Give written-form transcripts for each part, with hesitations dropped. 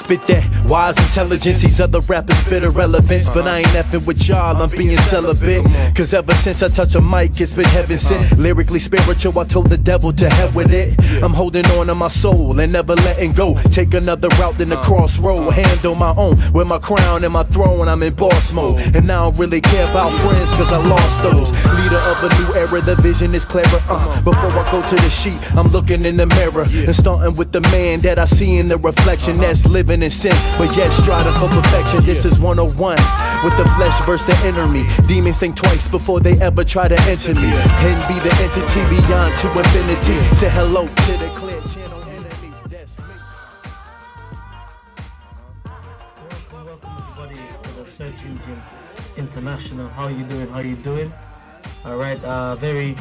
spit that wise intelligence. These other rappers spit irrelevance, but I ain't effing with y'all, I'm being celibate. Cause ever since I touch a mic, it's been heaven sent. Lyrically spiritual, I told the devil to hell with it. I'm holding on to my soul and never letting go. Take another route than the crossroad. Handle my own with my crown and my throne. I'm in boss mode, and I don't really care about friends cause I lost those. Leader of a new era, the vision is clearer. Before I go to the sheet, I'm looking in the mirror and starting with the man that I see in the reflection that's living in sin, but yet striving for perfection. This is 101 with the flesh versus the enemy. Demons think twice before they ever try to enter me and be the entity beyond to infinity. Say hello to the clear channel enemy. That's me. Welcome everybody to the Search Engine International. How you doing? How you doing? All right. Very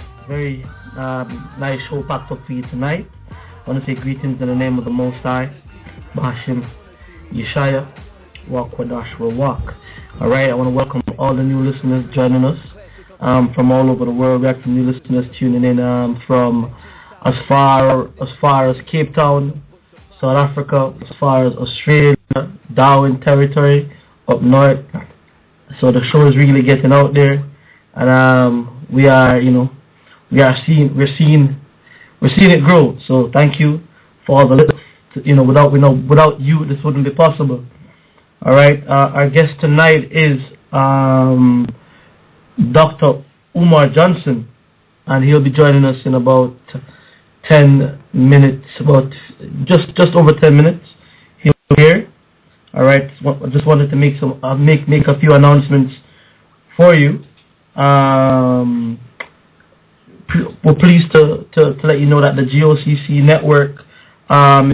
nice show packed up for you tonight. I want to say greetings in the name of the Most High, Bashim, YASHAYA, Walk Wadash will walk. Alright, I want to welcome all the new listeners joining us from all over the world. We have some new listeners tuning in from as far as Cape Town, South Africa, as far as Australia, Darwin territory, up north. So the show is really getting out there, and we're seeing it grow. So thank you for all the without you this wouldn't be possible. All right, our guest tonight is Dr. Umar Johnson, and he'll be joining us in about 10 minutes, about just over 10 minutes. He'll be here. All right, I just wanted to make a few announcements for you. We're pleased to let you know that the GOCC network is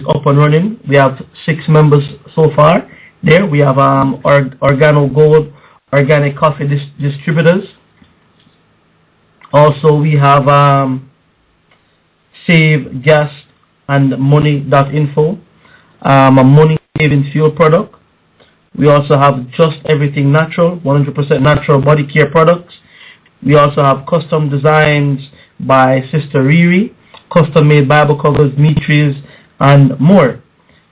up and running. We have 6 members so far. There we have Organo Gold, organic coffee distributors. Also we have Save Gas and Money.info, a money saving fuel product. We also have Just Everything Natural, 100% natural body care products. We also have custom designs by Sister Riri, custom made Bible covers, meat trees, and more.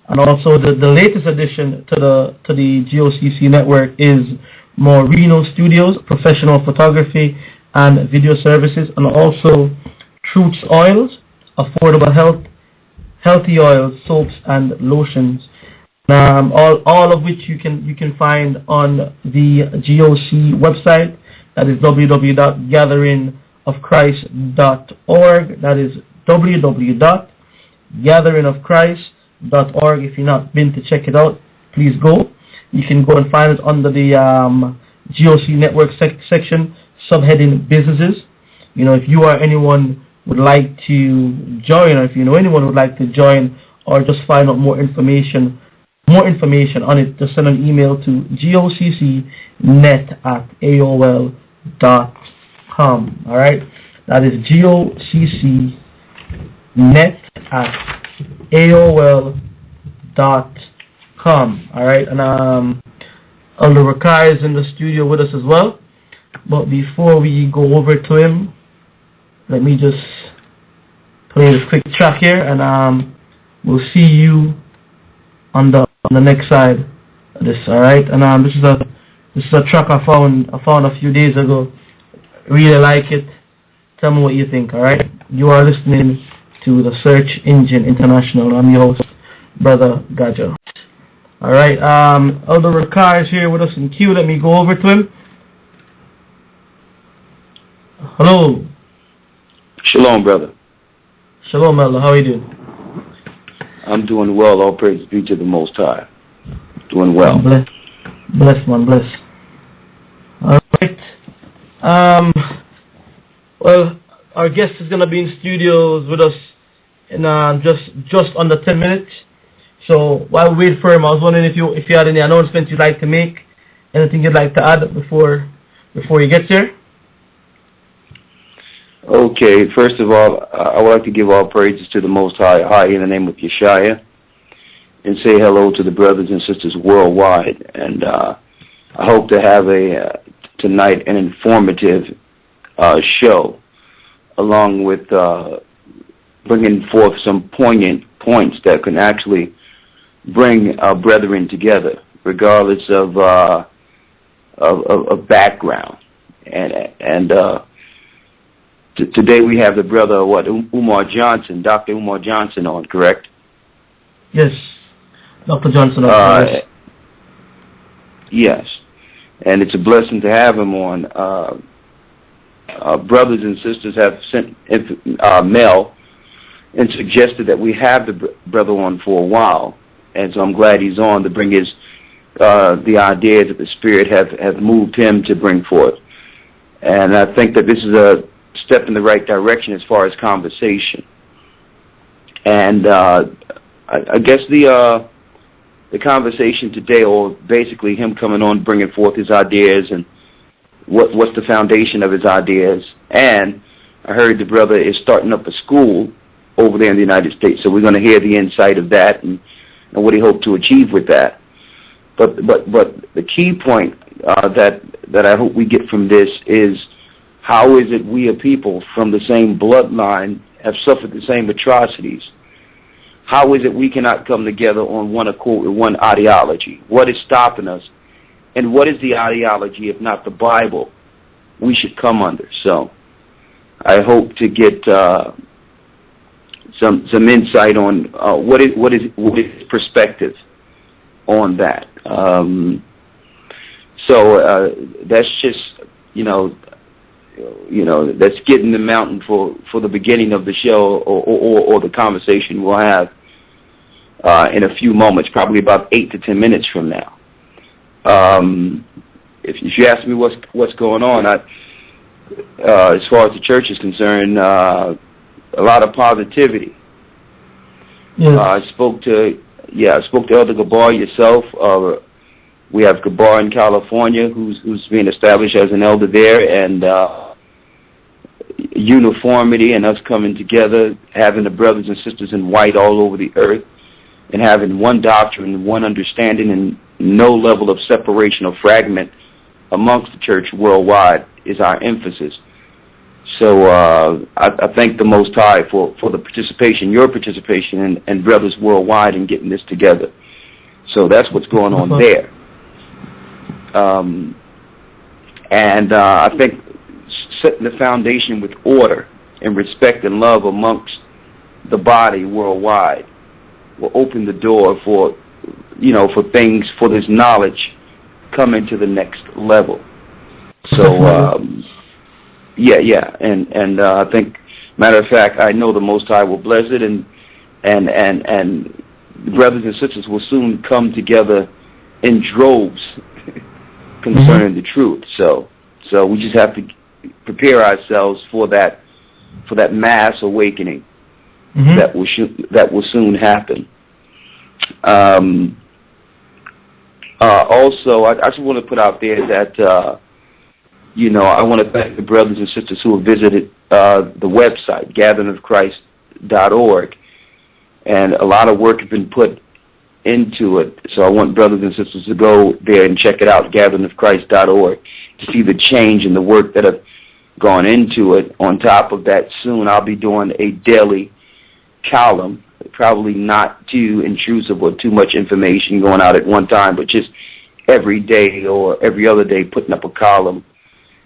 And also the latest addition to the GOCC network is Moreno Studios, professional photography and video services, and also Truths Oils, affordable healthy oils, soaps, and lotions. All of which you can find on the GOC website. That is www.gatheringofchrist.org. That is www.gatheringofchrist.org. If you've not been to check it out, please go. You can go and find it under the GOC network section, subheading businesses. If you or anyone would like to join, or if you know anyone would like to join, or just find out more information on it, just send an email to goccnet@aol.com. All right, that is goccnet@aol.com. All right, and Elder Rakai is in the studio with us as well. But before we go over to him, let me just play this quick track here, and we'll see you on the next side of this. All right, and this is a track I found a few days ago. Really like it. Tell me what you think. All right, you are listening to the Search Engine International. I'm your host, Brother Gocc. All right, Elder Rakai is here with us in queue. Let me go over to him. Hello. Shalom, brother. Shalom, Elder. How are you doing? I'm doing well. All praise be to the Most High. Doing well. Bless, man, bless. All right. Well, our guest is gonna be in studios with us in just under 10 minutes. So while we wait for him, I was wondering if you had any announcements you'd like to make, anything you'd like to add before he gets here. Okay, first of all, I would like to give all praises to the Most High in the name of YASHAYA, and say hello to the brothers and sisters worldwide. And I hope to have tonight an informative show, along with bringing forth some poignant points that can actually bring our brethren together, regardless of background. And today we have the brother, Umar Johnson, Dr. Umar Johnson on, correct? Yes, Dr. Johnson. Yes, and it's a blessing to have him on. Brothers and sisters have sent mail and suggested that we have the brother on for a while, and so I'm glad he's on to bring his the ideas that the Spirit have moved him to bring forth. And I think that this is a step in the right direction as far as conversation. And I guess the conversation today, or basically him coming on, bringing forth his ideas and what's the foundation of his ideas. And I heard the brother is starting up a school over there in the United States, so we're going to hear the insight of that and what he hoped to achieve with that. But the key point that I hope we get from this is, how is it we, a people from the same bloodline, have suffered the same atrocities? How is it we cannot come together on one accord with one ideology? What is stopping us? And what is the ideology, if not the Bible, we should come under? So I hope to get some insight on what is perspective on that. So that's just, that's getting the mountain for the beginning of the show or the conversation we'll have in a few moments, probably about 8 to 10 minutes from now. If you ask me what's going on, as far as the church is concerned, a lot of positivity. Yes. I spoke to Elder Gabar, yourself. We have Gabar in California, who's being established as an elder there, and uniformity and us coming together, having the brothers and sisters in white all over the earth, and having one doctrine, one understanding, and no level of separation or fragment amongst the church worldwide is our emphasis. So I thank the Most High for the participation, your participation, and brothers worldwide in getting this together. So that's what's going on there. And I think setting the foundation with order and respect and love amongst the body worldwide will open the door for things, for this knowledge coming to the next level. So, and I think, matter of fact, I know the Most High will bless it, and brothers and sisters will soon come together in droves concerning the truth. So we just have to prepare ourselves for that mass awakening that will soon happen. Also, I just want to put out there that I want to thank the brothers and sisters who have visited the website, gatheringofchrist.org, and a lot of work has been put into it. So I want brothers and sisters to go there and check it out, gatheringofchrist.org, to see the change in the work that have gone into it. On top of that, soon I'll be doing a daily column, probably not too intrusive or too much information going out at one time, but just every day or every other day putting up a column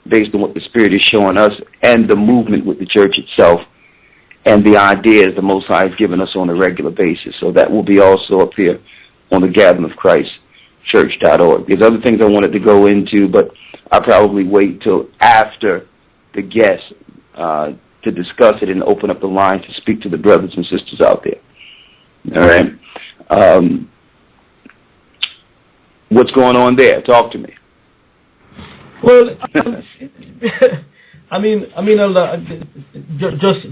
based on what the Spirit is showing us and the movement with the church itself and the ideas the Most High has given us on a regular basis. So that will be also up here on the Gathering of Christ Church.org. There's other things I wanted to go into, but I'll probably wait till after the guests to discuss it and open up the line to speak to the brothers and sisters out there. All right. What's going on there? Talk to me. Well,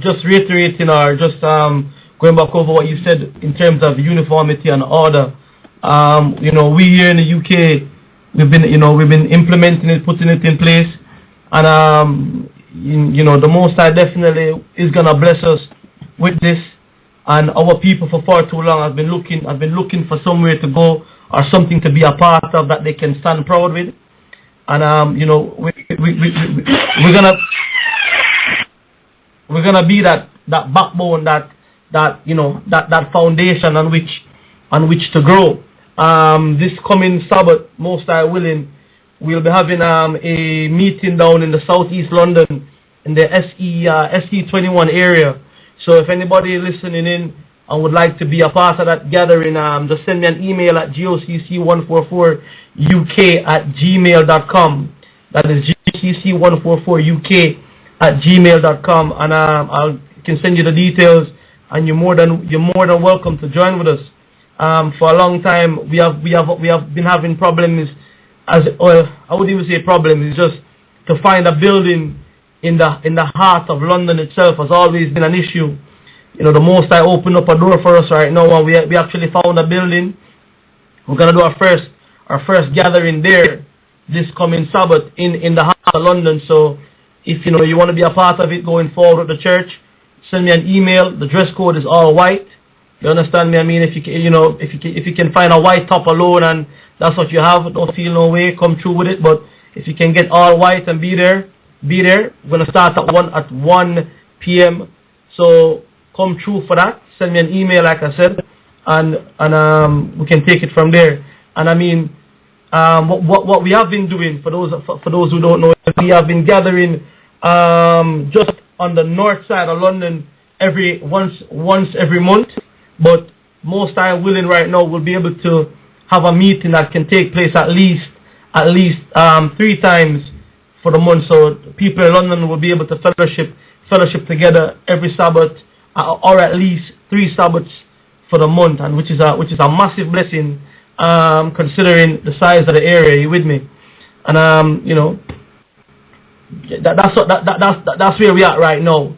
just reiterating or just going back over what you said in terms of uniformity and order. We here in the UK, we've been implementing it, putting it in place, and the Most High definitely is gonna bless us with this. And our people for far too long have been looking for somewhere to go or something to be a part of that they can stand proud with. And we're gonna be that backbone, that foundation on which on which to grow. This coming Sabbath, most High willing, we'll be having a meeting down in the southeast London in the SE21 area. So if anybody listening in and would like to be a part of that gathering, just send me an email at gocc144uk@gmail.com. That is gocc144uk@gmail.com, and I can send you the details, and you're more than welcome to join with us. For a long time, we have been having problems. I wouldn't even say problems. It's just to find a building in the heart of London itself has always been an issue. You know, the Most High opened up a door for us right now, and we actually found a building. We're gonna do our first gathering there this coming Sabbath in the heart of London. So if you want to be a part of it going forward with the church, send me an email. The dress code is all white. You understand me? I mean, if you can find a white top alone and that's what you have, don't feel no way, come through with it. But if you can get all white and be there. We're gonna start at 1 p.m. So come through for that. Send me an email, like I said, and we can take it from there. And I mean, what we have been doing, for those who don't know, we have been gathering just on the north side of London once every month. But most High willing right now we'll be able to have a meeting that can take place at least 3 times for the month. So people in London will be able to fellowship together every Sabbath, or at least 3 Sabbaths for the month, and which is a massive blessing, considering the size of the area. You with me? And that's where we are right now,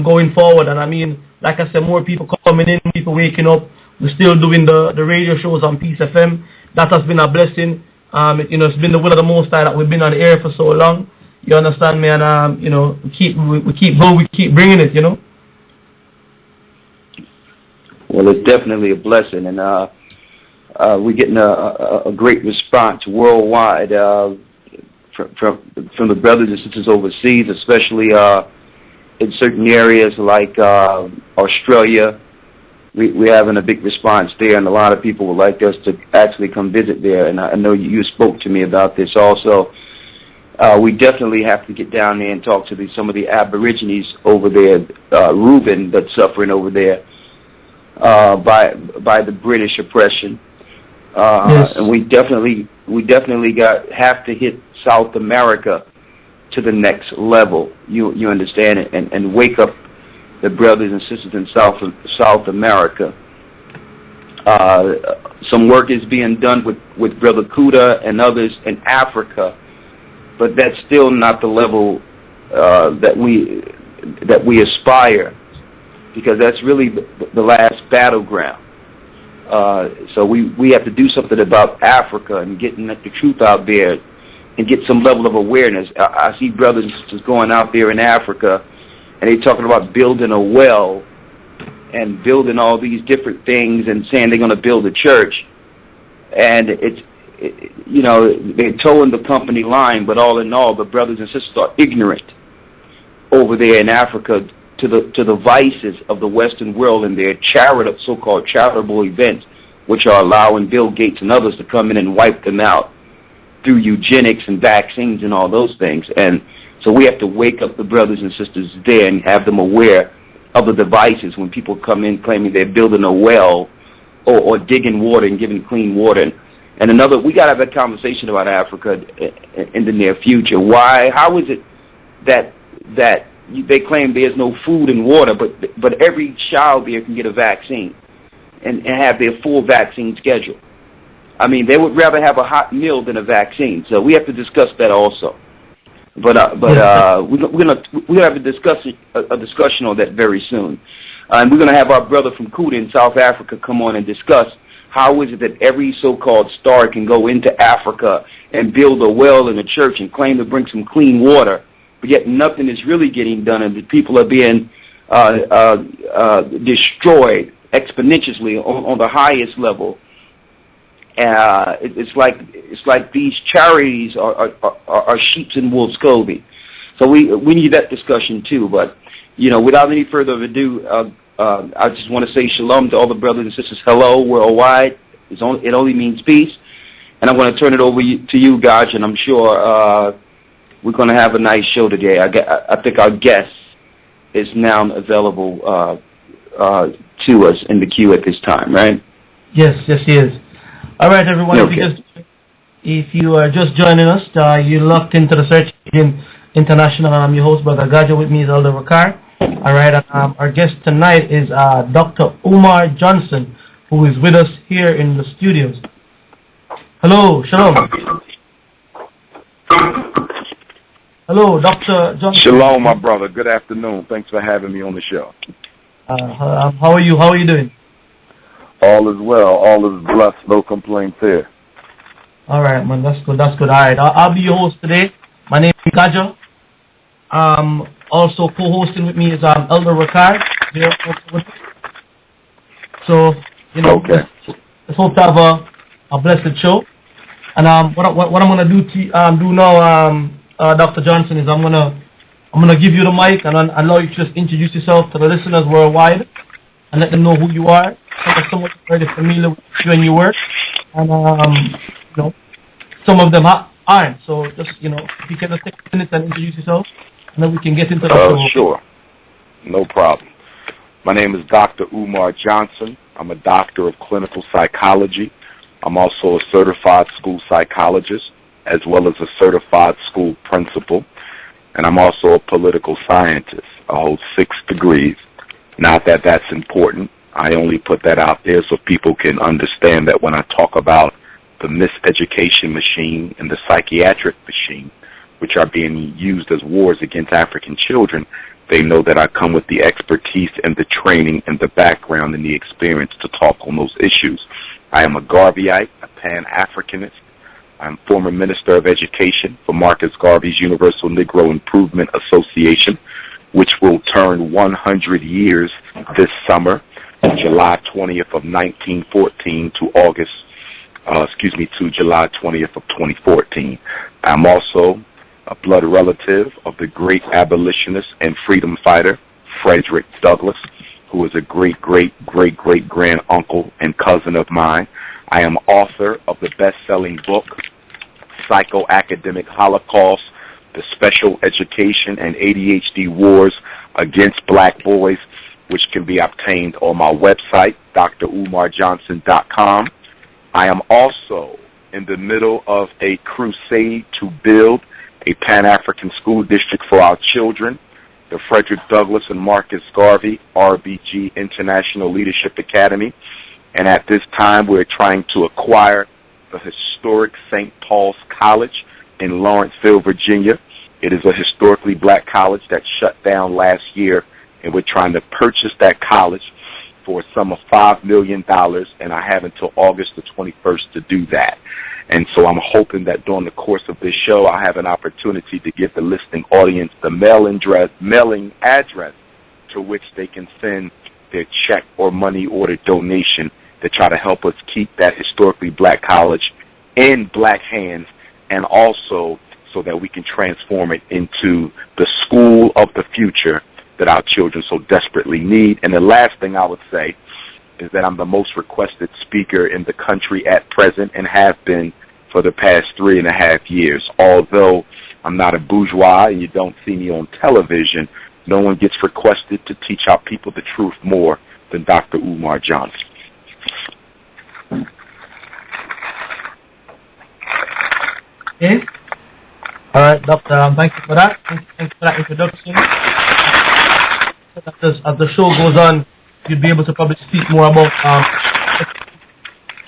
going forward. And I mean, like I said, more people coming in, people waking up. We're still doing the radio shows on Peace FM. That has been a blessing. It's been the will of the Most High that we've been on the air for so long. You understand me? And we keep going, we keep bringing it. Well, it's definitely a blessing, and we're getting a great response worldwide from the brothers and sisters overseas, especially in certain areas like Australia. We're having a big response there, and a lot of people would like us to actually come visit there. And I know you spoke to me about this also. We definitely have to get down there and talk to some of the Aborigines over there, Reuben, that's suffering over there by the British oppression. Yes. And we definitely have to hit South America to the next level. You understand it, and wake up the brothers and sisters in South America. Some work is being done with Brother Kuda and others in Africa, but that's still not the level that we aspire, because that's really the last battleground. So we have to do something about Africa and getting the truth out there and get some level of awareness. I see brothers and sisters going out there in Africa, and they're talking about building a well and building all these different things and saying they're going to build a church. And they're towing the company line, but all in all, the brothers and sisters are ignorant over there in Africa to the vices of the Western world and their so-called charitable events, which are allowing Bill Gates and others to come in and wipe them out through eugenics and vaccines and all those things. And so we have to wake up the brothers and sisters there and have them aware of the devices when people come in claiming they're building a well or digging water and giving clean water. And we got to have a conversation about Africa in the near future. How is it that they claim there's no food and water, but every child there can get a vaccine and have their full vaccine schedule? I mean, they would rather have a hot meal than a vaccine. So we have to discuss that also. But we're gonna have a discussion on that very soon, and we're gonna have our brother from Kuda in South Africa come on and discuss how is it that every so-called star can go into Africa and build a well in a church and claim to bring some clean water, but yet nothing is really getting done, and the people are being destroyed exponentially on the highest level. It's like these charities are sheep's and wolves' clothing. So we need that discussion too. But without any further ado, I just want to say shalom to all the brothers and sisters. Hello, worldwide. It only means peace. And I'm going to turn it over to you, Gocc, and I'm sure we're going to have a nice show today. I think our guest is now available to us in the queue at this time, right? Yes, he is. All right, everyone. Okay. If you are just joining us, you're locked into the Search Engine International. I'm your host, Brother Gaja. With me is Elder Rakar. All right, our guest tonight is Dr. Umar Johnson, who is with us here in the studios. Hello, shalom. Hello, Dr. Johnson. Shalom, my brother. Good afternoon. Thanks for having me on the show. How are you? How are you doing? All is well. All is blessed. No complaints here. All right, man. That's good. All right. I'll be your host today. My name is Gaja. Also co-hosting with me is Elder Rakar. So, okay. Let's hope to have a blessed show. And what I'm gonna do now, Dr. Johnson, is I'm gonna give you the mic and allow you to just introduce yourself to the listeners worldwide and let them know who you are. Someone already familiar with you and your work, and some of them aren't. So just if you can just take a minute and introduce yourself, and then we can get into the show. Sure, no problem. My name is Dr. Umar Johnson. I'm a doctor of clinical psychology. I'm also a certified school psychologist, as well as a certified school principal, and I'm also a political scientist. I hold 6 degrees. Not that that's important. I only put that out there so people can understand that when I talk about the miseducation machine and the psychiatric machine, which are being used as wars against African children, they know that I come with the expertise and the training and the background and the experience to talk on those issues. I am a Garveyite, a Pan-Africanist. I'm former Minister of Education for Marcus Garvey's Universal Negro Improvement Association, which will turn 100 years this summer, July 20th of 1914 to July 20th of 2014. I'm also a blood relative of the great abolitionist and freedom fighter, Frederick Douglass, who is a great-great-great-great-grand uncle and cousin of mine. I am author of the best-selling book, Psychoacademic Holocaust, the Special Education and ADHD Wars Against Black Boys, which can be obtained on my website, drumarjohnson.com. I am also in the middle of a crusade to build a Pan-African school district for our children, the Frederick Douglass and Marcus Garvey RBG International Leadership Academy. And at this time, we're trying to acquire the historic St. Paul's College in Lawrenceville, Virginia. It is a historically black college that shut down last year, and we're trying to purchase that college for a sum of $5 million, and I have until August the 21st to do that. And so I'm hoping that during the course of this show, I have an opportunity to give the listening audience the mailing address to which they can send their check or money order donation to try to help us keep that historically black college in black hands, and also so that we can transform it into the school of the future that our children so desperately need. And the last thing I would say is that I'm the most requested speaker in the country at present and have been for the past 3.5 years. Although I'm not a bourgeois and you don't see me on television, no one gets requested to teach our people the truth more than Dr. Umar Johnson. Okay. All right, Doctor, thank you for that. Thanks for that introduction. As the show goes on, you'll be able to probably speak more about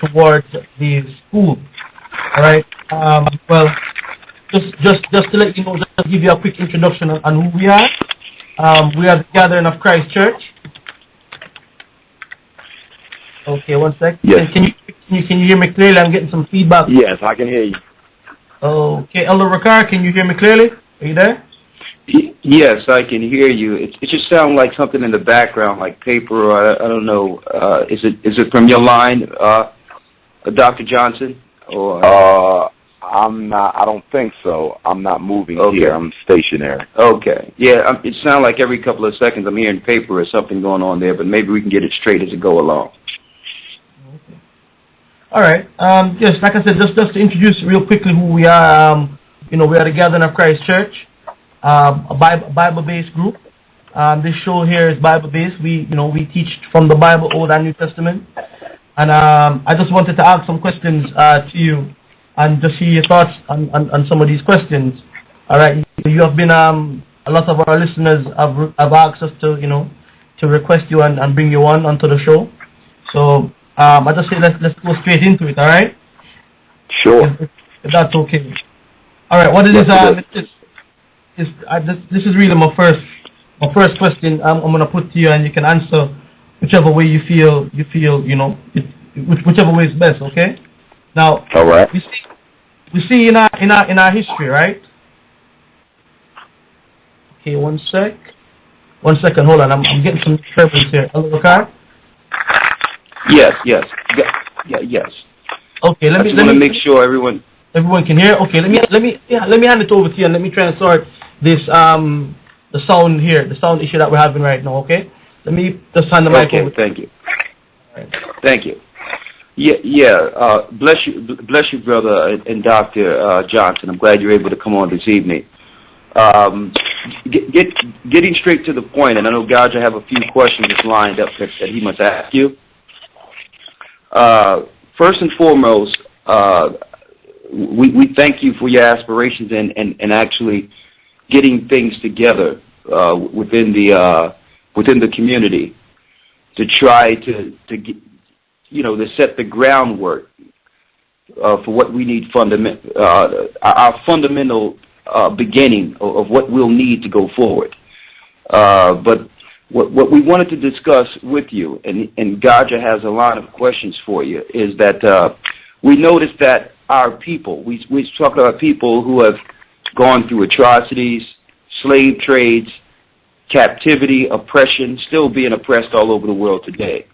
towards the school. All right. Well, just to let you know, just to give you a quick introduction on who we are. We are the Gathering of Christ Church. Okay, one sec. Yes. Can you hear me clearly? I'm getting some feedback. Yes, I can hear you. Okay, Elder Rakar, can you hear me clearly? Are you there? Yes, I can hear you. It just sounds like something in the background, like paper. Or I don't know. Is it from your line, Dr. Johnson? Or I I'm not. I don't think so. I'm not moving here. I'm stationary. Okay. Yeah, it sounds like every couple of seconds I'm hearing paper or something going on there, but maybe we can get it straight as it go along. Okay. All right. Yes, like I said, just to introduce real quickly who we are. We are the Gathering of Christ Church, a Bible-based group. This show here is Bible-based. We teach from the Bible, Old and New Testament. And I just wanted to ask some questions to you and just hear your thoughts on some of these questions. All right. You have been, a lot of our listeners have asked us to request you and bring you onto the show. So I just say let's go straight into it, all right? Sure. If that's okay. All right. What it is, this is really my first question I'm going to put to you, and you can answer whichever way you feel, whichever way is best, okay? Now, all right. We see in our history, right? Okay, one second, hold on. I'm getting some disturbance here. Hello, okay? Yes. Okay, let me make sure everyone can hear. Okay, let me hand it over to you, and let me try and sort this the sound here, the sound issue that we're having right now. Okay, let me just hand the mic over. Thank you. Right. Thank you. Bless you, brother and Dr. Johnson. I'm glad you're able to come on this evening. Getting straight to the point, and I know Gocc have a few questions lined up that he must ask you. First and foremost, we thank you for your aspirations and actually getting things together within the community to try to get, to set the groundwork for what we need our fundamental beginning of what we'll need to go forward. But what we wanted to discuss with you, and Gocc has a lot of questions for you, is that we noticed that our people, we talk about people who have gone through atrocities, slave trades, captivity, oppression, still being oppressed all over the world today.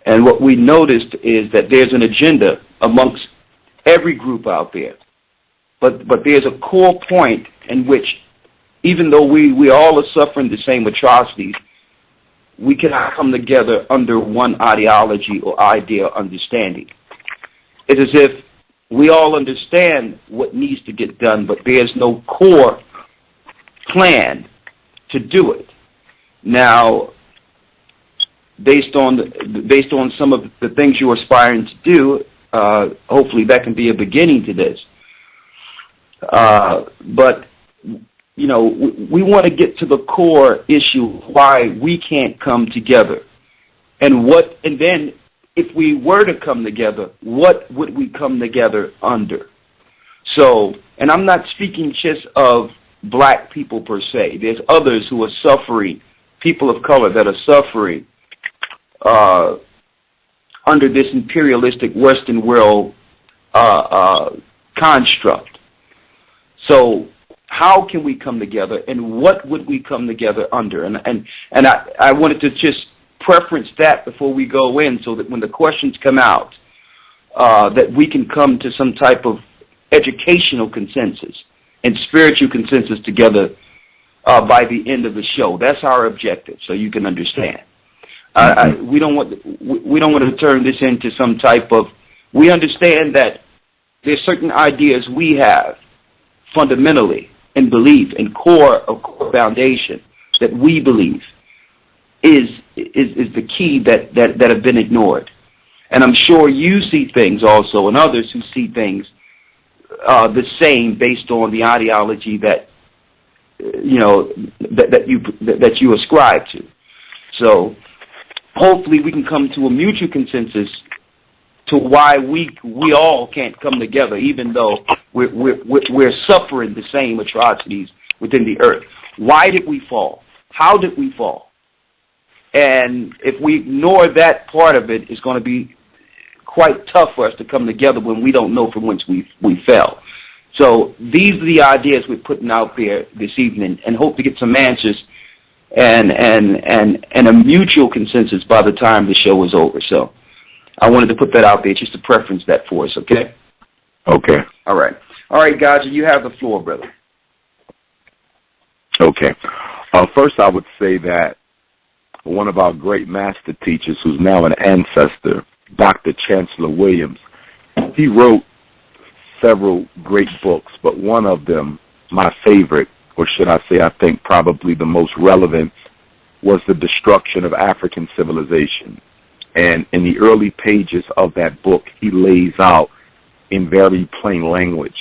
And what we noticed is that there's an agenda amongst every group out there. But there's a core point in which, even though we all are suffering the same atrocities, we cannot come together under one ideology or idea or understanding. It's as if we all understand what needs to get done, but there's no core plan to do it. Now, based on some of the things you're aspiring to do, hopefully that can be a beginning to this. But we want to get to the core issue why we can't come together, and then if we were to come together, what would we come together under? So, and I'm not speaking just of black people per se. There's others who are suffering, people of color that are suffering under this imperialistic Western world construct. So how can we come together, and what would we come together under? And I wanted to just preference that before we go in, so that when the questions come out, that we can come to some type of educational consensus and spiritual consensus together by the end of the show. That's our objective, so you can understand. We don't want to turn this into some type of. We understand that there's certain ideas we have fundamentally and belief and core foundation that we believe is the key that have been ignored. And I'm sure you see things also, and others who see things the same based on the ideology that you ascribe to. So hopefully we can come to a mutual consensus to why we all can't come together, even though we're suffering the same atrocities within the earth. Why did we fall? How did we fall? And if we ignore that part of it, it's going to be quite tough for us to come together when we don't know from whence we fell. So these are the ideas we're putting out there this evening, and hope to get some answers and a mutual consensus by the time the show is over. So I wanted to put that out there just to preference that for us, okay? Okay. All right. All right, Gocc, you have the floor, brother. Okay. First, I would say that one of our great master teachers, who's now an ancestor, Dr. Chancellor Williams, he wrote several great books, but one of them, my favorite, or should I say I think probably the most relevant, was The Destruction of African Civilization. And in the early pages of that book, he lays out in very plain language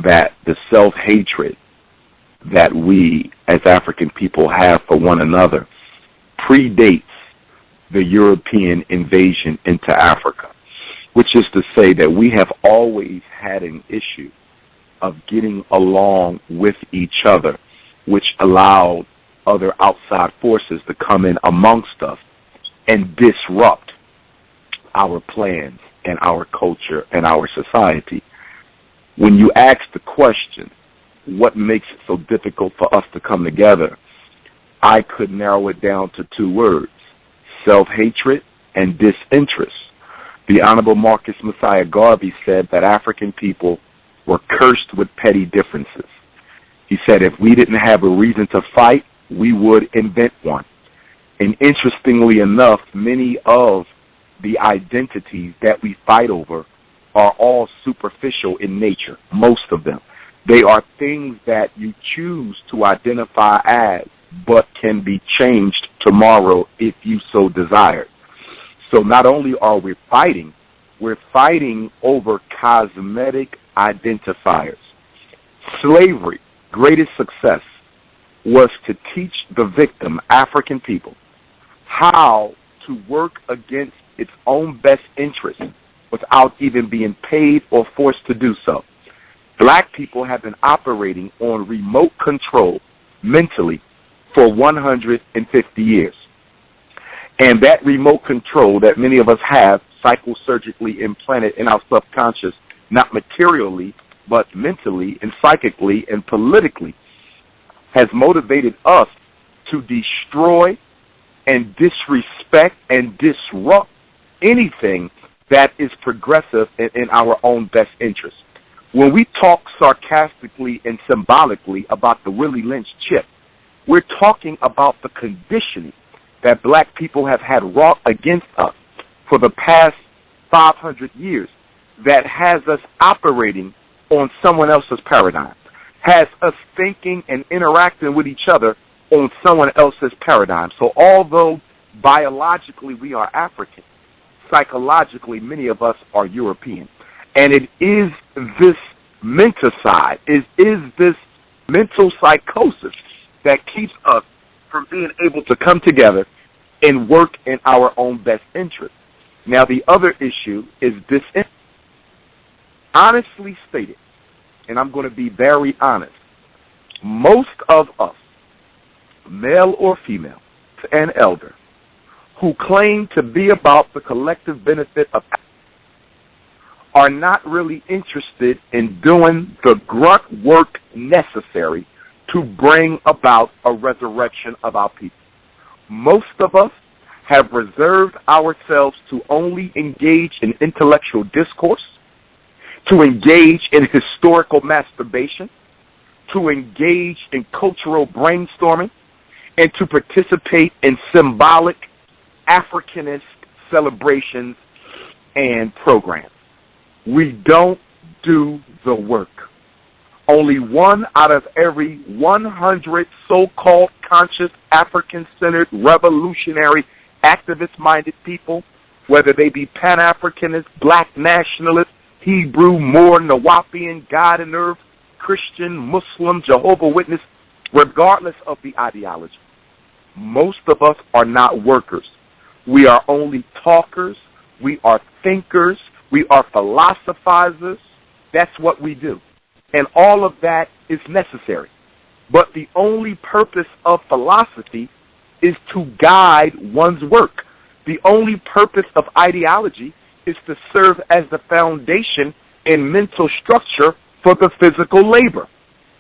that the self-hatred that we as African people have for one another predates the European invasion into Africa, which is to say that we have always had an issue of getting along with each other, which allowed other outside forces to come in amongst us and disrupt our plans and our culture and our society. When you ask the question, what makes it so difficult for us to come together, I could narrow it down to two words: self-hatred and disinterest. The Honorable Marcus Messiah Garvey said that African people were cursed with petty differences. He said if we didn't have a reason to fight, we would invent one. And interestingly enough, many of the identities that we fight over are all superficial in nature, most of them. They are things that you choose to identify as, but can be changed tomorrow if you so desire. So not only are we fighting, we're fighting over cosmetic identifiers. Slavery, greatest success, was to teach the victim, African people, how to work against its own best interest without even being paid or forced to do so. Black people have been operating on remote control mentally for 150 years. And that remote control that many of us have psychosurgically implanted in our subconscious, not materially, but mentally and psychically and politically, has motivated us to destroy and disrespect and disrupt anything that is progressive in our own best interest. When we talk sarcastically and symbolically about the Willie Lynch chip, we're talking about the conditioning that black people have had wrought against us for the past 500 years that has us operating on someone else's paradigm, has us thinking and interacting with each other on someone else's paradigm. So although biologically we are African, psychologically many of us are European. And it is this menticide, is this mental psychosis that keeps us from being able to come together and work in our own best interest. Now, the other issue is this. Honestly stated, and I'm going to be very honest, most of us, male or female, and elder, who claim to be about the collective benefit of are not really interested in doing the grunt work necessary to bring about a resurrection of our people. Most of us have reserved ourselves to only engage in intellectual discourse, to engage in historical masturbation, to engage in cultural brainstorming, and to participate in symbolic Africanist celebrations and programs. We don't do the work. Only one out of every 100 so-called conscious, African-centered, revolutionary, activist-minded people, whether they be Pan-Africanist, Black nationalist, Hebrew, Moor, Nawapian, God and Earth, Christian, Muslim, Jehovah's Witness, regardless of the ideology, most of us are not workers. We are only talkers. We are thinkers. We are philosophizers. That's what we do. And all of that is necessary. But the only purpose of philosophy is to guide one's work. The only purpose of ideology is to serve as the foundation and mental structure for the physical labor.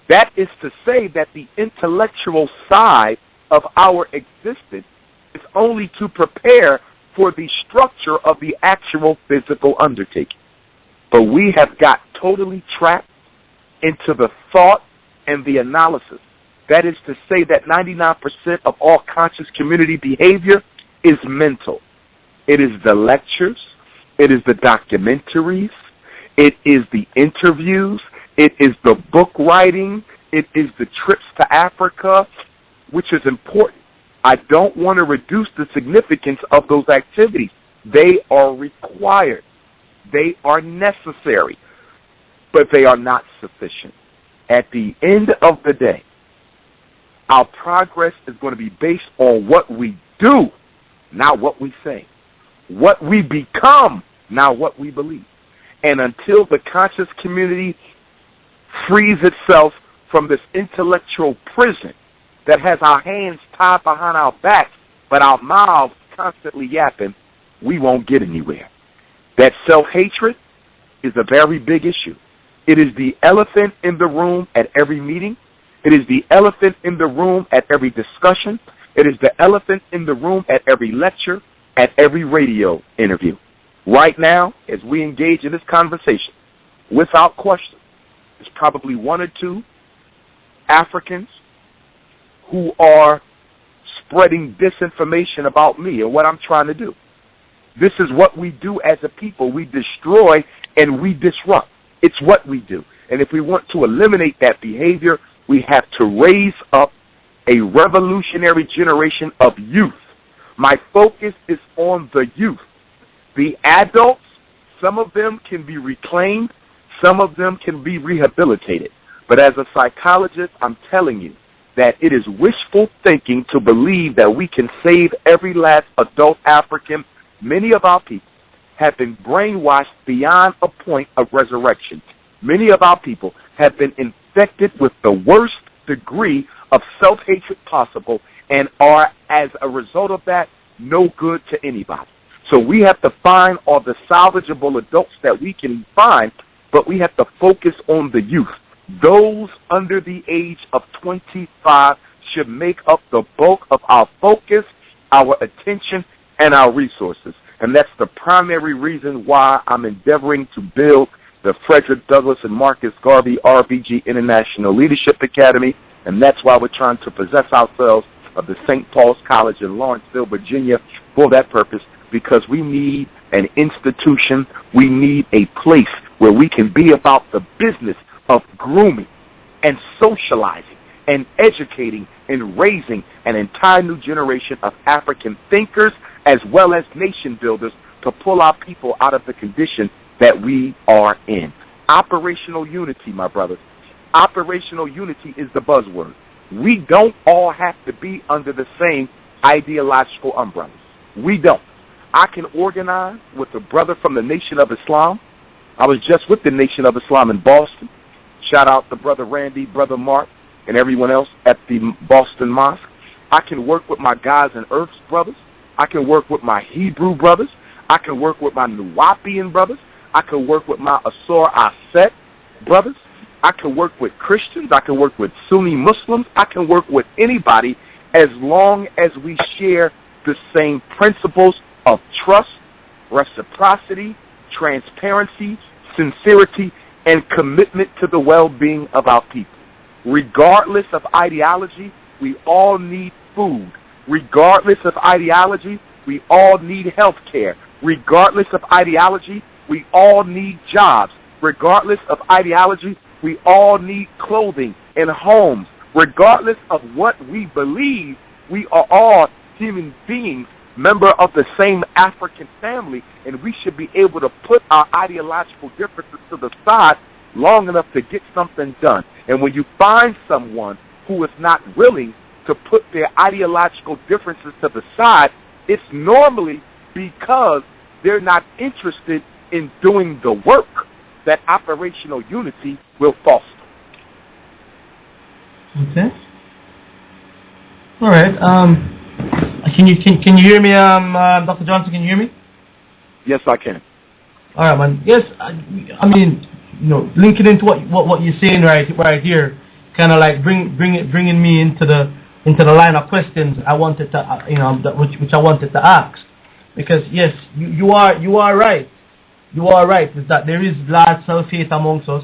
That is to say that the intellectual side of our existence is only to prepare for the structure of the actual physical undertaking. But we have got totally trapped into the thought and the analysis. That is to say that 99% of all conscious community behavior is mental. It is the lectures, it is the documentaries, it is the interviews, it is the book writing, it is the trips to Africa, which is important. I don't want to reduce the significance of those activities. They are required. They are necessary, but they are not sufficient. At the end of the day, our progress is going to be based on what we do, not what we say. What we become, not what we believe. And until the conscious community frees itself from this intellectual prison that has our hands tied behind our backs, but our mouths constantly yapping, we won't get anywhere. That self-hatred is a very big issue. It is the elephant in the room at every meeting. It is the elephant in the room at every discussion. It is the elephant in the room at every lecture, at every radio interview. Right now, as we engage in this conversation, without question, there's probably one or two Africans who are spreading disinformation about me and what I'm trying to do. This is what we do as a people. We destroy and we disrupt. It's what we do. And if we want to eliminate that behavior, we have to raise up a revolutionary generation of youth. My focus is on the youth. The adults, some of them can be reclaimed, some of them can be rehabilitated. But as a psychologist, I'm telling you that it is wishful thinking to believe that we can save every last adult African. Many of our people have been brainwashed beyond a point of resurrection. Many of our people have been infected with the worst degree of self-hatred possible and are, as a result of that, no good to anybody. So we have to find all the salvageable adults that we can find, but we have to focus on the youth. Those under the age of 25 should make up the bulk of our focus, our attention, and our resources. And that's the primary reason why I'm endeavoring to build the Frederick Douglass and Marcus Garvey RBG International Leadership Academy, and that's why we're trying to possess ourselves of the St. Paul's College in Lawrenceville, Virginia, for that purpose, because we need an institution, we need a place where we can be about the business of grooming and socializing and educating and raising an entire new generation of African thinkers as well as nation builders to pull our people out of the condition that we are in. Operational unity, my brothers. Operational unity is the buzzword. We don't all have to be under the same ideological umbrellas. We don't. I can organize with a brother from the Nation of Islam. I was just with the Nation of Islam in Boston. Shout out to Brother Randy, Brother Mark, and everyone else at the Boston Mosque. I can work with my Guys and Earths brothers. I can work with my Hebrew brothers. I can work with my Nuwapian brothers. I can work with my Asor Aset brothers. I can work with Christians. I can work with Sunni Muslims. I can work with anybody as long as we share the same principles of trust, reciprocity, transparency, sincerity, and commitment to the well-being of our people. Regardless of ideology, we all need food. Regardless of ideology, we all need health care. Regardless of ideology, we all need jobs. Regardless of ideology, we all need clothing and homes. Regardless of what we believe, we are all human beings, member of the same African family, and we should be able to put our ideological differences to the side long enough to get something done. And when you find someone who is not willing to put their ideological differences to the side, it's normally because they're not interested in doing the work that operational unity will foster. Okay. All right. Can you hear me, Dr. Johnson? Can you hear me? Yes, I can. All right, man. Yes, I mean, you know, linking into what you're saying right here, kind of like bringing me into the line of questions I wanted to, which I wanted to ask, because yes, you are right. You are right. Is that there is large self-hate amongst us,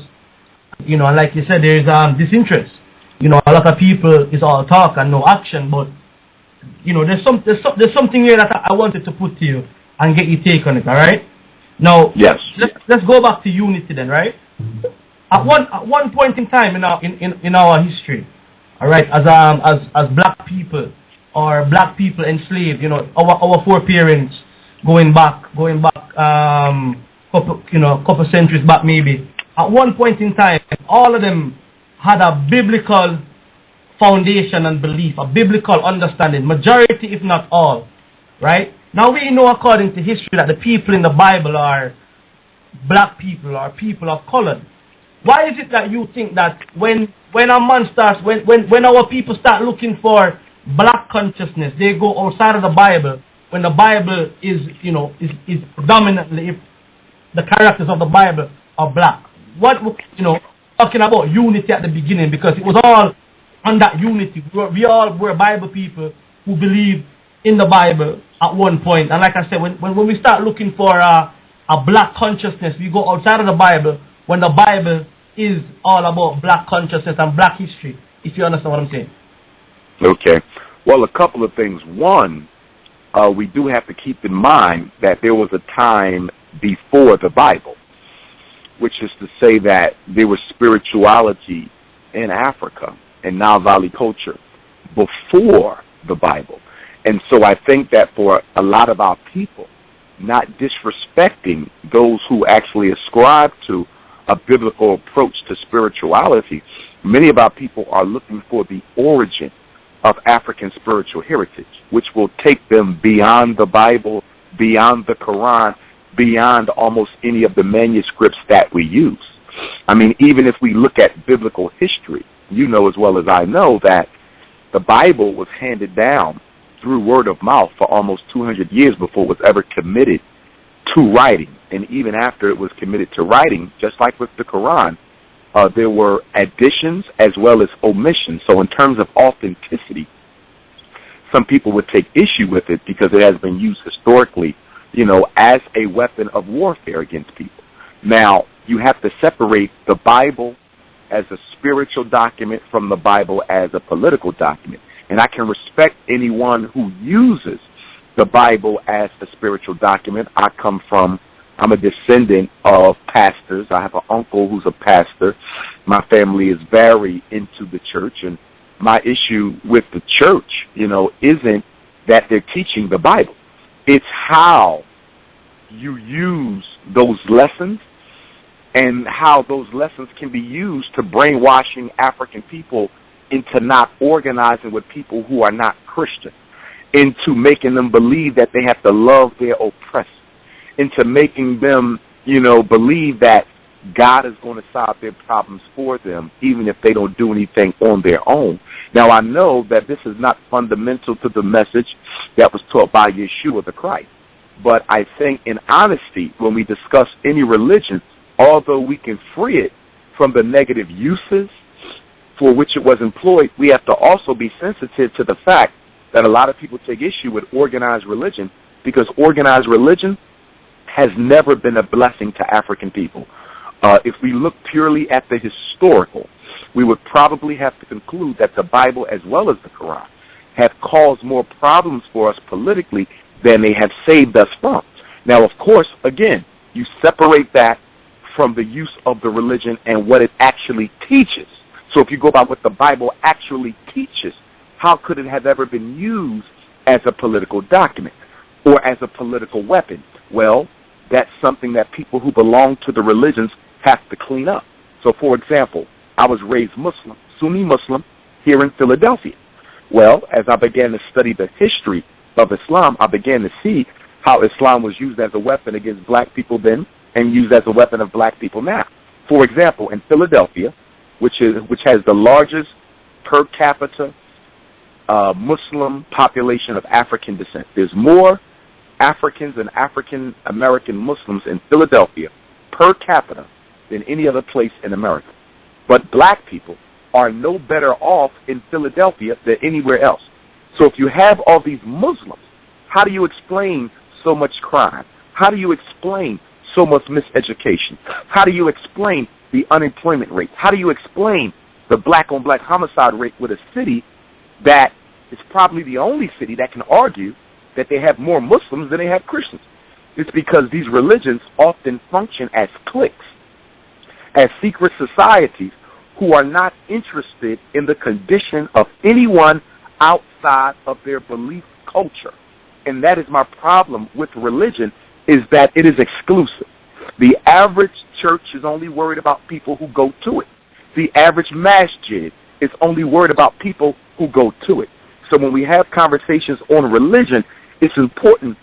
You know, and like you said, there is disinterest. You know, a lot of people is all talk and no action, but you know, there's something here that I wanted to put to you and get your take on it. All right. Now, yes, let's go back to unity then, right? At one point in time in our history, all right, as black people or black people enslaved, you know, our foreparents going back couple centuries back maybe. At one point in time, all of them had a biblical foundation and belief, a biblical understanding, majority if not all, right? Now we know according to history that the people in the Bible are black people or people of color. Why is it that you think that when a man starts, when our people start looking for black consciousness, they go outside of the Bible, when the Bible is, you know, is predominantly, if the characters of the Bible are black? What, you know, talking about unity at the beginning, because it was all on that unity. We all were Bible people who believe in the Bible at one point. And like I said, when we start looking for a black consciousness, we go outside of the Bible when the Bible is all about black consciousness and black history, if you understand what I'm saying. Okay. Well, a couple of things. One, we do have to keep in mind that there was a time before the Bible, which is to say that there was spirituality in Africa and Nile Valley culture before the Bible. And so I think that for a lot of our people, not disrespecting those who actually ascribe to a biblical approach to spirituality, many of our people are looking for the origin of African spiritual heritage, which will take them beyond the Bible, beyond the Quran, beyond almost any of the manuscripts that we use. I mean, even if we look at biblical history, you know as well as I know that the Bible was handed down through word of mouth for almost 200 years before it was ever committed to writing. And even after it was committed to writing, just like with the Quran, there were additions as well as omissions. So in terms of authenticity, some people would take issue with it because it has been used historically, you know, as a weapon of warfare against people. Now, you have to separate the Bible as a spiritual document from the Bible as a political document. And I can respect anyone who uses the Bible as a spiritual document. I'm a descendant of pastors. I have an uncle who's a pastor. My family is very into the church, and my issue with the church, you know, isn't that they're teaching the Bible. It's how you use those lessons and how those lessons can be used to brainwashing African people into not organizing with people who are not Christian, into making them believe that they have to love their oppressor, into making them, you know, believe that God is going to solve their problems for them, even if they don't do anything on their own. Now, I know that this is not fundamental to the message that was taught by Yeshua the Christ, but I think in honesty, when we discuss any religion, although we can free it from the negative uses for which it was employed, we have to also be sensitive to the fact that a lot of people take issue with organized religion, because organized religion has never been a blessing to African people. If we look purely at the historical, we would probably have to conclude that the Bible as well as the Quran have caused more problems for us politically than they have saved us from. Now, of course, again, you separate that from the use of the religion and what it actually teaches. So if you go by what the Bible actually teaches, how could it have ever been used as a political document or as a political weapon? Well, that's something that people who belong to the religions have to clean up. So, for example, I was raised Muslim, Sunni Muslim, here in Philadelphia. Well, as I began to study the history of Islam, I began to see how Islam was used as a weapon against black people then and used as a weapon of black people now. For example, in Philadelphia, which has the largest per capita Muslim population of African descent. There's more Africans and African American Muslims in Philadelphia per capita than any other place in America. But black people are no better off in Philadelphia than anywhere else. So if you have all these Muslims, how do you explain so much crime? How do you explain so much miseducation? How do you explain the unemployment rate? How do you explain the black-on-black homicide rate with a city that is probably the only city that can argue that they have more Muslims than they have Christians? It's because these religions often function as cliques, as secret societies who are not interested in the condition of anyone outside of their belief culture. And that is my problem with religion, is that it is exclusive. The average church is only worried about people who go to it. The average masjid is only worried about people who go to it. So when we have conversations on religion, it's important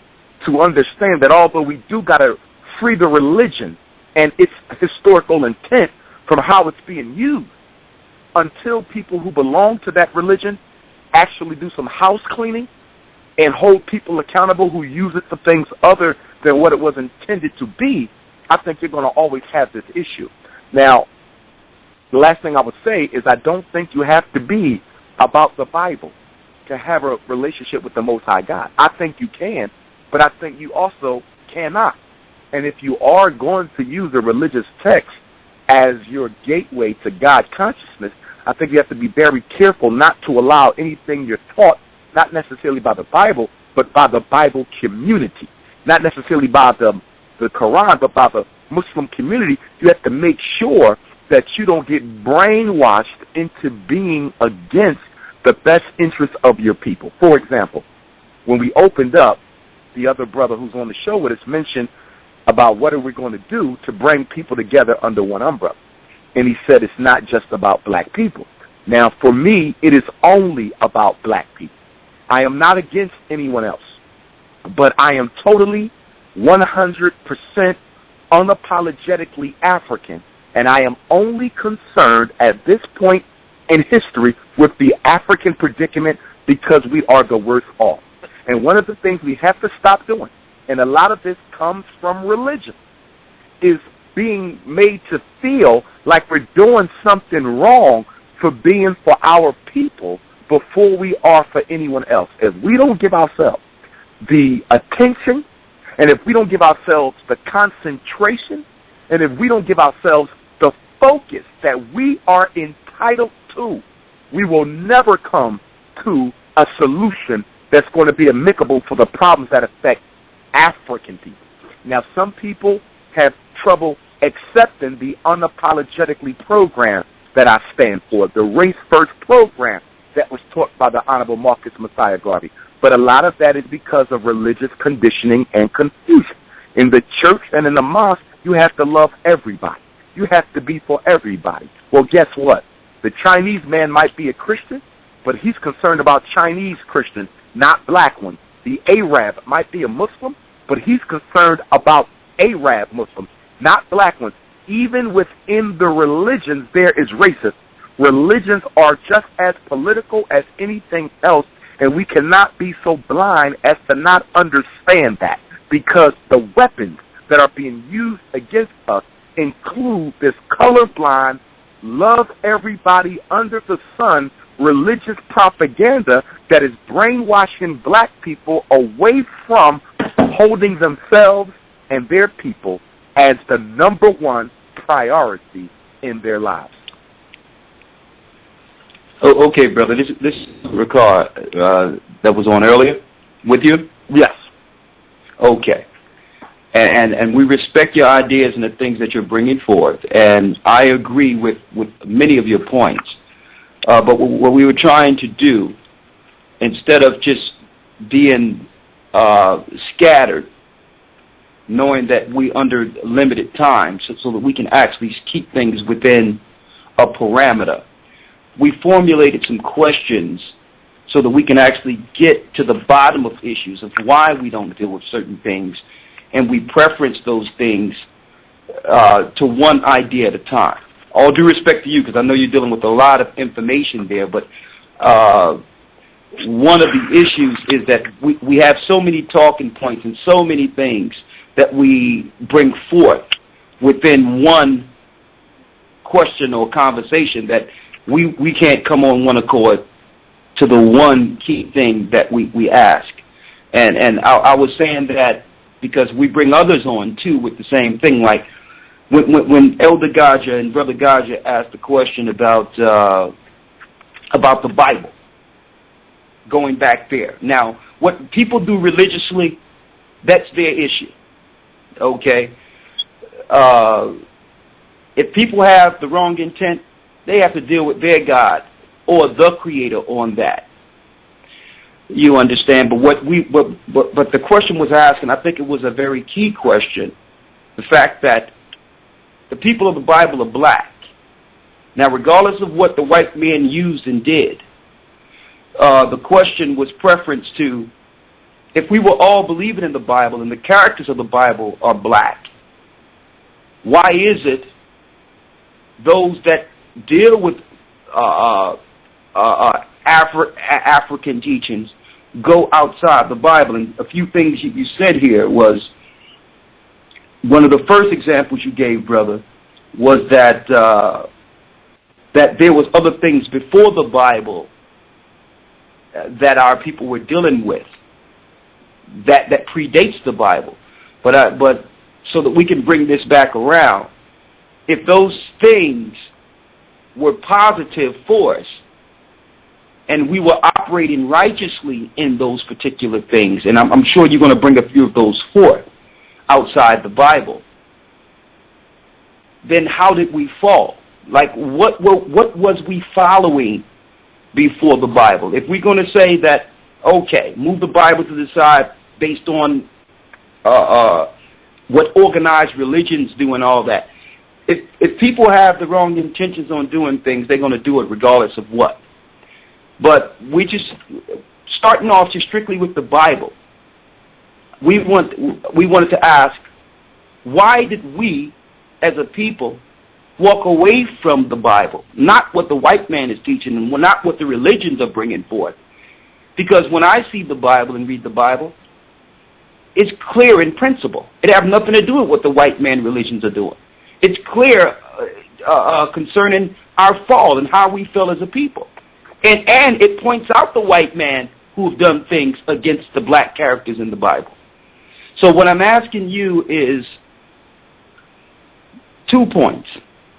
to understand that although we do got to free the religion and its historical intent from how it's being used, until people who belong to that religion actually do some house cleaning and hold people accountable who use it for things other than what it was intended to be, I think you're going to always have this issue. Now, the last thing I would say is I don't think you have to be about the Bible to have a relationship with the Most High God. I think you can, but I think you also cannot. And if you are going to use a religious text as your gateway to God consciousness, I think you have to be very careful not to allow anything you're taught, not necessarily by the Bible, but by the Bible community. Not necessarily by the Quran, but by the Muslim community. You have to make sure that you don't get brainwashed into being against the best interests of your people. For example, when we opened up, the other brother who's on the show with us mentioned about what are we going to do to bring people together under one umbrella. And he said it's not just about black people. Now, for me, it is only about black people. I am not against anyone else, but I am totally 100% unapologetically African, and I am only concerned at this point in history with the African predicament because we are the worst off. And one of the things we have to stop doing, and a lot of this comes from religion, is being made to feel like we're doing something wrong for being for our people before we are for anyone else. If we don't give ourselves the attention, and if we don't give ourselves the concentration, and if we don't give ourselves the focus that we are entitled to, we will never come to a solution that's going to be amicable for the problems that affect African people. Now, some people have trouble accepting the unapologetically program that I stand for, the Race First program that was taught by the Honorable Marcus Messiah Garvey. But a lot of that is because of religious conditioning and confusion. In the church and in the mosque, you have to love everybody. You have to be for everybody. Well, guess what? The Chinese man might be a Christian, but he's concerned about Chinese Christians, not black ones. The Arab might be a Muslim, but he's concerned about Arab Muslims, not black ones. Even within the religions, there is racism. Religions are just as political as anything else, and we cannot be so blind as to not understand that, because the weapons that are being used against us include this colorblind, love everybody under the sun religious propaganda that is brainwashing black people away from holding themselves and their people as the number one priority in their lives. Oh, okay, brother. This Ricard that was on earlier with you? Yes. Okay. And we respect your ideas and the things that you're bringing forth, and I agree with many of your points. But what we were trying to do, instead of just being scattered, knowing that we under limited time, so that we can actually keep things within a parameter, we formulated some questions so that we can actually get to the bottom of issues of why we don't deal with certain things, and we preference those things to one idea at a time. All due respect to you, because I know you're dealing with a lot of information there, but one of the issues is that we have so many talking points and so many things that we bring forth within one question or conversation that we can't come on one accord to the one key thing that we ask. And I was saying that because we bring others on, too, with the same thing. Like, when Elder Gaja and Brother Gaja asked the question about the Bible, going back there. Now, what people do religiously, that's their issue. Okay? If people have the wrong intent, they have to deal with their God or the Creator on that. You understand? But but the question was asked, and I think it was a very key question, the fact that the people of the Bible are black. Now, regardless of what the white man used and did, the question was preference to, if we were all believing in the Bible and the characters of the Bible are black, why is it those that deal with African teachings go outside the Bible? And a few things you said here was, one of the first examples you gave, brother, was that that there was other things before the Bible that our people were dealing with that predates the Bible. But so that we can bring this back around, if those things were positive for us and we were operating righteously in those particular things, and I'm sure you're going to bring a few of those forth outside the Bible, then how did we fall? Like, what was we following before the Bible? If we're going to say that, okay, move the Bible to the side based on what organized religions do and all that, if people have the wrong intentions on doing things, they're going to do it regardless of what. But we just, starting off just strictly with the Bible, we wanted to ask, why did we, as a people, walk away from the Bible? Not what the white man is teaching and not what the religions are bringing forth. Because when I see the Bible and read the Bible, it's clear in principle. It has nothing to do with what the white man religions are doing. It's clear concerning our fall and how we feel as a people. And it points out the white man who've done things against the black characters in the Bible. So what I'm asking you is 2 points.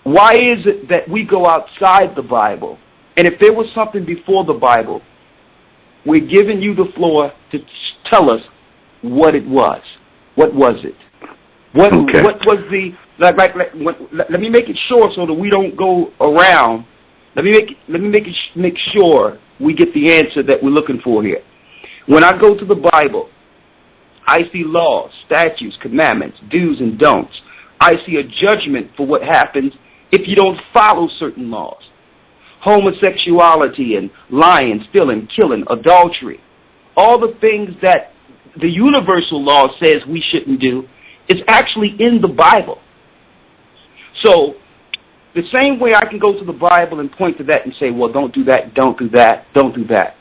Why is it that we go outside the Bible? And if there was something before the Bible, we're giving you the floor to tell us what it was. What was it? What was the... let me make it short so that we don't go around. Let me make sure we get the answer that we're looking for here. When I go to the Bible, I see laws, statutes, commandments, do's and don'ts. I see a judgment for what happens if you don't follow certain laws. Homosexuality and lying, stealing, killing, adultery. All the things that the universal law says we shouldn't do is actually in the Bible. So the same way I can go to the Bible and point to that and say, well, don't do that, don't do that, don't do that.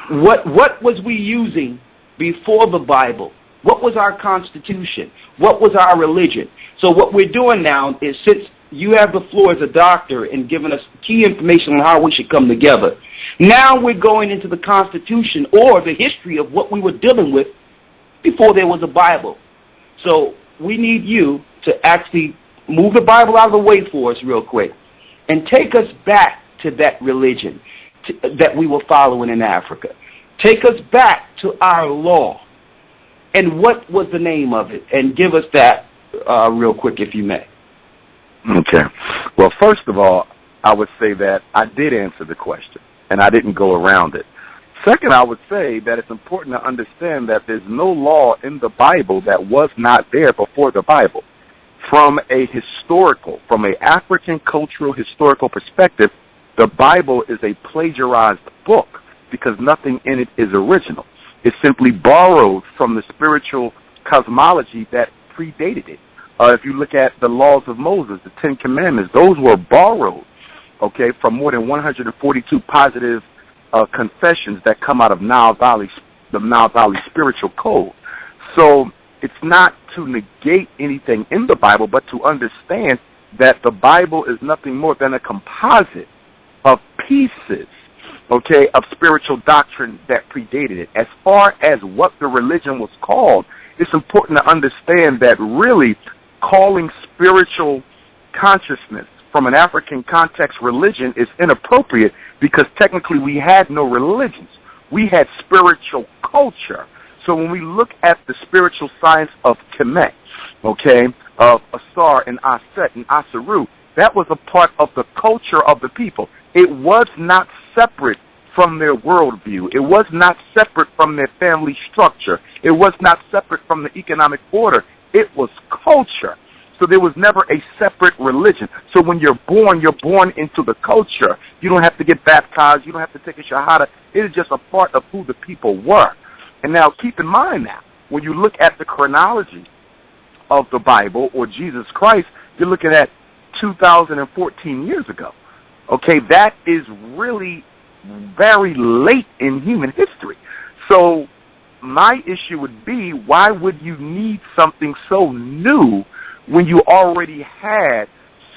What was we using before the Bible? What was our constitution? What was our religion? So what we're doing now is, since you have the floor as a doctor and giving us key information on how we should come together, now we're going into the Constitution or the history of what we were dealing with before there was a Bible. So we need you to actually move the Bible out of the way for us real quick and take us back to that religion that we were following in Africa. Take us back to our law. And what was the name of it? And give us that real quick, if you may. Okay. Well, first of all, I would say that I did answer the question, and I didn't go around it. Second, I would say that it's important to understand that there's no law in the Bible that was not there before the Bible. From an African cultural historical perspective, the Bible is a plagiarized book because nothing in it is original. It's simply borrowed from the spiritual cosmology that predated it. If you look at the laws of Moses, the 10 Commandments, those were borrowed, okay, from more than 142 positive confessions that come out of the Nile Valley spiritual code. So it's not to negate anything in the Bible, but to understand that the Bible is nothing more than a composite of pieces, okay, of spiritual doctrine that predated it. As far as what the religion was called, it's important to understand that really calling spiritual consciousness from an African context religion is inappropriate because technically we had no religions. We had spiritual culture. So when we look at the spiritual science of Kemet, okay, of Asar and Aset and Asaru, that was a part of the culture of the people. It was not separate from their worldview. It was not separate from their family structure. It was not separate from the economic order. It was culture. So there was never a separate religion. So when you're born into the culture. You don't have to get baptized. You don't have to take a shahada. It is just a part of who the people were. And now keep in mind now, when you look at the chronology of the Bible or Jesus Christ, you're looking at 2014 years ago. Okay, that is really very late in human history. So my issue would be, why would you need something so new when you already had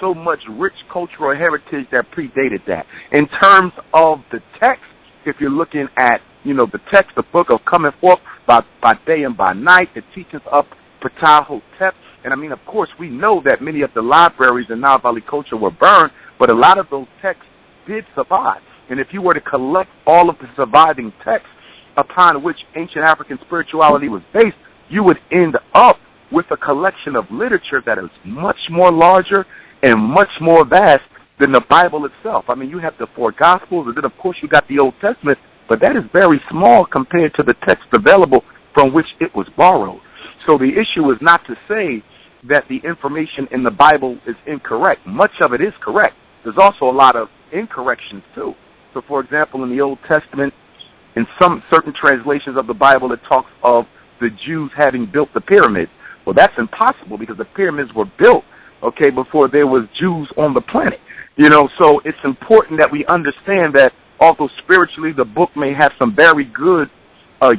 so much rich cultural heritage that predated that? In terms of the text, if you're looking at, the text, the book of coming forth by day and by night, the teachings of Ptah-hotep, and of course, we know that many of the libraries in Nile Valley culture were burned, but a lot of those texts did survive. And if you were to collect all of the surviving texts upon which ancient African spirituality was based, you would end up with a collection of literature that is much more larger and much more vast than the Bible itself. You have the 4 Gospels, and then, of course, you got the Old Testament, but that is very small compared to the text available from which it was borrowed. So the issue is not to say that the information in the Bible is incorrect. Much of it is correct. There's also a lot of incorrections, too. So, for example, in the Old Testament, in some certain translations of the Bible, it talks of the Jews having built the pyramids. Well, that's impossible because the pyramids were built, before there was Jews on the planet. So it's important that we understand that although spiritually the book may have some very good,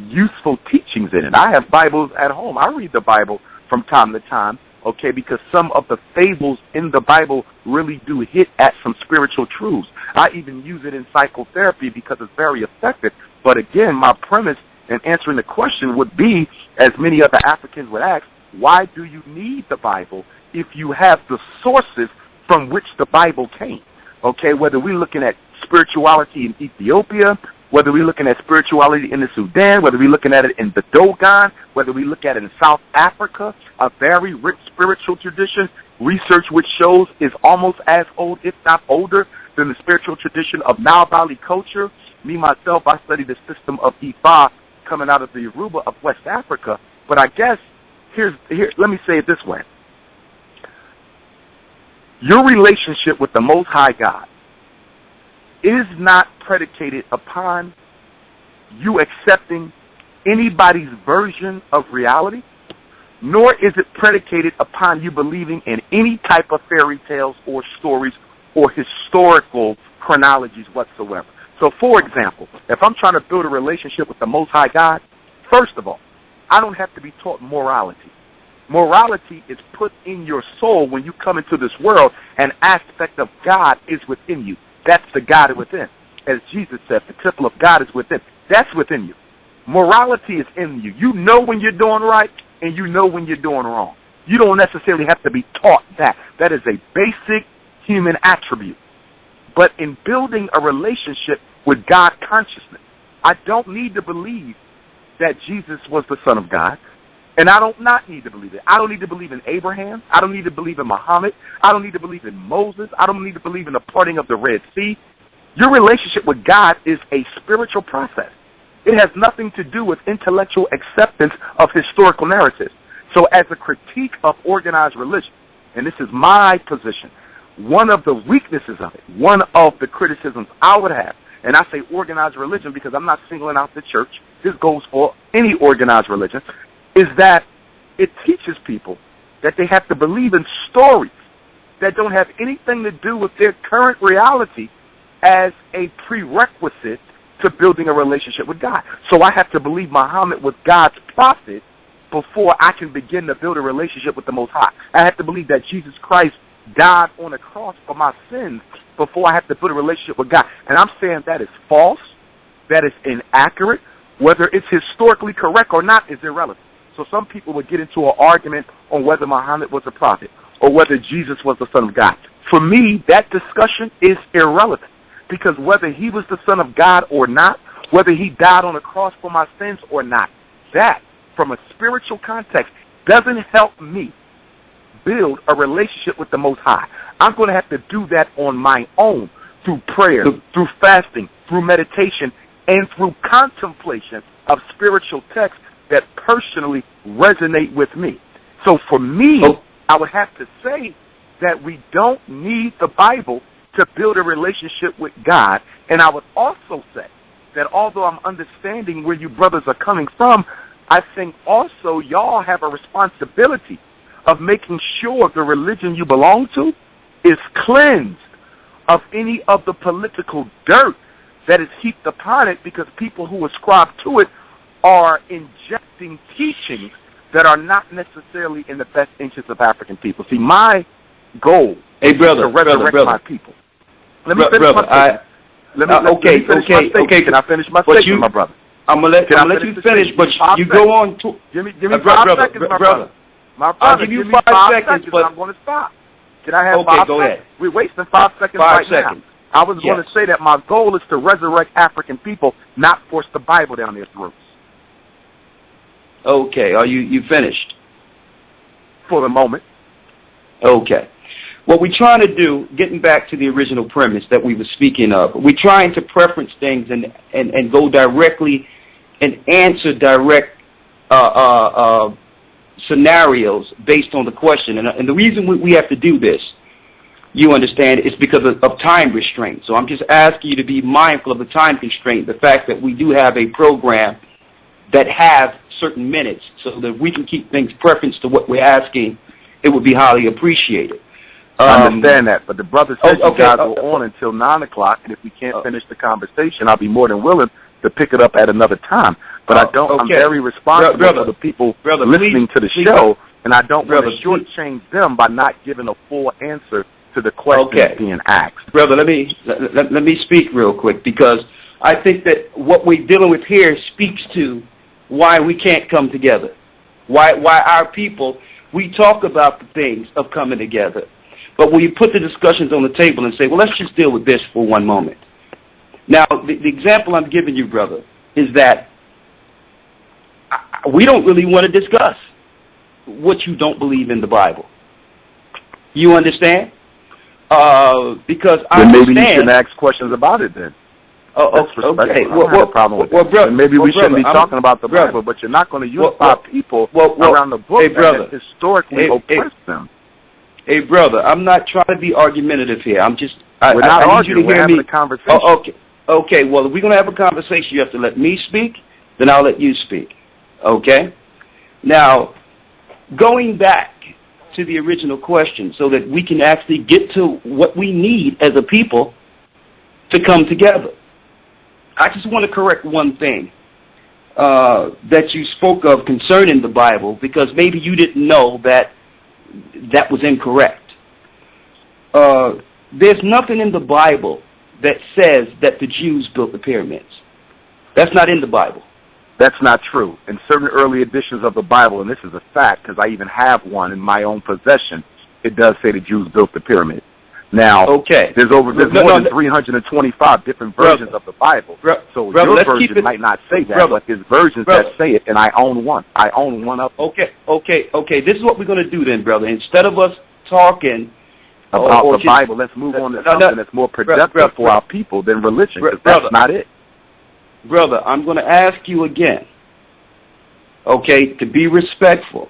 useful teachings in it. I have Bibles at home. I read the Bible from time to time, because some of the fables in the Bible really do hit at some spiritual truths. I even use it in psychotherapy because it's very effective. But again, my premise in answering the question would be, as many other Africans would ask, why do you need the Bible if you have the sources from which the Bible came? Whether we're looking at spirituality in Ethiopia, whether we're looking at spirituality in the Sudan, whether we're looking at it in the Dogon, whether we look at it in South Africa, a very rich spiritual tradition, research which shows is almost as old, if not older, than the spiritual tradition of Nile Valley culture. Me, myself, I study the system of Ifa coming out of the Yoruba of West Africa. But I guess, let me say it this way. Your relationship with the Most High God is not predicated upon you accepting anybody's version of reality, nor is it predicated upon you believing in any type of fairy tales or stories or historical chronologies whatsoever. So, for example, if I'm trying to build a relationship with the Most High God, first of all, I don't have to be taught morality. Morality is put in your soul when you come into this world. An aspect of God is within you. That's the God within. As Jesus said, the temple of God is within. That's within you. Morality is in you. You know when you're doing right, and you know when you're doing wrong. You don't necessarily have to be taught that. That is a basic human attribute. But in building a relationship with God consciousness, I don't need to believe that Jesus was the Son of God. And I don't not need to believe it. I don't need to believe in Abraham. I don't need to believe in Muhammad. I don't need to believe in Moses. I don't need to believe in the parting of the Red Sea. Your relationship with God is a spiritual process. It has nothing to do with intellectual acceptance of historical narratives. So as a critique of organized religion, and this is my position, one of the weaknesses of it, one of the criticisms I would have, and I say organized religion because I'm not singling out the church, this goes for any organized religion, is that it teaches people that they have to believe in stories that don't have anything to do with their current reality as a prerequisite to building a relationship with God. So I have to believe Muhammad was God's prophet before I can begin to build a relationship with the Most High. I have to believe that Jesus Christ died on a cross for my sins before I have to build a relationship with God. And I'm saying that is false, that is inaccurate. Whether it's historically correct or not is irrelevant. So So some people would get into an argument on whether Muhammad was a prophet or whether Jesus was the Son of God. For me, that discussion is irrelevant, because whether he was the Son of God or not, whether he died on the cross for my sins or not, that, from a spiritual context, doesn't help me build a relationship with the Most High. I'm going to have to do that on my own, through prayer, through fasting, through meditation, and through contemplation of spiritual texts that personally resonate with me. So for me, I would have to say that we don't need the Bible to build a relationship with God. And I would also say that although I'm understanding where you brothers are coming from, I think also y'all have a responsibility of making sure the religion you belong to is cleansed of any of the political dirt that is heaped upon it, because people who ascribe to it are injecting teachings that are not necessarily in the best interest of African people. See, my goal is to resurrect my people. Let me finish my statement. Let me finish. Can I finish my statement, my brother? I'm gonna let you finish, but you go on to... Give me 5 seconds, my brother. My brother, I'll give you 5 seconds, but I'm going to stop. Can I have 5 seconds? Go ahead. We're wasting 5 seconds now. I was going to say that my goal is to resurrect African people, not force the Bible down their throats. Okay. Are you finished? For the moment. Okay. What we're trying to do, getting back to the original premise that we were speaking of, we're trying to preference things and go directly and answer direct scenarios based on the question. And the reason we have to do this, you understand, is because of time restraint. So I'm just asking you to be mindful of the time constraint, the fact that we do have a program that has certain minutes, so that we can keep things preference to what we're asking, it would be highly appreciated. I understand that, but the brother said you guys go on until 9 o'clock, and if we can't finish the conversation, I'll be more than willing to pick it up at another time. But I'm very responsible for the people listening to the show, and I don't want to shortchange them by not giving a full answer to the question being asked. Brother, let me speak real quick, because I think that what we're dealing with here speaks to why we can't come together. Why our people, we talk about the things of coming together, but when you put the discussions on the table and say, well, let's just deal with this for one moment. Now, the example I'm giving you, brother, is that we don't really want to discuss what you don't believe in the Bible. You understand? Because I understand. Maybe you shouldn't ask questions about it then. Okay. I don't have a problem with that. Maybe we shouldn't be talking about the Bible, but you're not going to unify people around the book that has historically oppressed them. Hey, brother, I'm not trying to be argumentative here. We're not arguing. We're having a conversation. Okay. Well, if we're going to have a conversation, you have to let me speak, then I'll let you speak. Okay? Now, going back to the original question so that we can actually get to what we need as a people to come together. I just want to correct one thing that you spoke of concerning the Bible, because maybe you didn't know that was incorrect. There's nothing in the Bible that says that the Jews built the pyramids. That's not in the Bible. That's not true. In certain early editions of the Bible, and this is a fact because I even have one in my own possession, it does say the Jews built the pyramid. Now, there's more than 325 different versions of the Bible. So your version might not say that, but there's versions that say it, and I own one. I own one of them. Okay. This is what we're going to do then, brother. Instead of us talking about the Bible, let's move on to something that's more productive for our people than religion, because that's not it. Brother, I'm going to ask you again, to be respectful.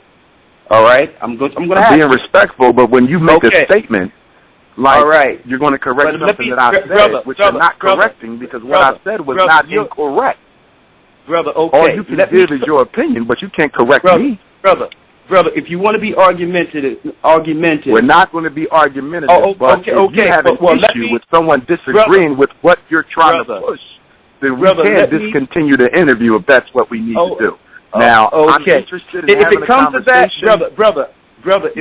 All right? I'm going to ask you. Being respectful, but when you make a statement, you're going to correct something that I said, which you're not correcting, because what I said was not incorrect. Brother, all you can give is your opinion, but you can't correct me. Brother, if you want to be argumentative. We're not going to be argumentative, but if you have an issue with someone disagreeing with what you're trying to push, then we can discontinue the interview if that's what we need to do. Now, I'm interested in having a conversation. Brother,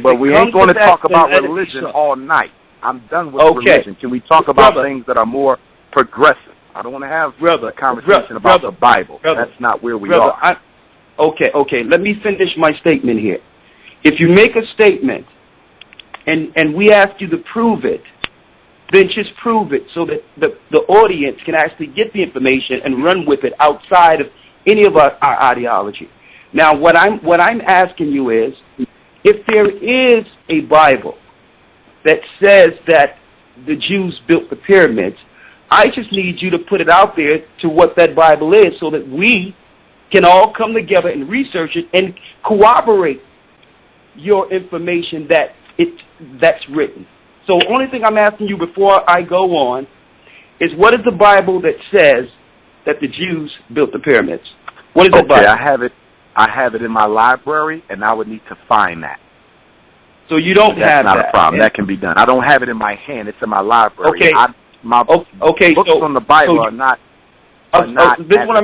but we ain't going to talk about religion all night. I'm done with religion. Can we talk about things that are more progressive? I don't want to have a conversation about the Bible. That's not where we are. Okay. Let me finish my statement here. If you make a statement and we ask you to prove it, then just prove it so that the audience can actually get the information and run with it outside of any of our ideology. Now, what I'm asking you is, if there is a Bible that says that the Jews built the pyramids, I just need you to put it out there to what that Bible is so that we can all come together and research it and corroborate your information that's written. So the only thing I'm asking you before I go on is, what is the Bible that says that the Jews built the pyramids? What is that Bible? I have it in my library, and I would need to find that. So you don't have that. That's not a problem. That can be done. I don't have it in my hand. It's in my library. Okay. Books on the Bible are not at the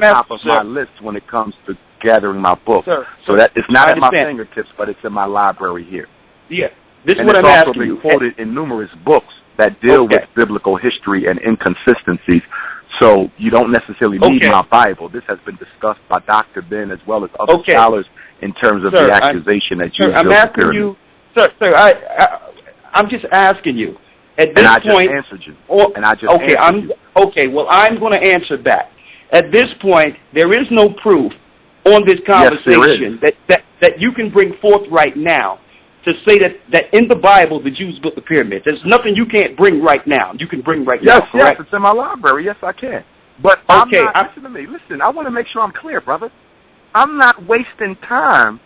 top of my list when it comes to gathering my books. Sir, so that it's not at my fingertips, but it's in my library here. Yeah. This is and what I'm asking you. It's also been quoted in numerous books that deal with biblical history and inconsistencies. So you don't necessarily need my Bible. This has been discussed by Dr. Ben as well as other scholars in terms of the accusation that you I'm asking you, sir, I'm just asking you. At this point, I just answered you. Well, I'm going to answer back. At this point, there is no proof on this conversation that you can bring forth right now to say that in the Bible the Jews built the pyramids. There's nothing you can't bring right now. You can bring right now. Yes, it's in my library. Yes, I can. But listen to me. Listen, I want to make sure I'm clear, brother. I'm not wasting time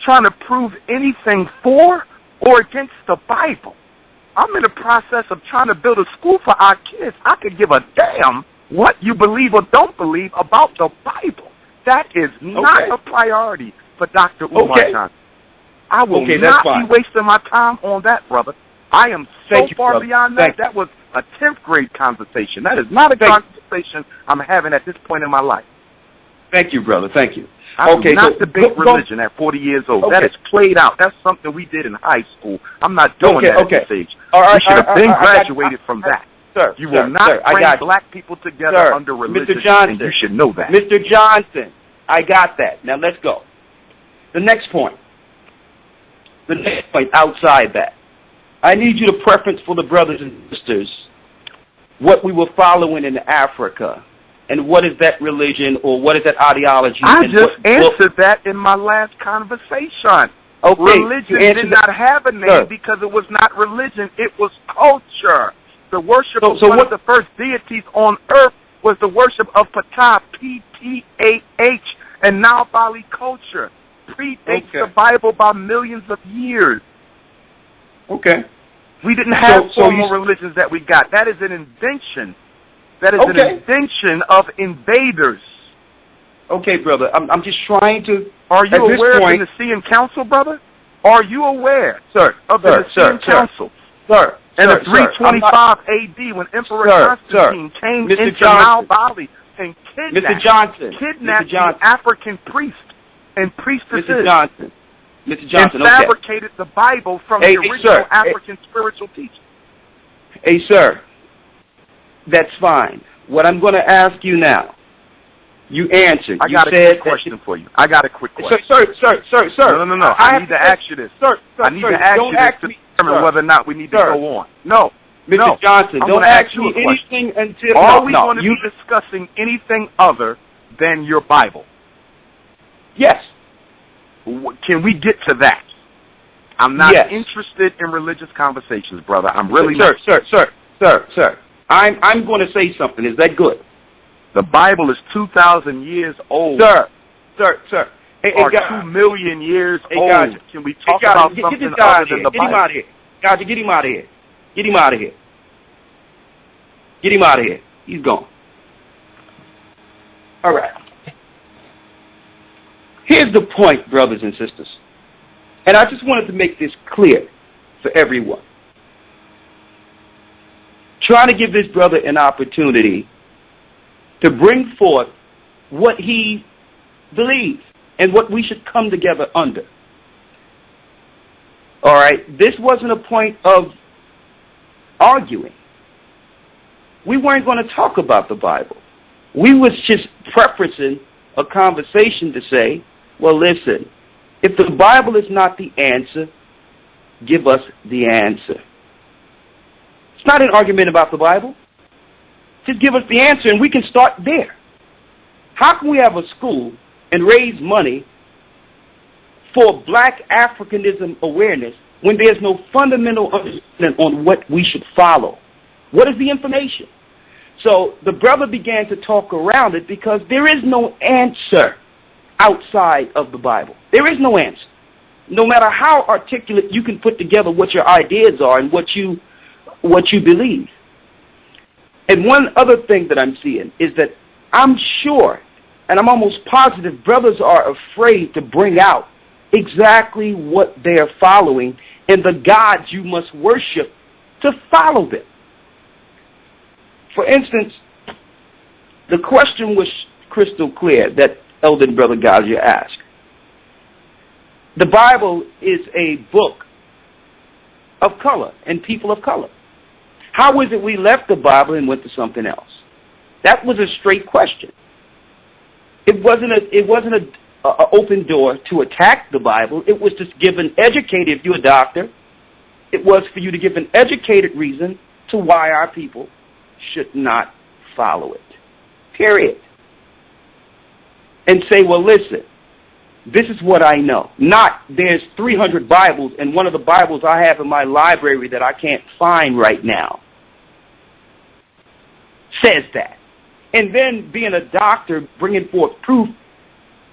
trying to prove anything for or against the Bible. I'm in the process of trying to build a school for our kids. I could give a damn what you believe or don't believe about the Bible. That is not a priority for Dr. Umar Johnson. I will not be wasting my time on that, brother. I am so far beyond that. That was a 10th grade conversation. That is not a conversation I'm having at this point in my life. Thank you, brother. Thank you. I do not debate religion at 40 years old. That is played out. That's something we did in high school. I'm not doing that at this age. We should have been graduated from that. Sir, you will not bring black people together under religion, Mr. Johnson, and you should know that. Mr. Johnson, I got that. Now let's go. The next point. The next point outside that. I need you to preference for the brothers and sisters what we were following in Africa. And what is that religion or what is that ideology? I just answered that in my last conversation. Religion did not have a name because it was not religion. It was culture. The worship of one of the first deities on earth was the worship of Ptah, P-T-A-H, and Nile Valley culture. Predates the Bible by millions of years. We didn't have formal religions that we got. That is an invention. That is an invention of invaders. Okay, brother. I'm just trying to... Are you aware of the Nicene Council, brother? Are you aware, of the Nicene Council? In the 325 AD, when Emperor Constantine came into Nile Valley and kidnapped the African priests and priestesses. Mr. Johnson, and fabricated the Bible from the original African spiritual teaching. Hey, sir. That's fine. What I'm going to ask you now, you answered. I got a quick question for you. I got a quick question. Sir. No. I need to ask you this. I need to ask you this to determine whether or not we need to go on. No. Mr. Johnson, don't ask me anything until... Are we going to be discussing anything other than your Bible? Yes. Can we get to that? I'm not interested in religious conversations, brother. I'm really not. Sir. I'm going to say something. Is that good? The Bible is 2,000 years old. Sir. Or 2 million years old. Can we talk about something other than the Bible? Get him out of here. Get him out of here. Get him out of here. He's gone. All right. Here's the point, brothers and sisters. And I just wanted to make this clear for everyone. Trying to give this brother an opportunity to bring forth what he believes and what we should come together under. All right? This wasn't a point of arguing. We weren't going to talk about the Bible. We was just preferencing a conversation to say, Well, listen, if the Bible is not the answer, give us the answer. It's not an argument about the Bible. Just give us the answer and we can start there. How can we have a school and raise money for black Africanism awareness when there's no fundamental understanding on what we should follow? What is the information? So the brother began to talk around it because there is no answer outside of the Bible. There is no answer. No matter how articulate you can put together what your ideas are and what you believe. And one other thing that I'm seeing is that I'm sure, and I'm almost positive, brothers are afraid to bring out exactly what they're following and the gods you must worship to follow them. For instance, the question was crystal clear that Elder Brother Gocc asked. The Bible is a book of color and people of color. How is it we left the Bible and went to something else? That was a straight question. It wasn't an open door to attack the Bible. It was just give an educated, if you're a doctor, it was for you to give an educated reason to why our people should not follow it. Period. And say, well, listen, this is what I know. Not there's 300 Bibles and one of the Bibles I have in my library that I can't find right now says that. And then being a doctor, bringing forth proof,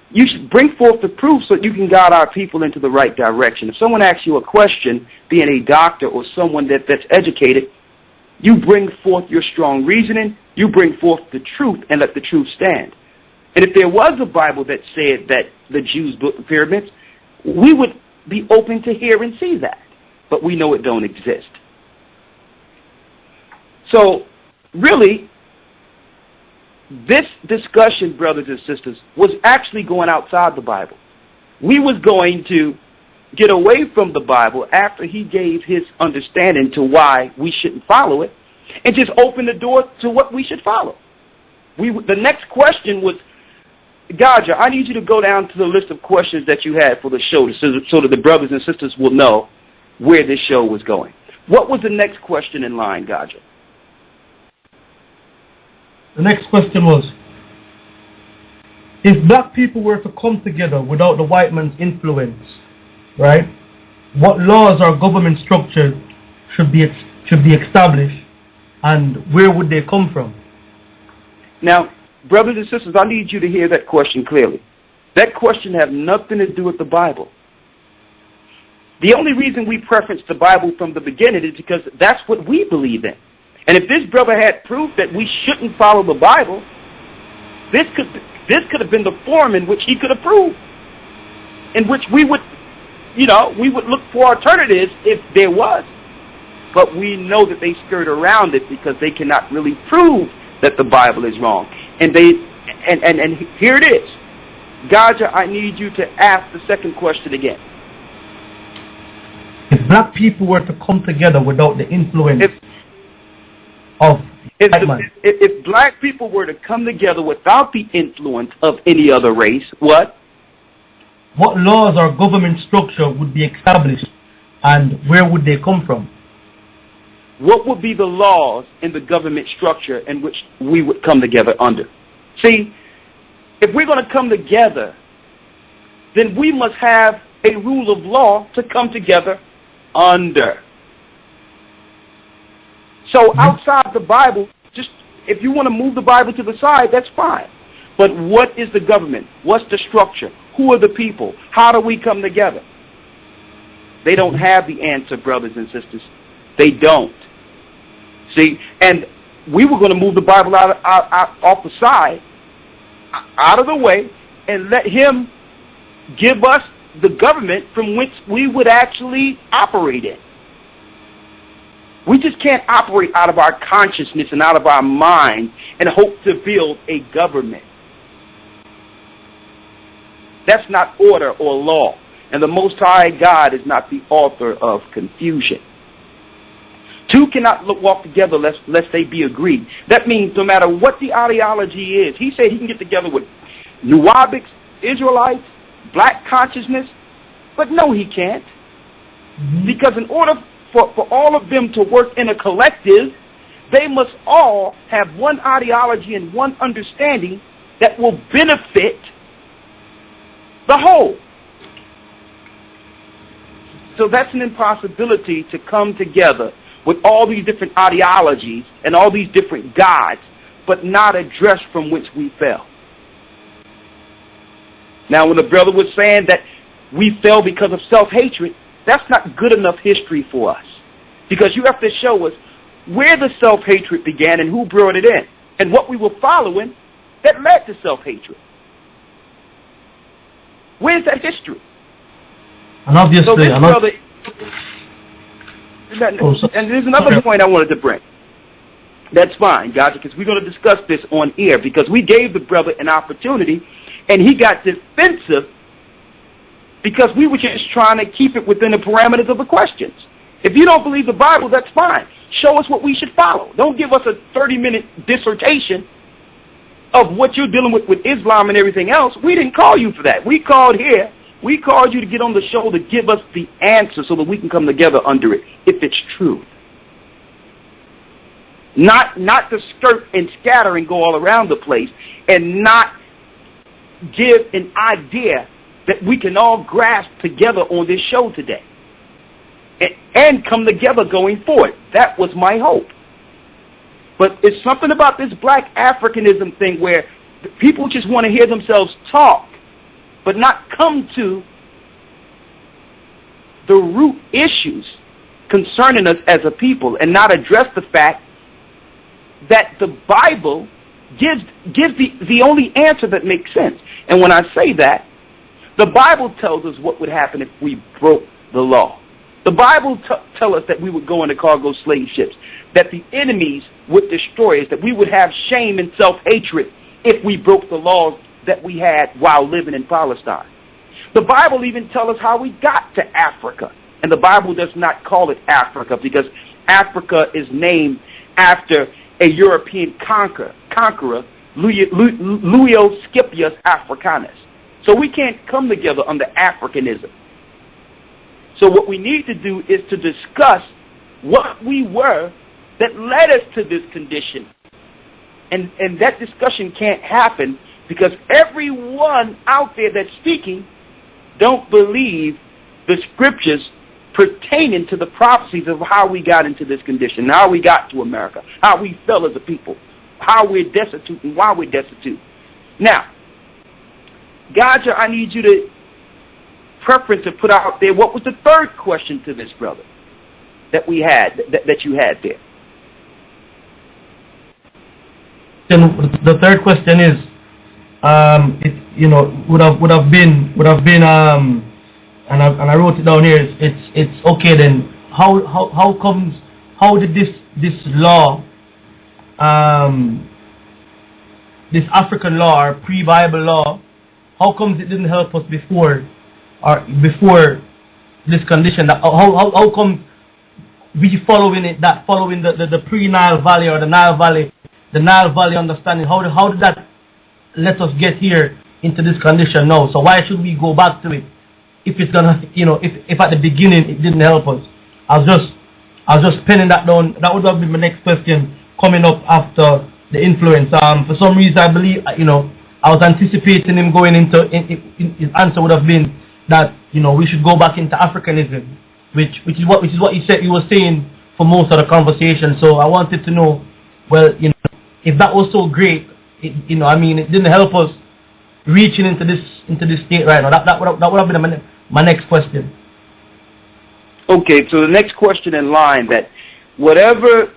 you should bring forth the proof so that you can guide our people into the right direction. If someone asks you a question, being a doctor or someone that's educated, you bring forth your strong reasoning, you bring forth the truth and let the truth stand. And if there was a Bible that said that the Jews built the pyramids, we would be open to hear and see that. But we know it don't exist. So, really, this discussion, brothers and sisters, was actually going outside the Bible. We was going to get away from the Bible after he gave his understanding to why we shouldn't follow it and just open the door to what we should follow. The next question was, Gocc, I need you to go down to the list of questions that you had for the show so that the brothers and sisters will know where this show was going. What was the next question in line, Gocc? The next question was, if black people were to come together without the white man's influence, right, what laws or government structure should be established and where would they come from? Now, brothers and sisters, I need you to hear that question clearly. That question had nothing to do with the Bible. The only reason we preference the Bible from the beginning is because that's what we believe in. And if this brother had proof that we shouldn't follow the Bible, this could have been the form in which he could have proved, in which we would look for alternatives if there was. But we know that they skirt around it because they cannot really prove that the Bible is wrong. And here it is. Gocc, I need you to ask the second question again. If black people were to come together without the influence if black people were to come together without the influence of any other race, what laws or government structure would be established and where would they come from? What would be the laws in the government structure in which we would come together under? See, if we're going to come together, then we must have a rule of law to come together under. So outside the Bible, just if you want to move the Bible to the side, that's fine. But what is the government? What's the structure? Who are the people? How do we come together? They don't have the answer, brothers and sisters. They don't. See, and we were going to move the Bible out off the side, out of the way, and let him give us the government from which we would actually operate in. We just can't operate out of our consciousness and out of our mind and hope to build a government. That's not order or law. And the Most High God is not the author of confusion. Two cannot walk together lest they be agreed. That means no matter what the ideology is, he said he can get together with Nuwabics, Israelites, black consciousness? But no, he can't. Because in order for all of them to work in a collective, they must all have one ideology and one understanding that will benefit the whole. So that's an impossibility to come together with all these different ideologies and all these different gods, but not address from which we fell. Now, when the brother was saying that we fell because of self-hatred, that's not good enough history for us. Because you have to show us where the self-hatred began and who brought it in, and what we were following that led to self-hatred. Where's that history? And obviously, so and there's another point I wanted to bring. That's fine, Gocc, because we're going to discuss this on air, because we gave the brother an opportunity, and he got defensive because we were just trying to keep it within the parameters of the questions. If you don't believe the Bible, that's fine. Show us what we should follow. Don't give us a 30-minute dissertation of what you're dealing with Islam and everything else. We didn't call you for that. We called here. We called you to get on the show to give us the answer so that we can come together under it, if it's true. Not to skirt and scatter and go all around the place, and not give an idea that we can all grasp together on this show today and come together going forward. That was my hope. But it's something about this black Africanism thing where people just want to hear themselves talk, but not come to the root issues concerning us as a people, and not address the fact that the Bible gives the only answer that makes sense. And when I say that, the Bible tells us what would happen if we broke the law. The Bible tells us that we would go into cargo slave ships, that the enemies would destroy us, that we would have shame and self-hatred if we broke the laws that we had while living in Palestine. The Bible even tells us how we got to Africa. And the Bible does not call it Africa, because Africa is named after a European conqueror, Luio Scipius Africanus. So we can't come together under Africanism. So what we need to do is to discuss what we were that led us to this condition. And that discussion can't happen because everyone out there that's speaking don't believe the scriptures pertaining to the prophecies of how we got into this condition, how we got to America, how we fell as a people, how we're destitute and why we're destitute. Now, Gocc, I need you to preference to put out there what was the third question to this brother that we had, that you had there. Then the third question is, would have been and I wrote it down here. It's okay then. How did this law, this African law or pre-Bible law, how comes it didn't help us before this condition? How come we following the pre-Nile Valley or the Nile Valley understanding? How did that let us get here into this condition now? So why should we go back to it if it's gonna, if at the beginning it didn't help us? I was just penning that down. That would have been my next question coming up after the influence. For some reason I believe, I was anticipating him going into his answer would have been that we should go back into Africanism, which is what he said he was saying for most of the conversation. So I wanted to know, well, if that was so great, it didn't help us reaching into this state right now. That would have been my next question. Okay, so the next question in line, that whatever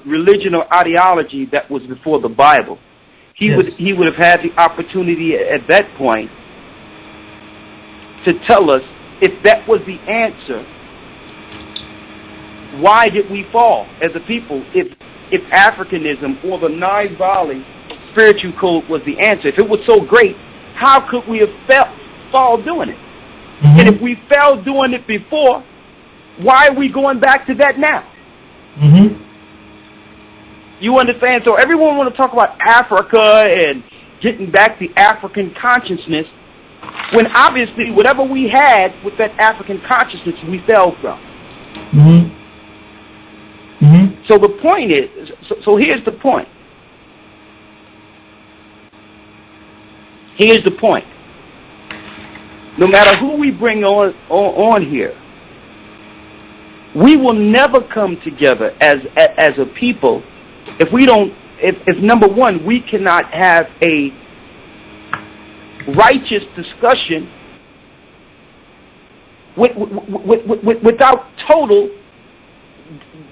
religion or ideology that was before the Bible, he would have had the opportunity at that point to tell us if that was the answer. Why did we fall as a people? If Africanism or the Nile Valley spiritual code was the answer, if it was so great, how could we have fall doing it? Mm-hmm. And if we fell doing it before, why are we going back to that now? Mm-hmm. You understand? So everyone want to talk about Africa and getting back the African consciousness, when obviously whatever we had with that African consciousness we fell from. So the point is, so here's the point. Here's the point. No matter who we bring on here, we will never come together as a people if we don't. If number one, we cannot have a righteous discussion without total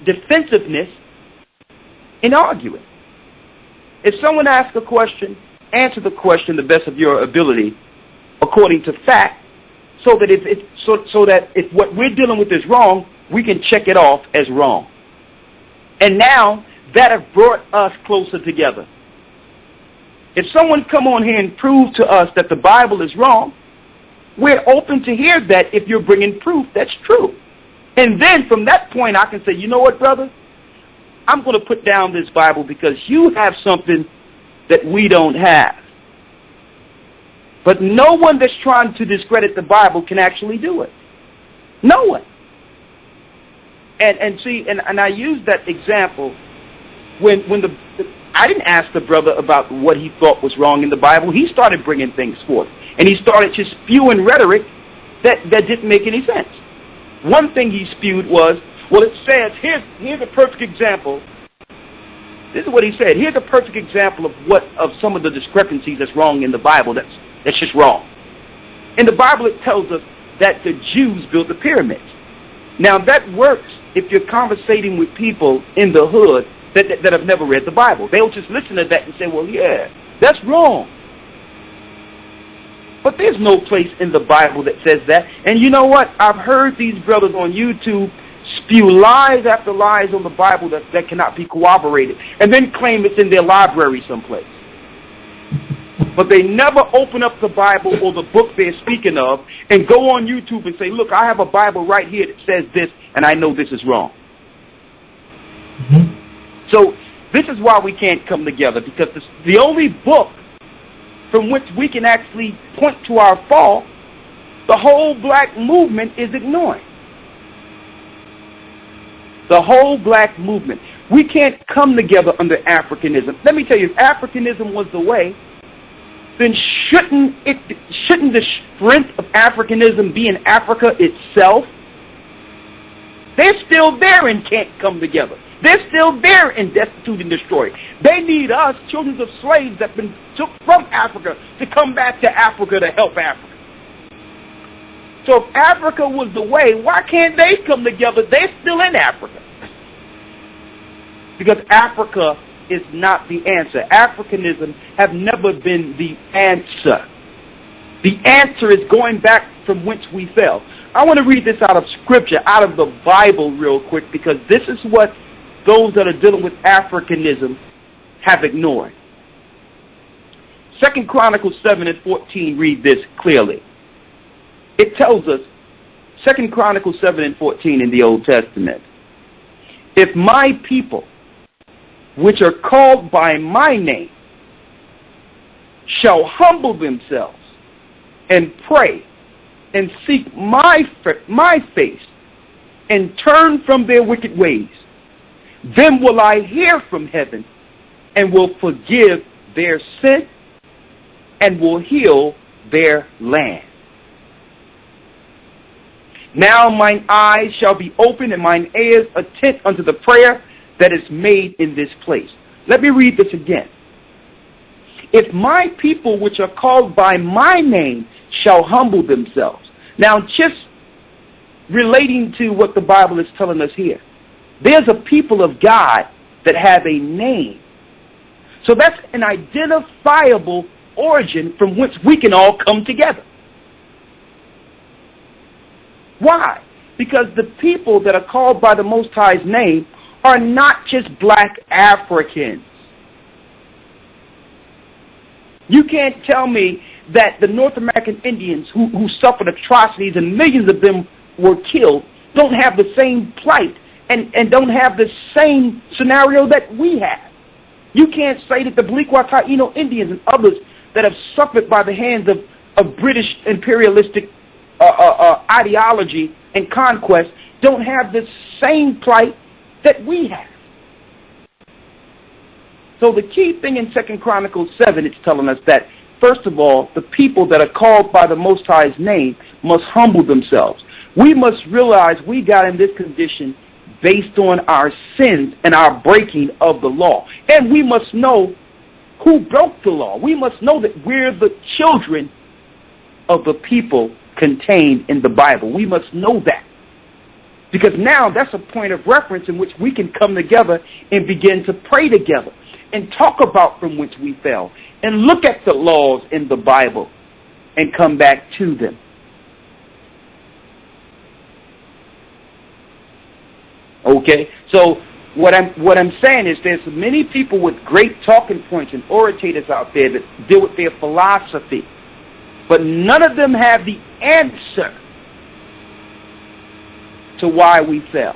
defensiveness in arguing. If someone asks a question, answer the question the best of your ability, according to fact, so that if what we're dealing with is wrong, we can check it off as wrong. And now that has brought us closer together. If someone come on here and prove to us that the Bible is wrong, we're open to hear that if you're bringing proof that's true. And then from that point, I can say, you know what, brother? I'm going to put down this Bible because you have something that we don't have. But no one that's trying to discredit the Bible can actually do it. No one. And see, and I use that example when I didn't ask the brother about what he thought was wrong in the Bible. He started bringing things forth. And he started just spewing rhetoric that didn't make any sense. One thing he spewed was, well, it says, here's a perfect example. This is what he said. Here's a perfect example of some of the discrepancies that's wrong in the Bible. That's just wrong. In the Bible, it tells us that the Jews built the pyramids. Now, that works if you're conversating with people in the hood that have never read the Bible. They'll just listen to that and say, well, yeah, that's wrong. But there's no place in the Bible that says that. And you know what? I've heard these brothers on YouTube spew lies after lies on the Bible that cannot be corroborated, and then claim it's in their library someplace. But they never open up the Bible or the book they're speaking of and go on YouTube and say, look, I have a Bible right here that says this, and I know this is wrong. So this is why we can't come together, because the only book from which we can actually point to our fall, the whole black movement is ignoring. The whole black movement. We can't come together under Africanism. Let me tell you, if Africanism was the way, then shouldn't the strength of Africanism be in Africa itself? They're still there and can't come together. They're still there and destitute and destroyed. They need us, children of slaves that have been took from Africa, to come back to Africa to help Africa. So if Africa was the way, why can't they come together? They're still in Africa. Because Africa is not the answer. Africanism have never been the answer. The answer is going back from whence we fell. I want to read this out of Scripture, out of the Bible real quick, because this is what those that are dealing with Africanism have ignored. 2 Chronicles 7:14 read this clearly. It tells us, 2 Chronicles 7:14 in the Old Testament, if my people, which are called by my name, shall humble themselves and pray and seek my face and turn from their wicked ways, then will I hear from heaven and will forgive their sin and will heal their land. Now mine eyes shall be open and mine ears attent unto the prayer that is made in this place. Let me read this again. If my people which are called by my name shall humble themselves. Now just relating to what the Bible is telling us here, there's a people of God that have a name. So that's an identifiable origin from which we can all come together. Why? Because the people that are called by the Most High's name are not just black Africans. You can't tell me that the North American Indians who suffered atrocities and millions of them were killed don't have the same plight and don't have the same scenario that we have. You can't say that the Bliqua Taino Indians and others that have suffered by the hands of British imperialistic ideology and conquest don't have the same plight that we have. So the key thing in 2 Chronicles 7, it's telling us that, first of all, the people that are called by the Most High's name must humble themselves. We must realize we got in this condition based on our sins and our breaking of the law. And we must know who broke the law. We must know that we're the children of the people contained in the Bible. We must know that. Because now that's a point of reference in which we can come together and begin to pray together and talk about from which we fell and look at the laws in the Bible and come back to them. Okay, so what I'm saying is there's many people with great talking points and orators out there that deal with their philosophy, but none of them have the answer to why we fell.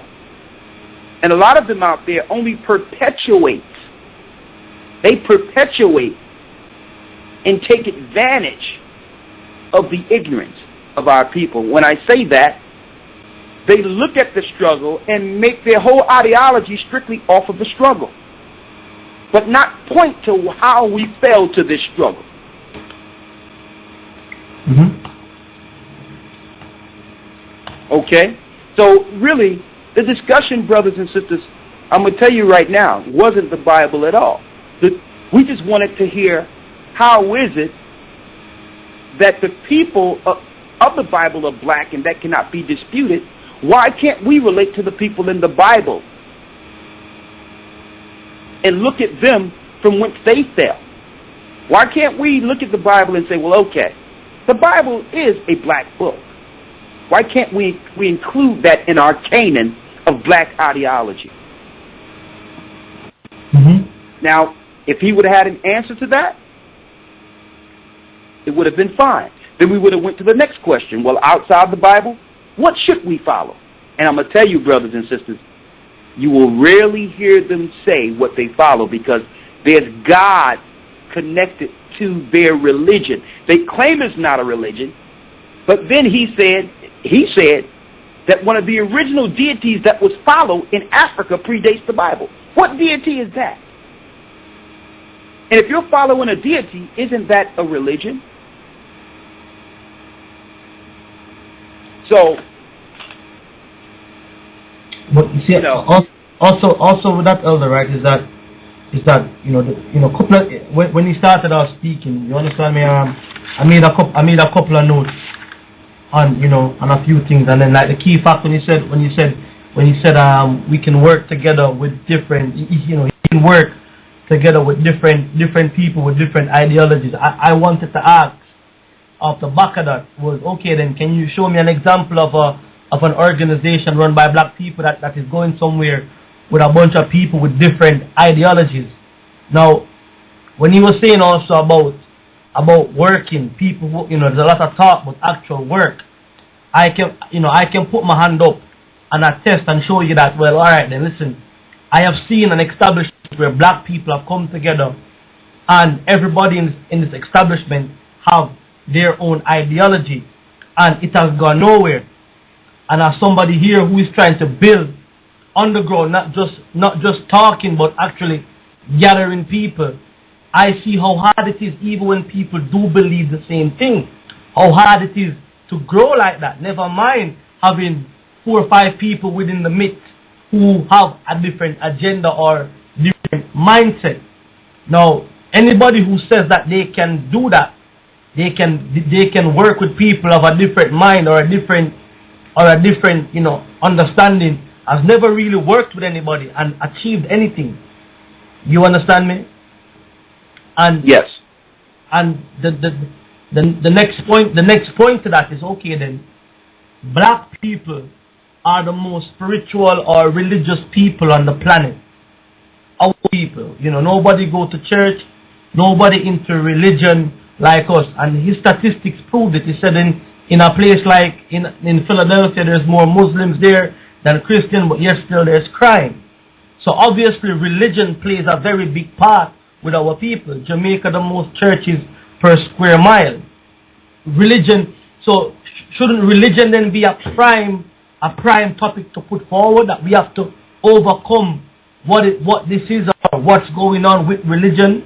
And a lot of them out there only perpetuate. They perpetuate and take advantage of the ignorance of our people. When I say that, they look at the struggle and make their whole ideology strictly off of the struggle, but not point to how we fell to this struggle. Okay? So really, the discussion, brothers and sisters, I'm going to tell you right now, wasn't the Bible at all. We just wanted to hear how is it that the people of the Bible are black and that cannot be disputed. Why can't we relate to the people in the Bible and look at them from whence they fell? Why can't we look at the Bible and say, well, okay, the Bible is a black book. Why can't we include that in our canon of black ideology? Now, if he would have had an answer to that, it would have been fine. Then we would have went to the next question. Well, outside the Bible, what should we follow? And I'm going to tell you, brothers and sisters, you will rarely hear them say what they follow because there's God connected to their religion. They claim it's not a religion, but then he said that one of the original deities that was followed in Africa predates the Bible. What deity is that? And if you're following a deity, isn't that a religion? So, but you see, also with that, elder, right, is that when he started our speaking, you understand me? I made a couple of notes on on a few things, and then like the key fact when he said we can work together with different, you can work together with different people with different ideologies. I wanted to ask off the back of that was, okay, then can you show me an example of an organization run by black people that is going somewhere with a bunch of people with different ideologies? Now, when he was saying also about working, people who, there's a lot of talk but actual work, I can put my hand up and attest and show you that, well, all right, then listen, I have seen an establishment where black people have come together and everybody in this establishment have their own ideology and it has gone nowhere. And as somebody here who is trying to build underground, not just talking but actually gathering people, I see how hard it is even when people do believe the same thing, how hard it is to grow like that, never mind having 4 or 5 people within the midst who have a different agenda or different mindset. Now, anybody who says that they can do that, they can work with people of a different mind or a different understanding, has never really worked with anybody and achieved anything. You understand me? And yes. And the next point to that is, okay, then black people are the most spiritual or religious people on the planet. Our people, nobody go to church, nobody into religion like us, and his statistics proved it. He said in a place like in Philadelphia, there's more Muslims there than Christian, but yet still there's crime. So obviously religion plays a very big part with our people. Jamaica, the most churches per square mile. Religion, so shouldn't religion then be a prime topic to put forward, that we have to overcome what this is or what's going on with religion,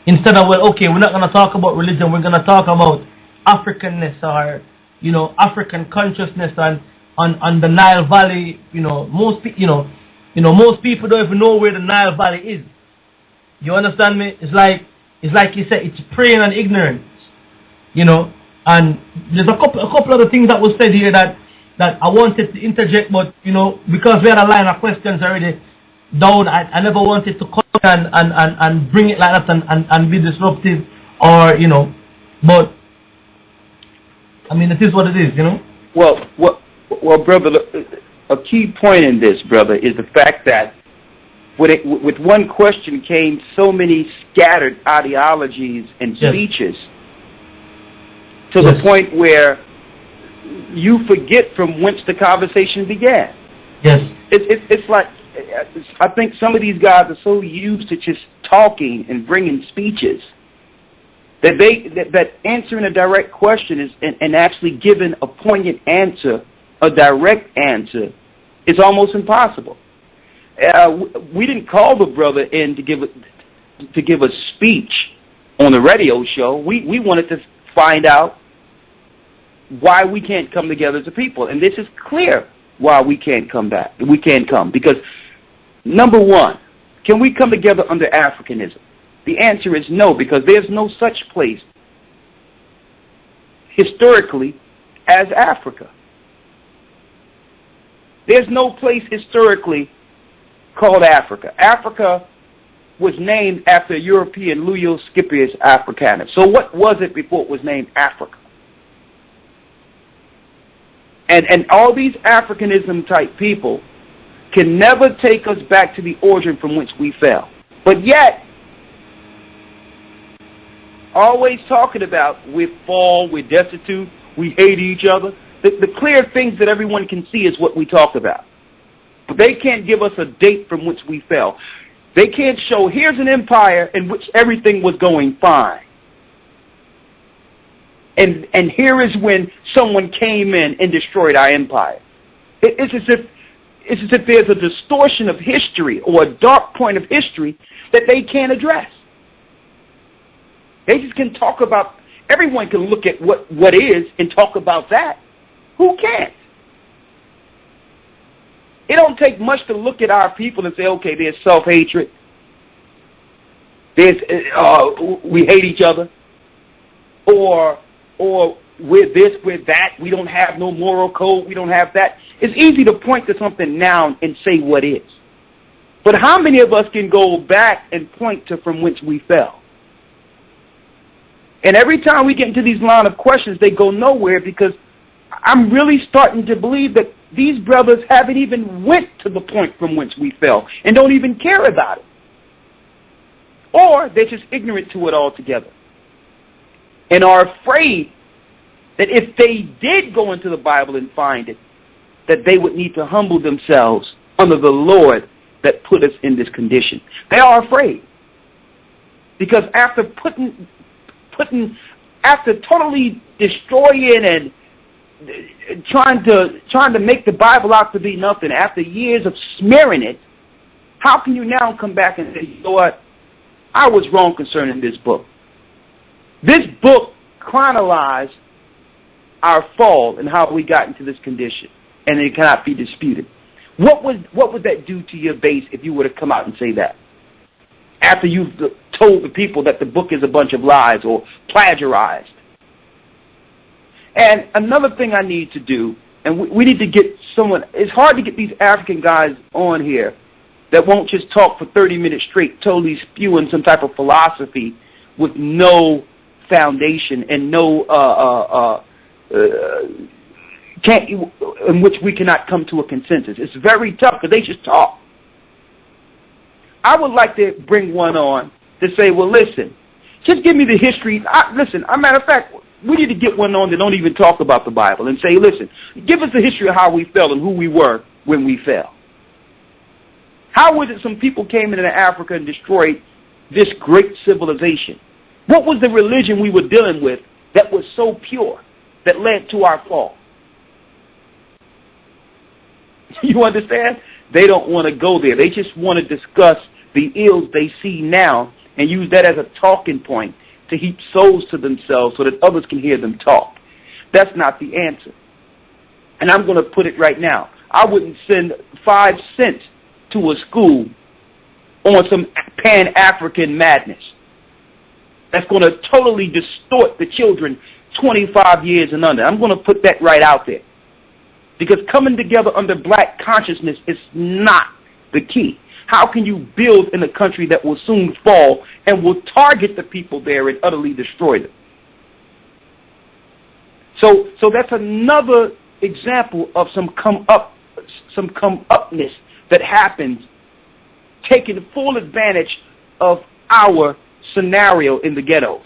instead of, well, okay, we're not going to talk about religion, we're going to talk about Africanness, or African consciousness on the Nile Valley. Most people don't even know where the Nile Valley is. You understand me? It's like you said, it's preying on ignorance. And there's a couple of the things that was said here that I wanted to interject, but because we had a line of questions already down, I never wanted to come and bring it like that and be disruptive, or but I mean, it is what it is, Well, brother, a key point in this, brother, is the fact that with one question came so many scattered ideologies and speeches, to the point where you forget from whence the conversation began. Yes. It's like, I think some of these guys are so used to just talking and bringing speeches that answering a direct question is and actually giving a poignant answer, a direct answer, is almost impossible. We didn't call the brother in to give a speech on the radio show. We wanted to find out why we can't come together as a people, and this is clear why we can't come back. We can't come because, number one, can we come together under Africanism? The answer is no, because there's no such place historically as Africa. There's no place historically called Africa. Africa was named after European Luius Scipius Africanus. So what was it before it was named Africa? And all these Africanism type people can never take us back to the origin from which we fell. But yet, always talking about we fall, we're destitute, we hate each other. The clear things that everyone can see is what we talk about. But they can't give us a date from which we fell. They can't show, here's an empire in which everything was going fine. And here is when someone came in and destroyed our empire. It's as if there's a distortion of history or a dark point of history that they can't address. They just can talk about, everyone can look at what is and talk about that. Who can't? It don't take much to look at our people and say, okay, there's self-hatred. There's we hate each other. Or we're this, we're that. We don't have no moral code. We don't have that. It's easy to point to something now and say what is. But how many of us can go back and point to from which we fell? And every time we get into these line of questions, they go nowhere, because I'm really starting to believe that these brothers haven't even went to the point from which we fell and don't even care about it. Or they're just ignorant to it altogether and are afraid that if they did go into the Bible and find it, that they would need to humble themselves under the Lord that put us in this condition. They are afraid, because after after totally destroying and trying to make the Bible out to be nothing, after years of smearing it, how can you now come back and say, you know what, I was wrong concerning this book. This book chronicles our fall and how we got into this condition, and it cannot be disputed. What would that do to your base if you were to come out and say that? After you've told the people that the book is a bunch of lies or plagiarized. And another thing I need to do, and we need to get someone, it's hard to get these African guys on here that won't just talk for 30 minutes straight, totally spewing some type of philosophy with no foundation and no, in which we cannot come to a consensus. It's very tough because they just talk. I would like to bring one on to say, well, listen, just give me the history. Listen, as a matter of fact, we need to get one on that don't even talk about the Bible and say, listen, give us the history of how we fell and who we were when we fell. How was it some people came into Africa and destroyed this great civilization? What was the religion we were dealing with that was so pure that led to our fall? You understand? They don't want to go there. They just want to discuss the ills they see now and use that as a talking point to heap souls to themselves so that others can hear them talk. That's not the answer. And I'm going to put it right now. I wouldn't send 5 cents to a school on some Pan-African madness that's going to totally distort the children 25 years and under. I'm going to put that right out there. Because coming together under black consciousness is not the key. How can you build in a country that will soon fall and will target the people there and utterly destroy them? So that's another example of some come upness that happens, taking full advantage of our scenario in the ghettos.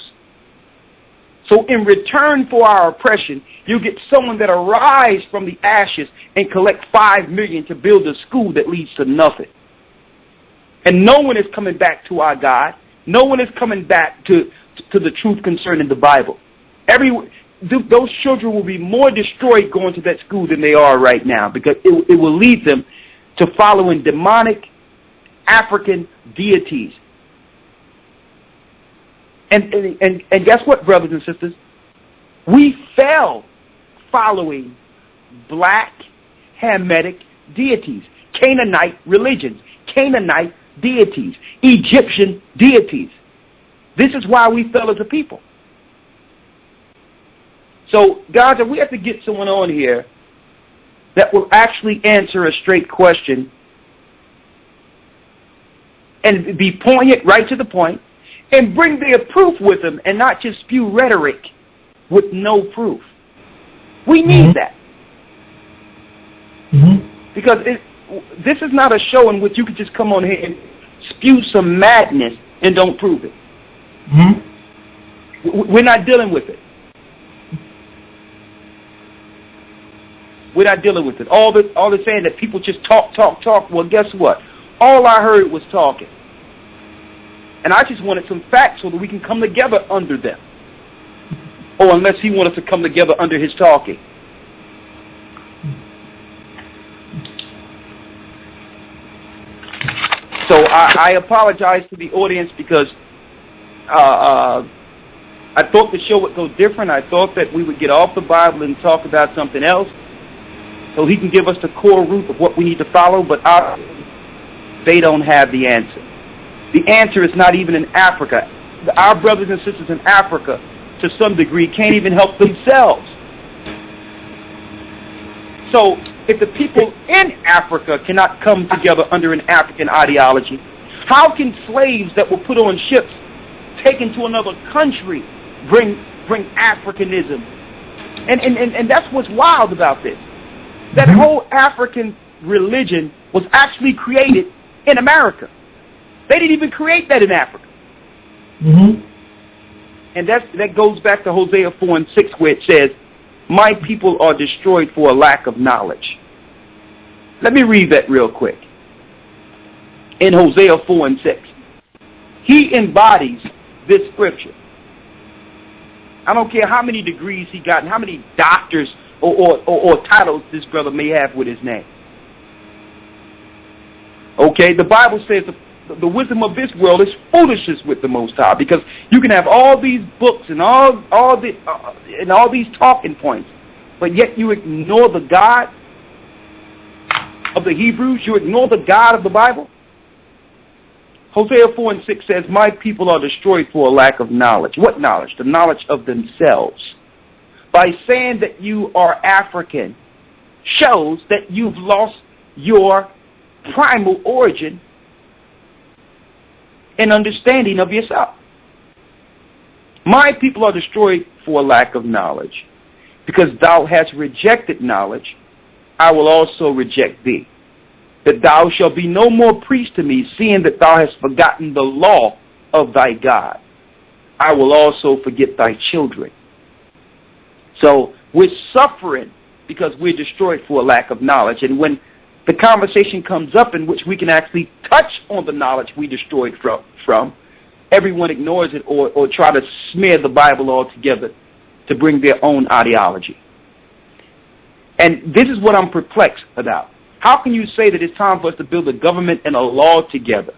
So in return for our oppression, you get someone that arise from the ashes and collect $5 million to build a school that leads to nothing. And no one is coming back to our God. No one is coming back to the truth concerning the Bible. Those children will be more destroyed going to that school than they are right now, because it will lead them to following demonic African deities. And guess what, brothers and sisters? We fell following black Hamitic deities, Canaanite religions, Canaanite deities, Egyptian deities. This is why we fell as a people. So, guys, we have to get someone on here that will actually answer a straight question and be poignant, right to the point, and bring their proof with them and not just spew rhetoric with no proof. We need that. Because this is not a show in which you can just come on here and spew some madness and don't prove it. We're not dealing with it. We're not dealing with it. All this saying that people just talk. Well, guess what? All I heard was talking. And I just wanted some facts so that we can come together under them. Or unless he wanted to come together under his talking. So I apologize to the audience because I thought the show would go different. I thought that we would get off the Bible and talk about something else so he can give us the core root of what we need to follow, but they don't have the answer. The answer is not even in Africa. Our brothers and sisters in Africa, to some degree, can't even help themselves. So, if the people in Africa cannot come together under an African ideology, how can slaves that were put on ships, taken to another country, bring Africanism? And that's what's wild about this. That whole African religion was actually created in America. They didn't even create that in Africa. And that goes back to Hosea 4:6, where it says, "My people are destroyed for a lack of knowledge." Let me read that real quick. In Hosea 4:6, he embodies this scripture. I don't care how many degrees he got and how many doctors or titles this brother may have with his name. Okay, the Bible says the wisdom of this world is foolishness with the Most High, because you can have all these books and all these talking points, but yet you ignore the God of the Hebrews, you ignore the God of the Bible. Hosea 4:6 says, "My people are destroyed for a lack of knowledge." What knowledge? The knowledge of themselves. By saying that you are African shows that you've lost your primal origin and understanding of yourself. My people are destroyed for a lack of knowledge. Because thou hast rejected knowledge, I will also reject thee. That thou shalt be no more priest to me, seeing that thou hast forgotten the law of thy God. I will also forget thy children. So we're suffering because we're destroyed for a lack of knowledge. And when the conversation comes up in which we can actually touch on the knowledge we destroyed from, everyone ignores it or try to smear the Bible altogether to bring their own ideology. And this is what I'm perplexed about. How can you say that it's time for us to build a government and a law together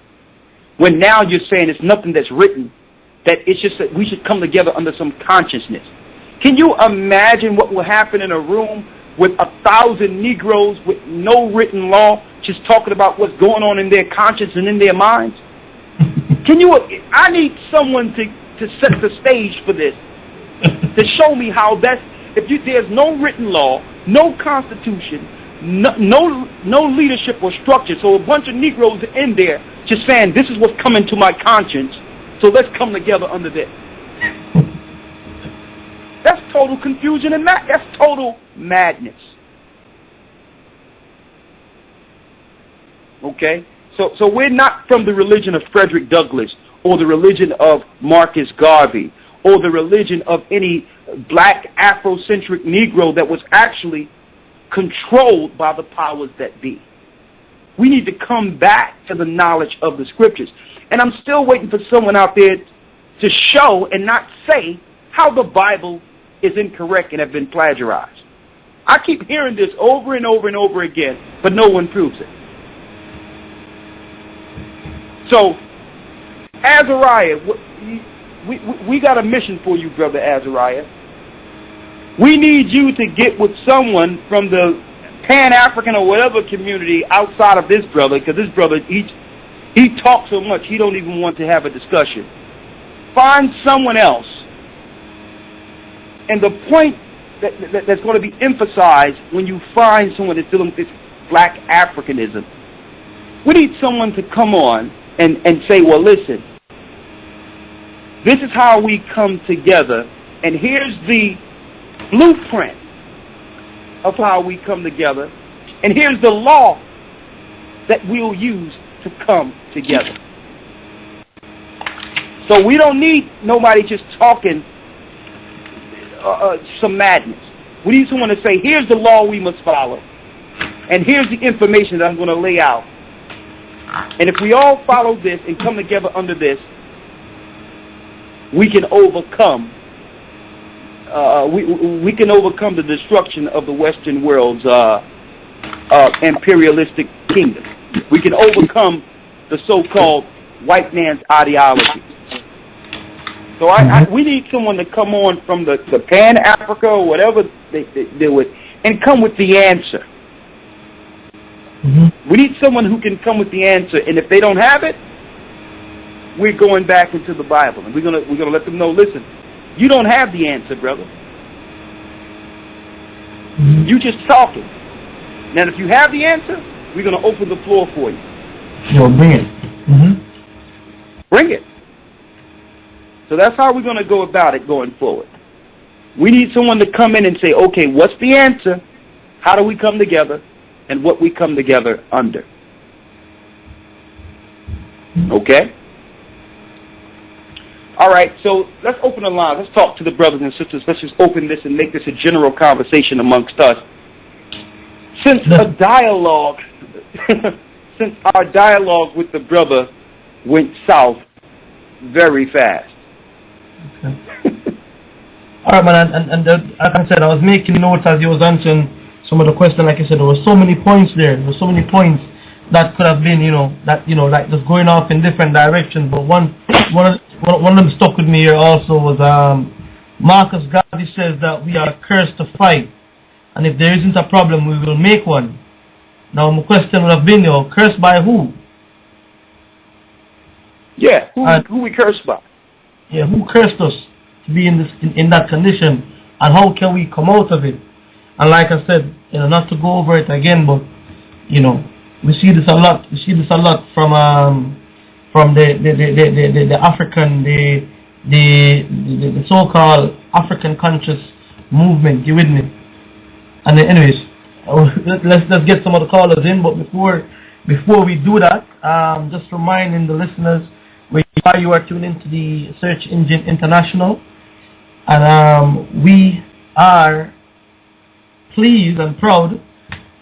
when now you're saying it's nothing that's written, that it's just that we should come together under some consciousness? Can you imagine what will happen in a room with 1,000 Negroes with no written law just talking about what's going on in their conscience and in their minds? I need someone to set the stage for this, to show me how that's, there's no written law, no constitution, no leadership or structure, so a bunch of Negroes are in there just saying, this is what's coming to my conscience, so let's come together under this. That's total confusion and that's total madness. Okay? So we're not from the religion of Frederick Douglass or the religion of Marcus Garvey or the religion of any black Afrocentric Negro that was actually controlled by the powers that be. We need to come back to the knowledge of the scriptures. And I'm still waiting for someone out there to show and not say how the Bible is incorrect and have been plagiarized. I keep hearing this over and over and over again, but no one proves it. So, Azariah, we got a mission for you, Brother Azariah. We need you to get with someone from the Pan-African or whatever community outside of this brother, because this brother, he talks so much, he don't even want to have a discussion. Find someone else. And the point that's going to be emphasized when you find someone that's dealing with this black Africanism, we need someone to come on and say, well, listen, this is how we come together, and here's the blueprint of how we come together, and here's the law that we'll use to come together. So we don't need nobody just talking some madness. We need someone to say, here's the law we must follow, and here's the information that I'm going to lay out. And if we all follow this and come together under this, we can overcome. We can overcome the destruction of the Western world's imperialistic kingdom. We can overcome the so-called white man's ideology. So we need someone to come on from the Pan-Africa or whatever they do it and come with the answer. Mm-hmm. We need someone who can come with the answer, and if they don't have it, we're going back into the Bible, and we're gonna let them know, listen, you don't have the answer, brother. Mm-hmm. You just talking. Now, if you have the answer, we're gonna open the floor for you. So bring it. Mm-hmm. Bring it. So that's how we're gonna go about it going forward. We need someone to come in and say, okay, what's the answer? How do we come together? And what we come together under. Okay? All right, so let's open the line. Let's talk to the brothers and sisters. Let's just open this and make this a general conversation amongst us. Since our dialogue with the brother went south very fast. Okay. All right, man, and like I said, I was making notes as you was answering some of the questions. Like I said, there were so many points there. There were so many points that could have been, like just going off in different directions. But one of them stuck with me here also was Marcus Garvey says that we are cursed to fight, and if there isn't a problem, we will make one. Now, my question would have been, cursed by who? Yeah, who we cursed by? Yeah, who cursed us to be in that condition, and how can we come out of it? And like I said, not to go over it again, but we see this a lot. We see this a lot from the African, the so-called African conscious movement. You with me? And then anyways, let's get some of the callers in. But before we do that, just reminding the listeners where you are tuned into the Search Engine International, and we are pleased and proud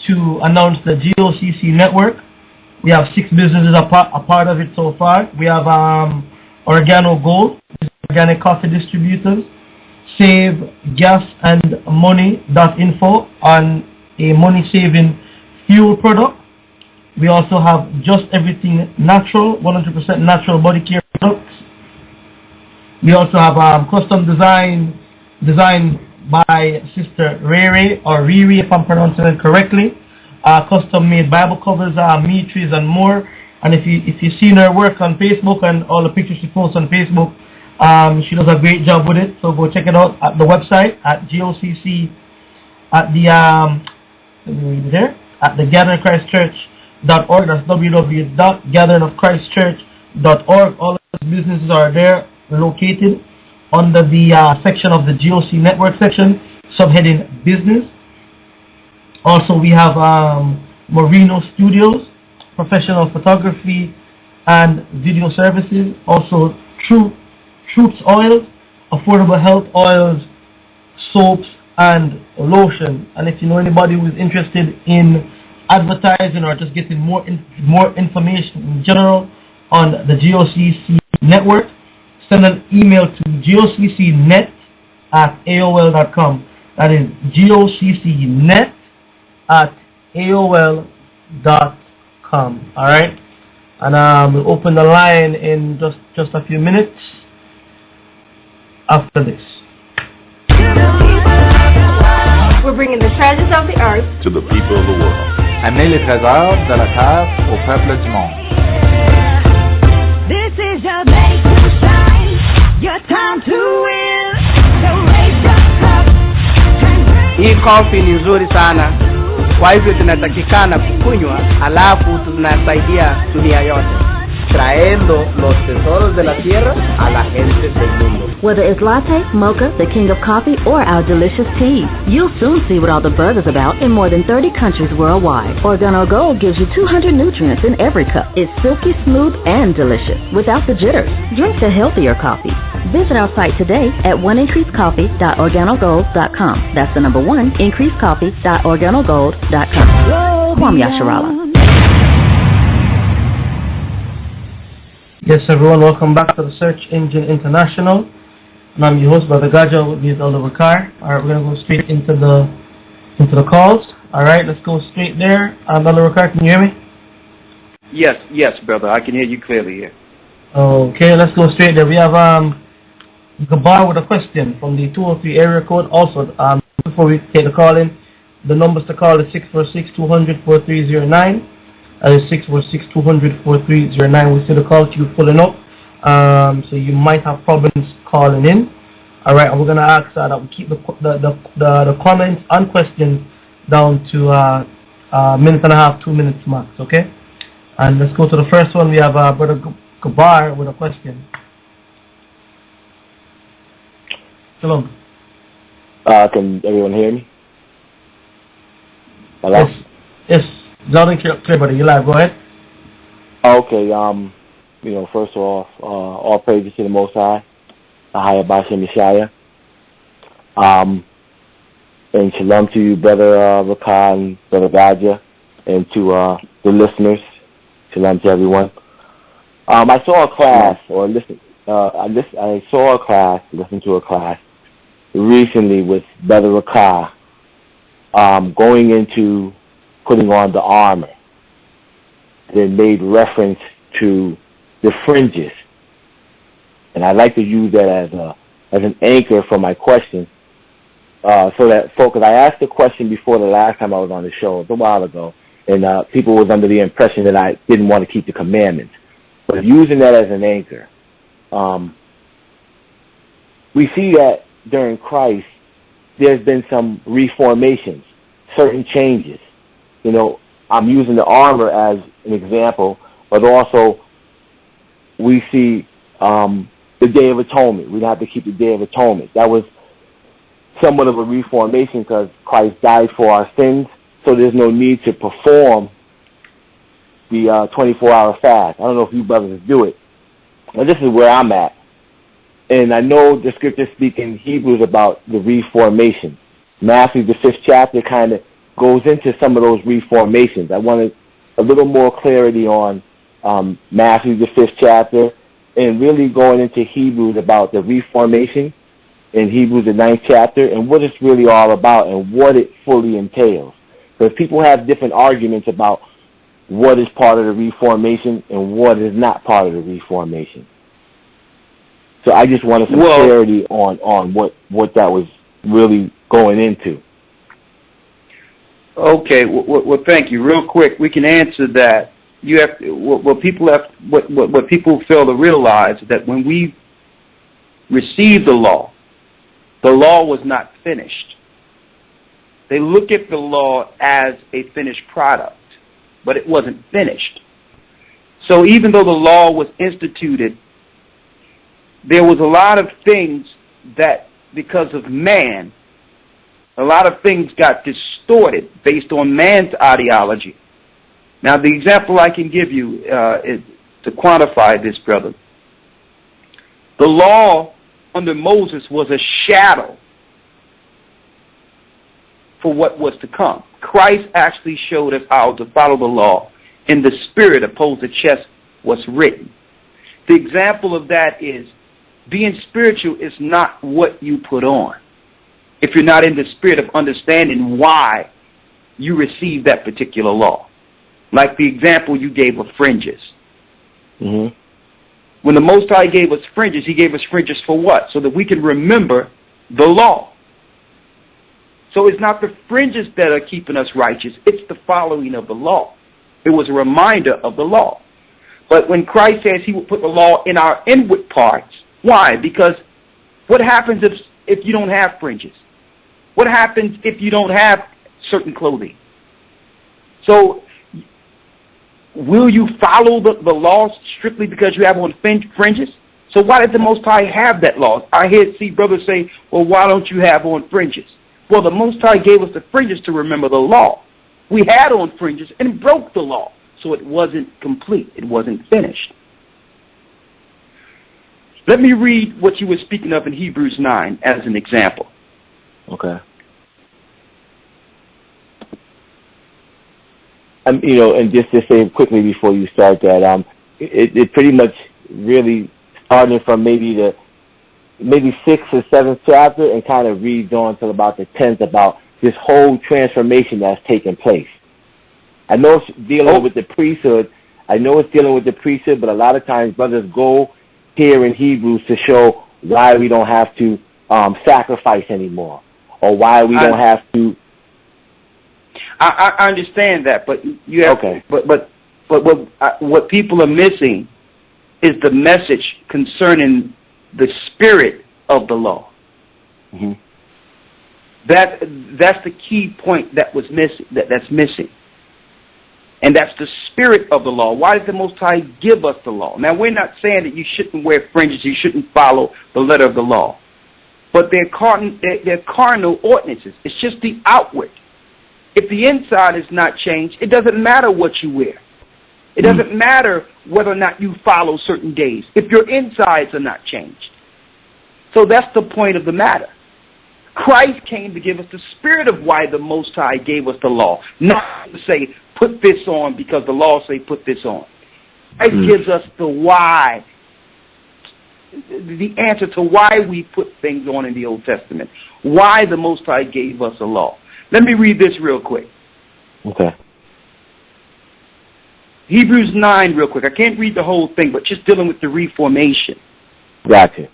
to announce the GOCC network. We have 6 businesses a part of it so far. We have Organo Gold, organic coffee distributors. Save gas and money.info on a money-saving fuel product. We also have Just Everything Natural, 100% natural body care products. We also have custom designed by Sister Rere, or Riri if I'm pronouncing it correctly. Custom made Bible covers, trees and more. And if you've seen her work on Facebook and all the pictures she posts on Facebook, she does a great job with it. So go check it out at the website at GOCC at the at the gatheringofchristchurch.org. That's www.gatheringofchristchurch.org. All of those businesses are there, located under the section of the GOC network section, subheading business. Also, we have Marino Studios, professional photography and video services. Also, Troops Oils, affordable health oils, soaps, and lotion. And if you know anybody who is interested in advertising or just getting more information in general on the GOCC network, send an email to goccnet@aol.com. That is goccnet@aol.com. All right, and we'll open the line in just a few minutes after this. We're bringing the treasures of the earth to the people of the world. Amenez les trésors de la terre au peuple du monde. This is your day to shine, your time to win. So raise your cup and bring. Hii coffee ni nzuri sana, kwa hivyo tunatakikana kukunywa, alafu tunasaidia dunia yote, trayendo los tesoros de la tierra a la gente del mundo. Whether it's latte, mocha, the king of coffee, or our delicious tea, you'll soon see what all the buzz is about in more than 30 countries worldwide. Organo Gold gives you 200 nutrients in every cup. It's silky smooth and delicious, without the jitters. Drink the healthier coffee. Visit our site today at oneincreasecoffee.organogold.com. That's the number 1, increasecoffee.organogold.com. Kwam Yasharala. Yes, everyone, welcome back to the Search Engine International. And I'm your host, Brother Gaja, with me is Elder Bakar. Alright, we're going to go straight into the calls. Alright, let's go straight there. Elder Bakar, can you hear me? Yes, brother, I can hear you clearly here. Okay, let's go straight there. We have Gabar with a question from the 203 area code. Also, before we take the call in, the numbers to call is 646-200-4309. That is 646-200-4309. We see the call queue pulling up. So you might have problems calling in. Alright, and we're going to ask that we keep the comments and questions down to a minute and a half, 2 minutes max, okay? And let's go to the first one. We have Brother Gabar with a question. Shalom. Can everyone hear me? Hello? Yes. Loud and clear, buddy. You're live. Go ahead. Okay. First of all praises to the Most High, AHAYAH, and shalom to you, Brother Rakan and Brother Gaja, and to the listeners. Shalom to everyone. I saw a class, listened to a class recently with Brother Rakan, going into putting on the armor. They made reference to the fringes, and I'd like to use that as an anchor for my question, so that focus. I asked the question before the last time I was on the show, a while ago, and people was under the impression that I didn't want to keep the commandments. But using that as an anchor, we see that during Christ, there's been some reformations, certain changes. I'm using the armor as an example, but also we see the Day of Atonement. We'd have to keep the Day of Atonement. That was somewhat of a reformation because Christ died for our sins, so there's no need to perform the 24-hour fast. I don't know if you brothers do it, but this is where I'm at. And I know the scriptures speak in Hebrews about the reformation. Matthew, the 5th chapter, kind of goes into some of those reformations. I wanted a little more clarity on Matthew, the 5th chapter, and really going into Hebrews about the Reformation in Hebrews, the 9th chapter, and what it's really all about and what it fully entails. Because people have different arguments about what is part of the Reformation and what is not part of the Reformation. So I just wanted some clarity on what that was really going into. Okay, well, thank you. Real quick, we can answer that. You have what people fail to realize is that when we received the law was not finished. They look at the law as a finished product, but it wasn't finished. So even though the law was instituted, there was a lot of things that, because of man, a lot of things got distorted based on man's ideology. Now, the example I can give you is to quantify this, brother. The law under Moses was a shadow for what was to come. Christ actually showed us how to follow the law in the spirit opposed to just what's written. The example of that is being spiritual is not what you put on. If you're not in the spirit of understanding why you received that particular law. Like the example you gave of fringes. Mm-hmm. When the Most High gave us fringes, He gave us fringes for what? So that we can remember the law. So it's not the fringes that are keeping us righteous, it's the following of the law. It was a reminder of the law. But when Christ says He will put the law in our inward parts, why? Because what happens if you don't have fringes? What happens if you don't have certain clothing? So will you follow the laws strictly because you have on fringes? So why did the Most High have that law? I see brothers say, well, why don't you have on fringes? Well, the Most High gave us the fringes to remember the law. We had on fringes and broke the law, so it wasn't complete. It wasn't finished. Let me read what you were speaking of in Hebrews 9 as an example. Okay. And just to say quickly before you start that, it pretty much really starting from maybe 6th or 7th chapter and kind of reads on till about the 10th about this whole transformation that's taking place. I know it's dealing with the priesthood. But a lot of times brothers go here in Hebrews to show why we don't have to sacrifice anymore, or why we don't have to. I understand that, but you have. Okay. But what people are missing is the message concerning the spirit of the law. Mm-hmm. That's the key point that was missing. That's missing, and that's the spirit of the law. Why did the Most High give us the law? Now, we're not saying that you shouldn't wear fringes, you shouldn't follow the letter of the law, but they're carnal ordinances. It's just the outward. If the inside is not changed, it doesn't matter what you wear. It doesn't matter whether or not you follow certain days, if your insides are not changed. So that's the point of the matter. Christ came to give us the spirit of why the Most High gave us the law, not to say, put this on because the law say put this on. Christ gives us the why, the answer to why we put things on in the Old Testament, why the Most High gave us a law. Let me read this real quick. Okay. Hebrews 9 real quick. I can't read the whole thing, but just dealing with the Reformation. Gotcha.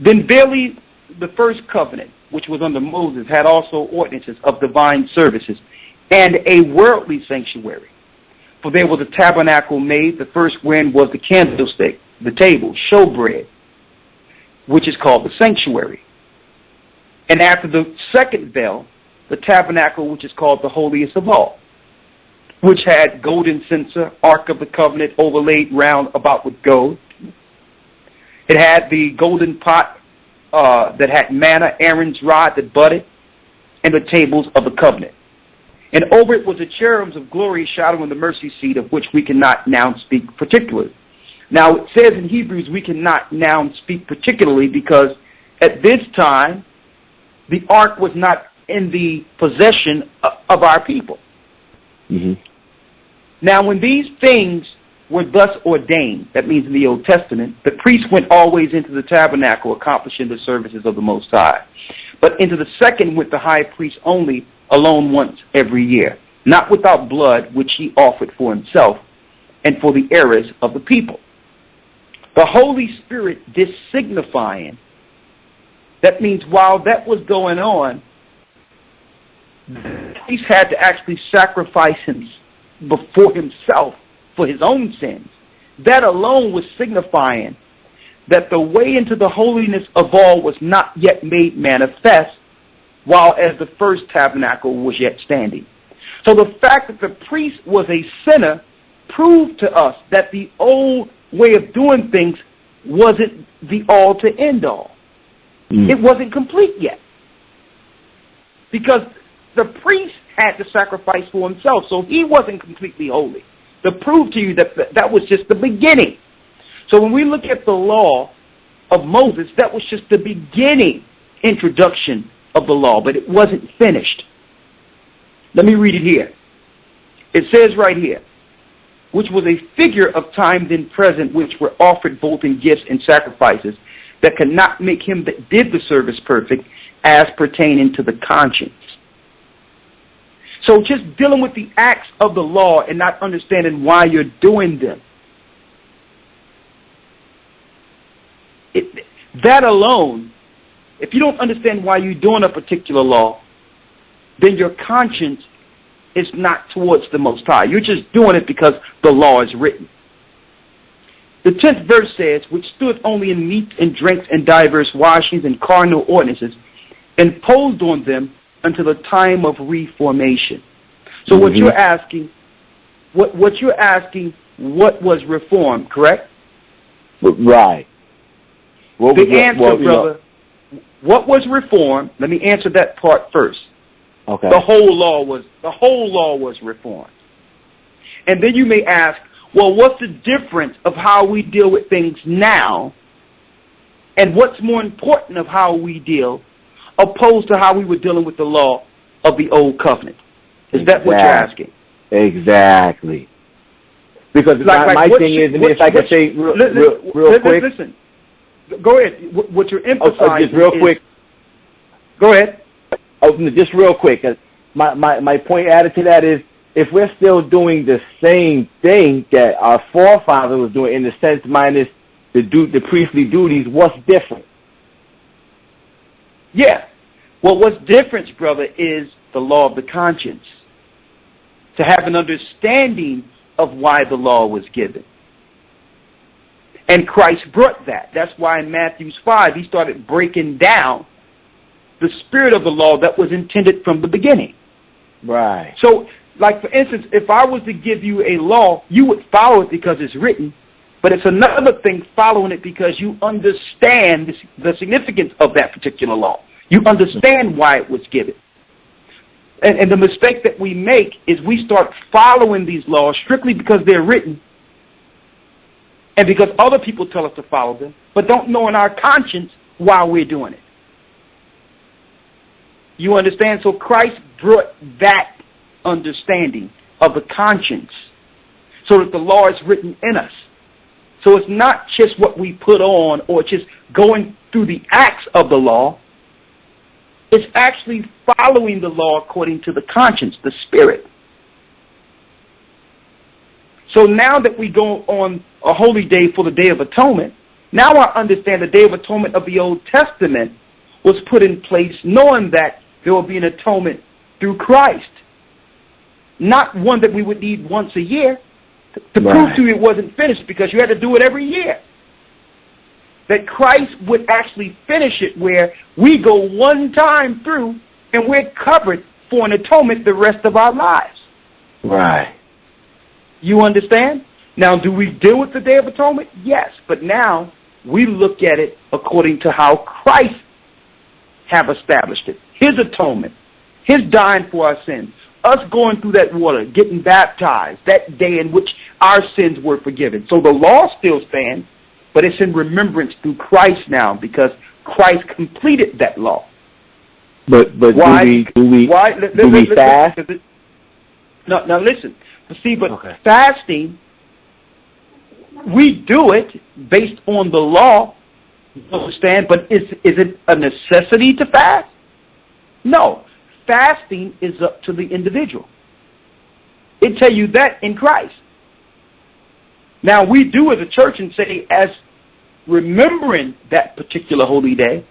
Then verily the first covenant, which was under Moses, had also ordinances of divine services and a worldly sanctuary. For there was a tabernacle made, the first wherein was the candlestick, the table, showbread, which is called the sanctuary. And after the second veil, the tabernacle, which is called the holiest of all, which had golden censer, ark of the covenant, overlaid round about with gold. It had the golden pot that had manna, Aaron's rod that budded, and the tables of the covenant. And over it was the cherubims of glory shadowing the mercy seat, of which we cannot now speak particularly. Now, it says in Hebrews we cannot now speak particularly because at this time, the ark was not in the possession of our people. Mm-hmm. Now, when these things were thus ordained. That means in the Old Testament, the priest went always into the tabernacle accomplishing the services of the Most High. But into the second went the high priest only, alone once every year, not without blood, which he offered for himself and for the errors of the people. The Holy Spirit, this signifying, that means while that was going on, the priest had to actually sacrifice him before himself for his own sins. That alone was signifying that the way into the holiness of all was not yet made manifest, while as the first tabernacle was yet standing. So the fact that the priest was a sinner proved to us that the old way of doing things wasn't the all to end all. It wasn't complete yet. Because the priest had to sacrifice for himself, so he wasn't completely holy. To prove to you that that was just the beginning. So when we look at the law of Moses, that was just the beginning introduction of the law, but it wasn't finished. Let me read it here. It says right here, which was a figure of time then present, which were offered both in gifts and sacrifices, that could not make him that did the service perfect, as pertaining to the conscience. So just dealing with the acts of the law and not understanding why you're doing them, that alone, if you don't understand why you're doing a particular law, then your conscience is not towards the Most High. You're just doing it because the law is written. The 10th verse says, which stood only in meat and drinks and divers washings and carnal ordinances, imposed on them until the time of reformation. So what you're asking, what was reformed, correct? Right. The answer, brother, what was reformed? Let me answer that part first. Okay. The whole law was reformed. And then you may ask, well, what's the difference of how we deal with things now, and what's more important of how we deal, opposed to how we were dealing with the law of the old covenant? Is that what you're asking? Exactly. Because my thing is, and if I could say real quick. Listen, go ahead. What you're emphasizing just real quick. Go ahead. Just real quick. My point added to that is, if we're still doing the same thing that our forefather was doing, in the sense minus the priestly duties, what's different? Yeah. Well, what's different, brother, is the law of the conscience. To have an understanding of why the law was given. And Christ brought that. That's why in Matthew 5, he started breaking down the spirit of the law that was intended from the beginning. Right. So, like, for instance, if I was to give you a law, you would follow it because it's written, but it's another thing following it because you understand the significance of that particular law. You understand why it was given. And the mistake that we make is we start following these laws strictly because they're written and because other people tell us to follow them, but don't know in our conscience why we're doing it. You understand? So Christ brought that understanding of the conscience so that the law is written in us. So it's not just what we put on or just going through the acts of the law. It's actually following the law according to the conscience, the spirit. So now that we go on a holy day for the Day of Atonement, now I understand the Day of Atonement of the Old Testament was put in place knowing that there will be an atonement through Christ. Not one that we would need once a year. To prove to you it wasn't finished because you had to do it every year. That Christ would actually finish it where we go one time through and we're covered for an atonement the rest of our lives. Right. You understand? Now, do we deal with the Day of Atonement? Yes. But now we look at it according to how Christ have established it. His atonement. His dying for our sins. Us going through that water, getting baptized, that day in which our sins were forgiven. So the law still stands, but it's in remembrance through Christ now because Christ completed that law. But why, do we fast? Now listen. See, but fasting We do it based on the law, you understand, but is it a necessity to fast? No. Fasting is up to the individual. It tell you that in Christ. Now, we do as a church and say, as remembering that particular holy day,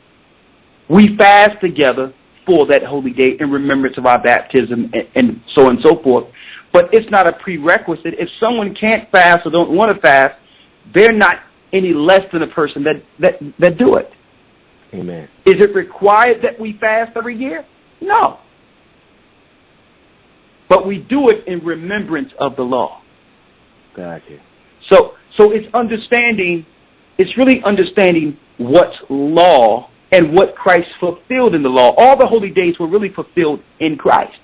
we fast together for that holy day in remembrance of our baptism and so on and so forth. But it's not a prerequisite. If someone can't fast or don't want to fast, they're not any less than a person that do it. Amen. Is it required that we fast every year? No. But we do it in remembrance of the law. Gotcha. So it's understanding, it's really understanding what's law and what Christ fulfilled in the law. All the holy days were really fulfilled in Christ.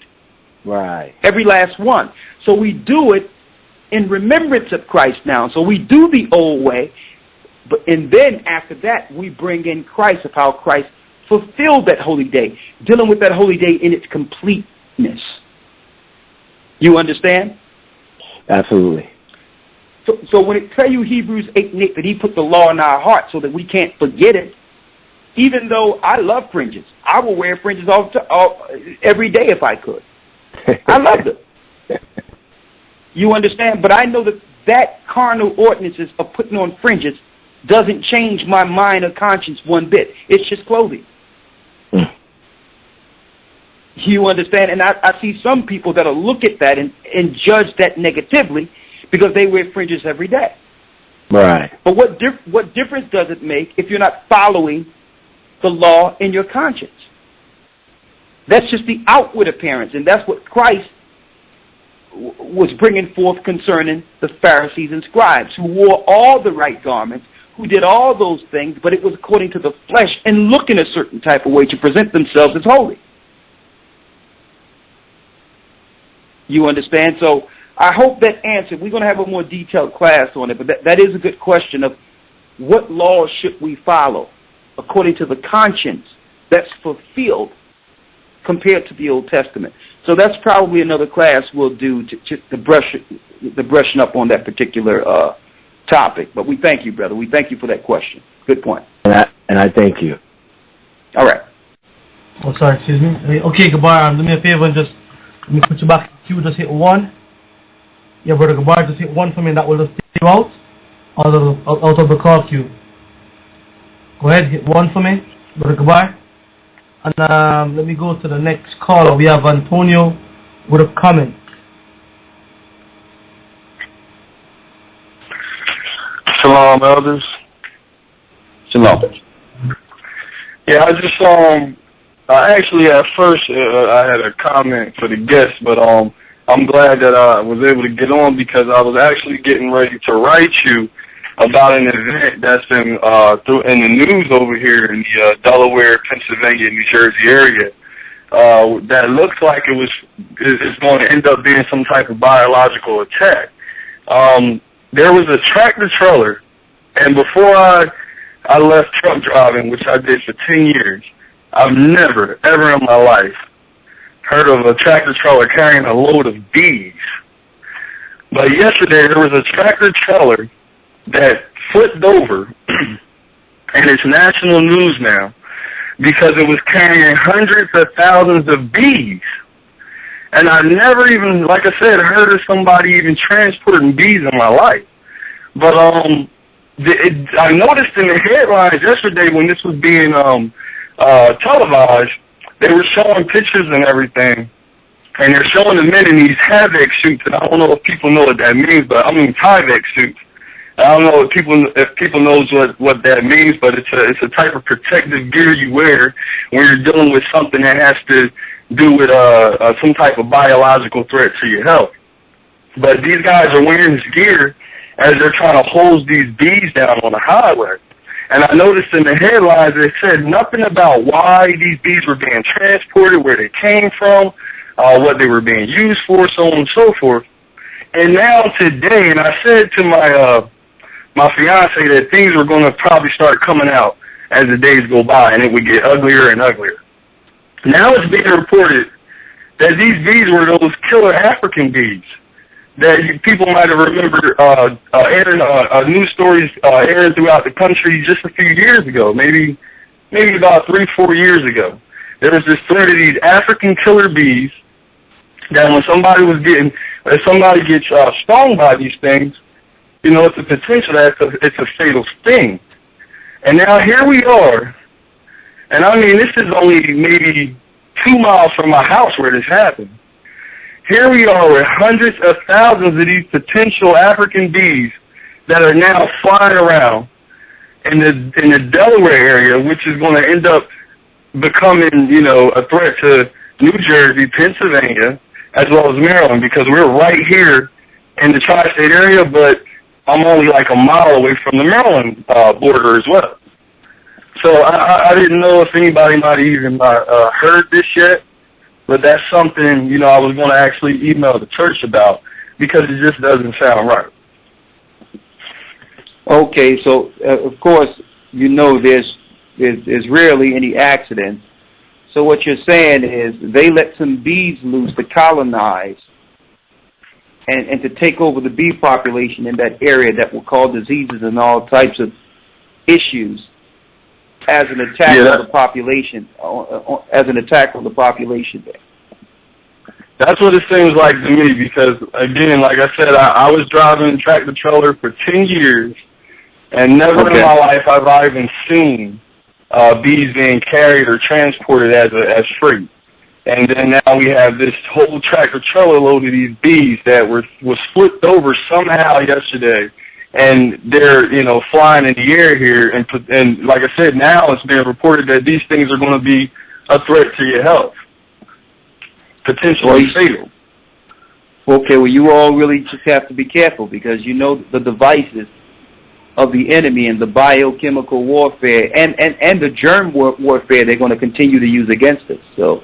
Right. Every last one. So we do it in remembrance of Christ now. So we do the old way, and then after that we bring in Christ, of how Christ fulfilled that holy day, dealing with that holy day in its completeness. You understand? Absolutely. So when it tell you Hebrews 8:8 that he put the law in our heart so that we can't forget it, even though I love fringes, I will wear fringes every day if I could. I love them. You understand? But I know that carnal ordinances of putting on fringes doesn't change my mind or conscience one bit. It's just clothing. You understand? And I see some people that'll look at that and judge that negatively because they wear fringes every day. Right. But what difference does it make if you're not following the law in your conscience? That's just the outward appearance, and that's what Christ was bringing forth concerning the Pharisees and scribes, who wore all the right garments, who did all those things, but it was according to the flesh and looking a certain type of way to present themselves as holy. You understand? So I hope that answered. We're going to have a more detailed class on it, but that is a good question of what laws should we follow according to the conscience that's fulfilled compared to the Old Testament. So that's probably another class we'll do to brushing up on that particular topic. But we thank you, brother. We thank you for that question. Good point. And I thank you. All right. Oh, sorry, excuse me. Okay, Gabar, do me a favor and just let me put you back in queue. Just hit 1. Yeah, brother Gabar, just hit 1 for me, and that will just take you out of the call queue. Go ahead, hit 1 for me, brother Gabar. And let me go to the next caller. We have Antonio with a comment. Shalom, elders. Shalom. Yeah, I actually at first I had a comment for the guest, but I'm glad that I was able to get on because I was actually getting ready to write you about an event that's been in the news over here in the Delaware, Pennsylvania, New Jersey area. That looks like it's going to end up being some type of biological attack. There was a tractor trailer, and before I left truck driving, which I did for 10 years, I've never, ever in my life heard of a tractor trailer carrying a load of bees. But yesterday there was a tractor trailer that flipped over, and it's national news now, because it was carrying hundreds of thousands of bees. And I never even, like I said, heard of somebody even transporting bees in my life. But I noticed in the headlines yesterday when this was being televised, they were showing pictures and everything, and they're showing the men in these havoc suits, and I don't know if people know what that means, but I mean Tyvek suits. I don't know if people knows what that means, but it's a type of protective gear you wear when you're dealing with something that has to do with some type of biological threat to your health. But these guys are wearing this gear as they're trying to hose these bees down on the highway. And I noticed in the headlines it said nothing about why these bees were being transported, where they came from, what they were being used for, so on and so forth. And now today, and I said to my fiance that things were going to probably start coming out as the days go by, and it would get uglier and uglier. Now it's being reported that these bees were those killer African bees that people might have remembered airing news stories airing throughout the country just a few years ago, maybe about 3-4 years ago. There was this threat of these African killer bees that when somebody gets stung by these things, you know, it's a potential that it's a fatal sting. And now here we are, and I mean, this is only maybe 2 miles from my house where this happened. Here we are with hundreds of thousands of these potential African bees that are now flying around in the Delaware area, which is going to end up becoming, you know, a threat to New Jersey, Pennsylvania, as well as Maryland, because we're right here in the tri-state area, but I'm only like a mile away from the Maryland border as well. So I didn't know if anybody might even heard this yet, but that's something, you know, I was going to actually email the church about because it just doesn't sound right. Okay, so of course, you know, there's rarely any accidents. So what you're saying is they let some bees loose to colonize and to take over the bee population in that area that will cause diseases and all types of issues as an attack on the population, as an attack on the population there. That's what it seems like to me because, again, like I said, I was driving tractor trailer for 10 years, and never in my life have I even seen bees being carried or transported as freight. And then now we have this whole tractor trailer load of these bees that was flipped over somehow yesterday, and they're, you know, flying in the air here. And like I said, now it's being reported that these things are going to be a threat to your health, potentially fatal. Okay, well, you all really just have to be careful because you know the devices of the enemy and the biochemical warfare and the germ warfare they're going to continue to use against us. So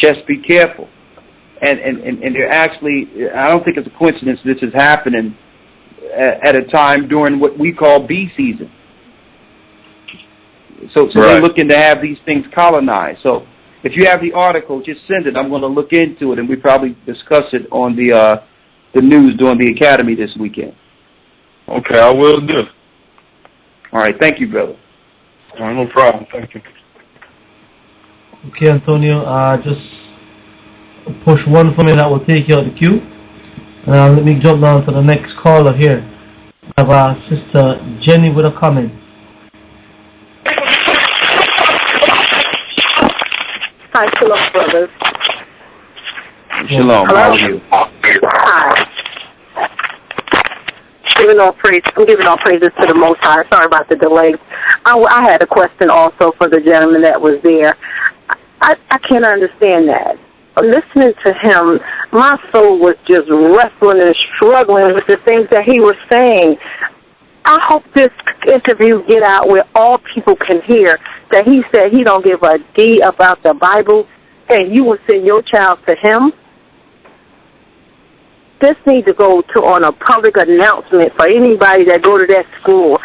just be careful. And they're actually, I don't think it's a coincidence this is happening at a time during what we call bee season. So they're looking to have these things colonized. So if you have the article, just send it. I'm going to look into it, and we probably discuss it on the news during the Academy this weekend. Okay, I will do. All right, thank you, brother. All right, no problem. Thank you. Okay, Antonio, just push one for me that will take you out the queue. Let me jump down to the next caller here. I have Sister Jenny with a comment. Hi, shalom, brothers. Shalom. How are you? Hi. I'm giving all praises to the Most High. Sorry about the delay. I had a question also for the gentleman that was there. I can't understand that. Listening to him, my soul was just wrestling and struggling with the things that he was saying. I hope this interview get out where all people can hear that he said he don't give a D about the Bible, and you will send your child to him. This needs to go on a public announcement for anybody that go to that school.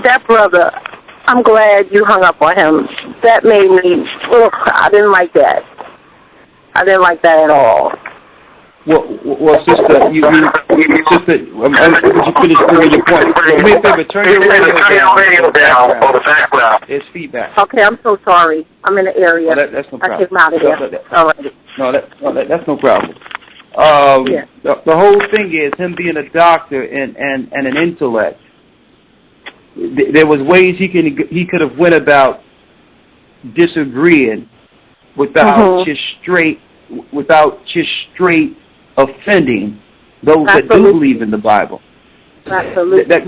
That brother, I'm glad you hung up on him. That made me, I didn't like that. I didn't like that at all. Well, sister, would you finish bringing your point? Do me a favor, turn your radio down on the background. It's feedback. Okay, I'm so sorry. I'm in the area. That's no problem. I came out of there. All right. That's no problem. The whole thing is him being a doctor and an intellect. There was ways he could have went about disagreeing without just straight offending those that do believe in the Bible. Absolutely. That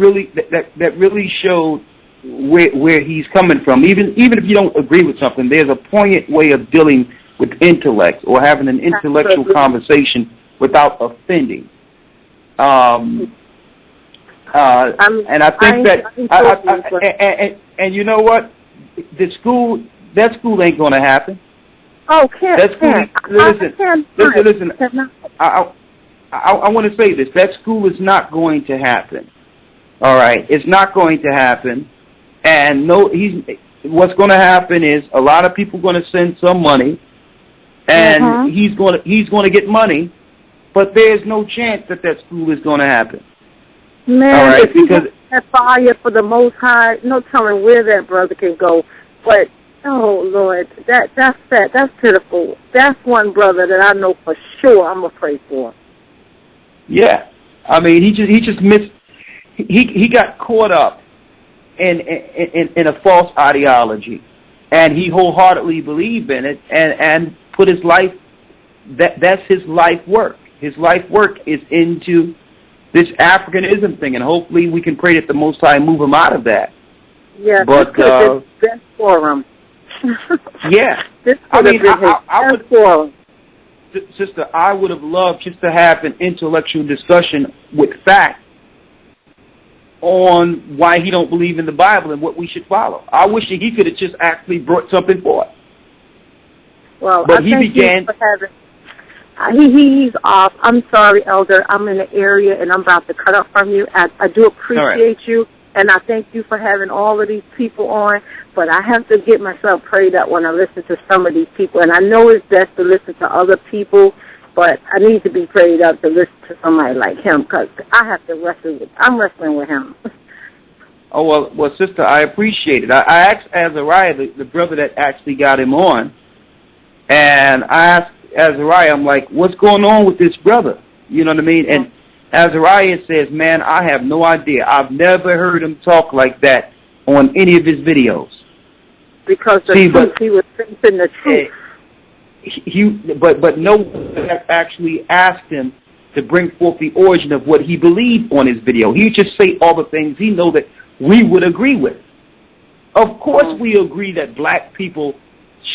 really showed where he's coming from. Even if you don't agree with something, there's a poignant way of dealing with intellect or having an intellectual conversation without offending. And I think and you know what? That school ain't going to happen. Oh, can't. Listen. I want to say this. That school is not going to happen. All right, it's not going to happen. And what's going to happen is a lot of people going to send some money, and he's going to get money, but there's no chance that school is going to happen. Man, all right, if he has that fire for the Most High, no telling where that brother can go. But oh Lord, that's sad. That's pitiful. That's one brother that I know for sure I'm afraid for. Yeah, I mean, he just missed. He got caught up in a false ideology, and he wholeheartedly believed in it, and put his life. That's his life work. His life work is into this Africanism thing, and hopefully we can pray that the Most High move him out of that. Yeah, but this could have been best for him. Yeah, this I mean, I would for him. Sister, I would have loved just to have an intellectual discussion with facts on why he don't believe in the Bible and what we should follow. I wish that he could have just actually brought something forth. Well, but I thank you for having. He's off. I'm sorry, Elder. I'm in an area and I'm about to cut off from you. I do appreciate you, and I thank you for having all of these people on. But I have to get myself prayed up when I listen to some of these people. And I know it's best to listen to other people, but I need to be prayed up to listen to somebody like him because I have to I'm wrestling with him. Oh, well, sister, I appreciate it. I asked Azariah, the brother that actually got him on, and I asked Azariah, I'm like, what's going on with this brother? You know what I mean? And Azariah says, man, I have no idea. I've never heard him talk like that on any of his videos. Because he was facing the truth. But no one actually asked him to bring forth the origin of what he believed on his video. He would just say all the things he know that we would agree with. Of course we agree that black people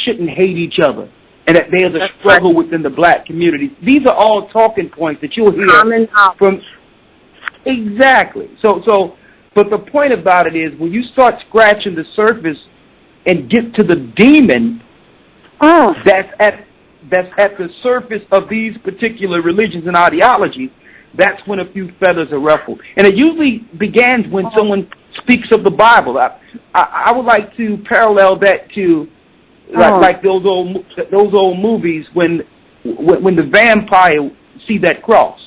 shouldn't hate each other and that there's a struggle within the black community. These are all talking points that you'll hear from. Exactly. So, but the point about it is when you start scratching the surface and get to the demon that's at the surface of these particular religions and ideologies, that's when a few feathers are ruffled. And it usually begins when someone speaks of the Bible. I would like to parallel that to like those old movies when the vampire see that cross.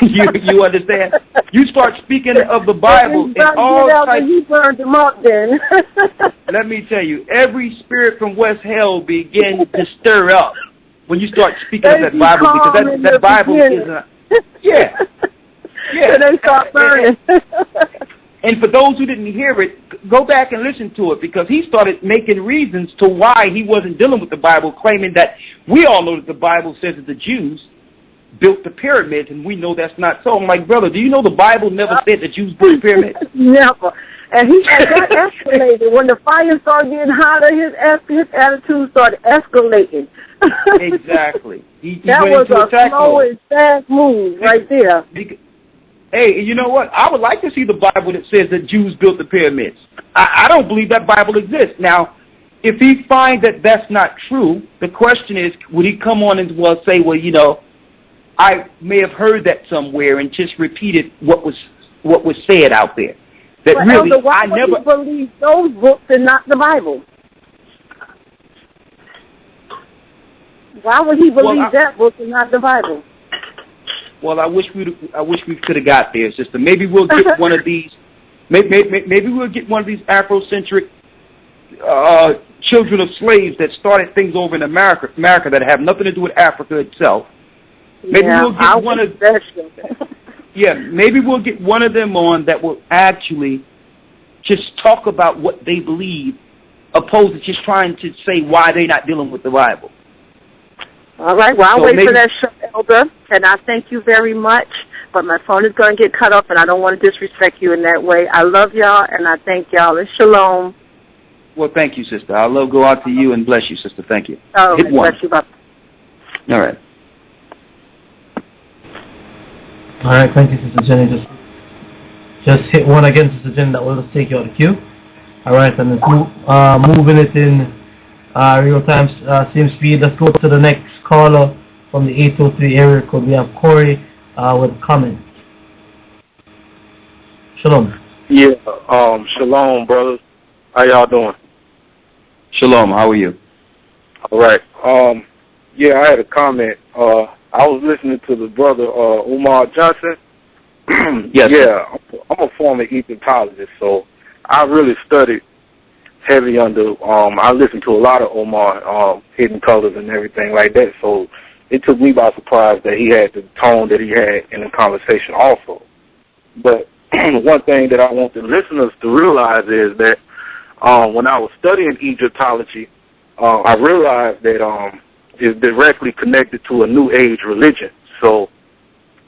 you understand? You start speaking of the Bible and all types. He burned them up then. Let me tell you, every spirit from West Hell begins to stir up when you start speaking of that Bible, because that Bible is yeah. So they start burning. And for those who didn't hear it, go back and listen to it, because he started making reasons to why he wasn't dealing with the Bible, claiming that we all know that the Bible says that the Jews built the pyramids, and we know that's not so. I'm like, brother, do you know the Bible never said the Jews built the pyramids? Never. And he got escalated. When the fire started getting hotter, his attitude started escalating. Exactly. He that was a slow and fast move right there. Hey, you know what? I would like to see the Bible that says that Jews built the pyramids. I don't believe that Bible exists. Now, if he finds that that's not true, the question is, would he come on and say, well, you know, I may have heard that somewhere and just repeated what was said out there. That but really, Elder, why would he believe those books and not the Bible? Why would he believe that book and not the Bible? Well, I wish we could have got there, sister. Maybe we'll get one of these. Maybe we'll get one of these Afrocentric children of slaves that started things over in America that have nothing to do with Africa itself. Maybe we'll get one of maybe we'll get one of them on that will actually just talk about what they believe, opposed to just trying to say why they're not dealing with the Bible. All right, well, I'll wait for that show, Elder, and I thank you very much, but my phone is going to get cut off, and I don't want to disrespect you in that way. I love y'all, and I thank y'all, and shalom. Well, thank you, sister. Our love go out to you, and bless you, sister. Thank you. Oh, hit one. Bless you, Papa. All right. All right, thank you, Sister Jenny. Just hit one again, Sister Jenny. That will just take you out of the queue. All right, and it's moving it in real time, same speed. Let's go to the next caller from the 803 area code. We have Corey with a comment. Shalom. Yeah, shalom, brothers. How y'all doing? Shalom. How are you? All right. Yeah, I had a comment. I was listening to the brother Umar Johnson. Yes. Yeah, I'm a former Egyptologist, so I really studied heavy under. I listened to a lot of Omar, Hidden Colors and everything like that. So it took me by surprise that he had the tone that he had in the conversation also. But one thing that I want the listeners to realize is that when I was studying Egyptology, I realized that it's directly connected to a New Age religion. So,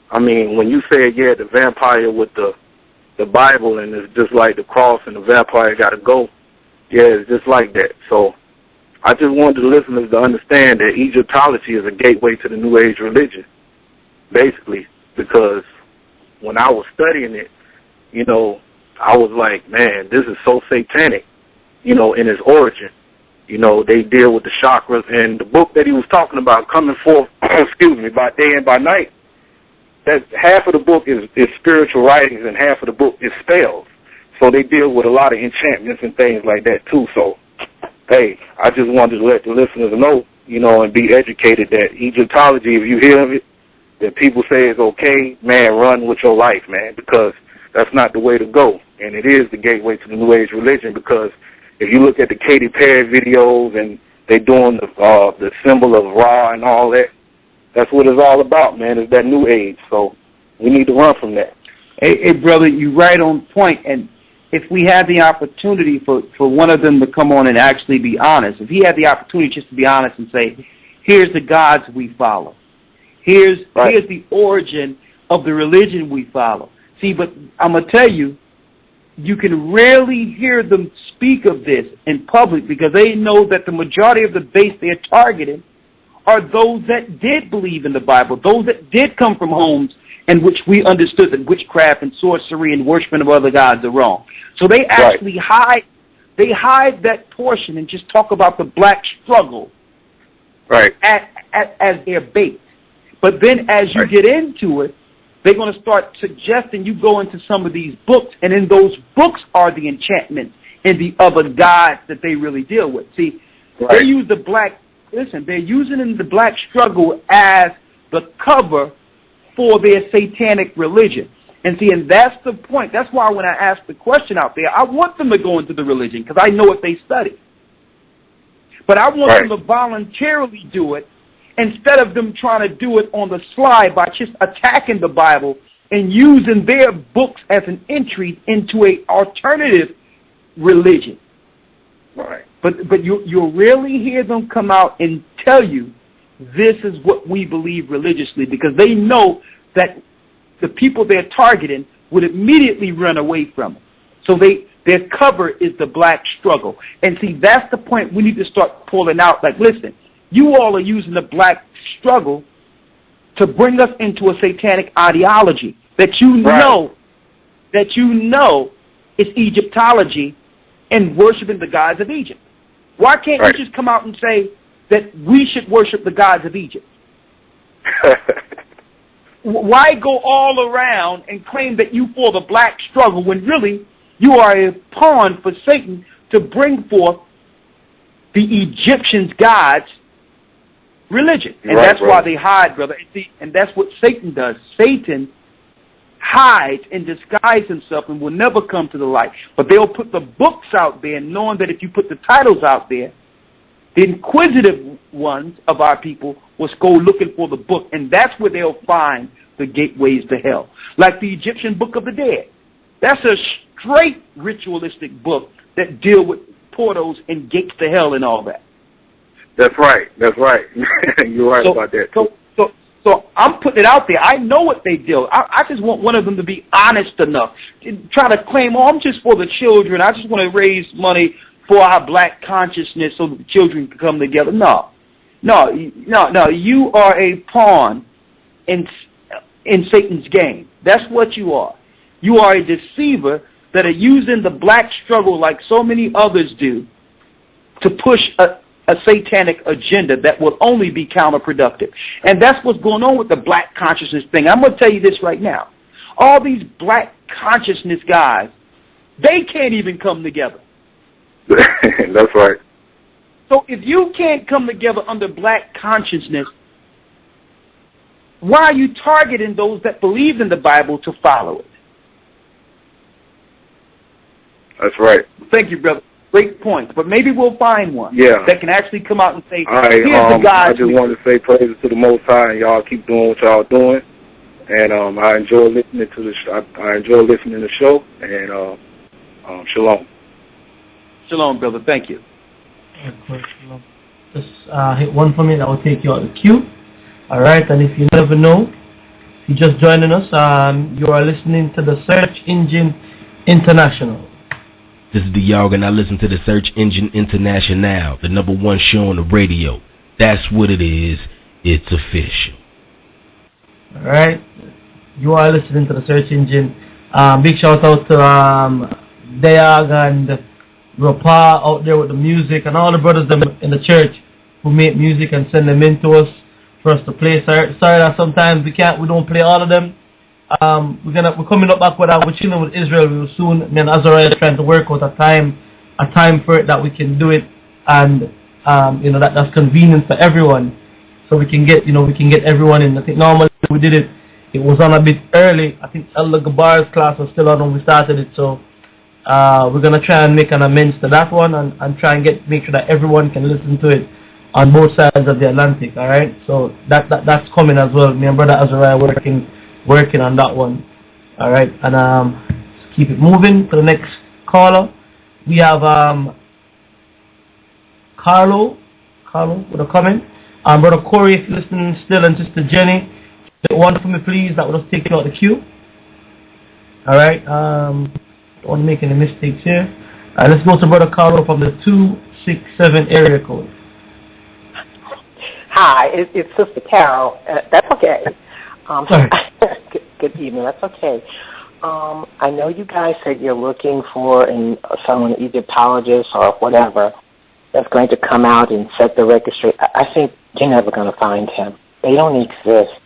I mean, when you say, yeah, the vampire with the Bible and it's just like the cross and the vampire got to go, yeah, it's just like that. So I just wanted the listeners to understand that Egyptology is a gateway to the New Age religion, basically, because when I was studying it, you know, I was like, man, this is so satanic, you know, in its origin. You know, they deal with the chakras, and the book that he was talking about, Coming Forth, excuse me, by Day and by Night, that half of the book is spiritual writings and half of the book is spells. So they deal with a lot of enchantments and things like that too. So, hey, I just wanted to let the listeners know, you know, and be educated that Egyptology, if you hear of it, that people say is okay, man, run with your life, man, because that's not the way to go. And it is the gateway to the New Age religion, because if you look at the Katy Perry videos and they doing the symbol of Ra and all that, that's what it's all about, man, is that New Age. So we need to run from that. Hey, brother, you're right on point. And if we had the opportunity for one of them to come on and actually be honest, if he had the opportunity just to be honest and say, here's the gods we follow. Here's the origin of the religion we follow. See, but I'm going to tell you, you can rarely hear them speak of this in public because they know that the majority of the base they're targeting are those that did believe in the Bible, those that did come from homes in which we understood that witchcraft and sorcery and worshiping of other gods are wrong. So they actually hide that portion and just talk about the black struggle as their base. But then as you get into it, they're going to start suggesting you go into some of these books, and in those books are the enchantments and the other gods that they really deal with. See, they use they're using the black struggle as the cover for their satanic religion. And see, and that's the point. That's why when I ask the question out there, I want them to go into the religion because I know what they study. But I want them to voluntarily do it instead of them trying to do it on the slide by just attacking the Bible and using their books as an entry into an alternative religion. Right. But you'll rarely hear them come out and tell you this is what we believe religiously, because they know that the people they're targeting would immediately run away from it. So their cover is the black struggle. And see, that's the point we need to start pulling out. Like, listen, you all are using the black struggle to bring us into a satanic ideology that you know is Egyptology and worshiping the gods of Egypt. Why can't you just come out and say that we should worship the gods of Egypt? Why go all around and claim that you for the black struggle when really you are a pawn for Satan to bring forth the Egyptians' gods' religion? And that's why they hide, brother. And that's what Satan does. Satan hides and disguises himself and will never come to the light. But they'll put the books out there, knowing that if you put the titles out there, the inquisitive ones of our people will go looking for the book, and that's where they'll find the gateways to hell. Like the Egyptian Book of the Dead. That's a straight ritualistic book that deal with portals and gates to hell and all that. That's right. You're right about that. So I'm putting it out there. I know what they do. I just want one of them to be honest enough. Try to claim, I'm just for the children. I just want to raise money for our black consciousness so that the children can come together. No. You are a pawn in Satan's game. That's what you are. You are a deceiver that are using the black struggle like so many others do to push a satanic agenda that will only be counterproductive. And that's what's going on with the black consciousness thing. I'm going to tell you this right now. All these black consciousness guys, they can't even come together. That's right. So if you can't come together under black consciousness, why are you targeting those that believe in the Bible to follow it? That's right. Thank you, brother. Great point. But maybe we'll find one that can actually come out and say, all right, here's the God. I just wanted to say praises to the Most High, and y'all keep doing what y'all doing. And I enjoy listening to I enjoy listening to the show. And shalom. Shalom, brother. Thank you. Just hit one for me. That will take you out of the queue. All right. And if you never know, if you're just joining us, you are listening to the Search Engine International. This is the Yog, and I listen to the Search Engine International, the #1 show on the radio. That's what it is. It's official. All right. You are listening to the Search Engine. Big shout out to Dayag and Rapa out there with the music, and all the brothers in the church who make music and send them in to us for us to play. Sorry that sometimes we don't play all of them. We're coming up back with we're chilling with Israel. We will soon. Me and Azariah are trying to work out a time for it that we can do it, and that's convenient for everyone, so we can get everyone in. I think normally we did it. It was on a bit early. I think Elder Gabar's class was still on when we started it, so we're gonna try and make an amends to that one and try and make sure that everyone can listen to it on both sides of the Atlantic. All right, so that's coming as well. Me and Brother Azariah working on that one. All right, and let's keep it moving to the next caller. We have Carlo with a comment. Brother Corey, if you're listening still, and Sister Jenny, one for me, please. That will just take you out the queue. All right. Don't want to make any mistakes here. All right, let's go to Brother Carlo from the 267 area code. Hi, it's Sister Carol. That's okay. Good evening. That's okay. I know you guys said you're looking for someone, either apologist or whatever, that's going to come out and set the record straight. I think you're never going to find him. They don't exist.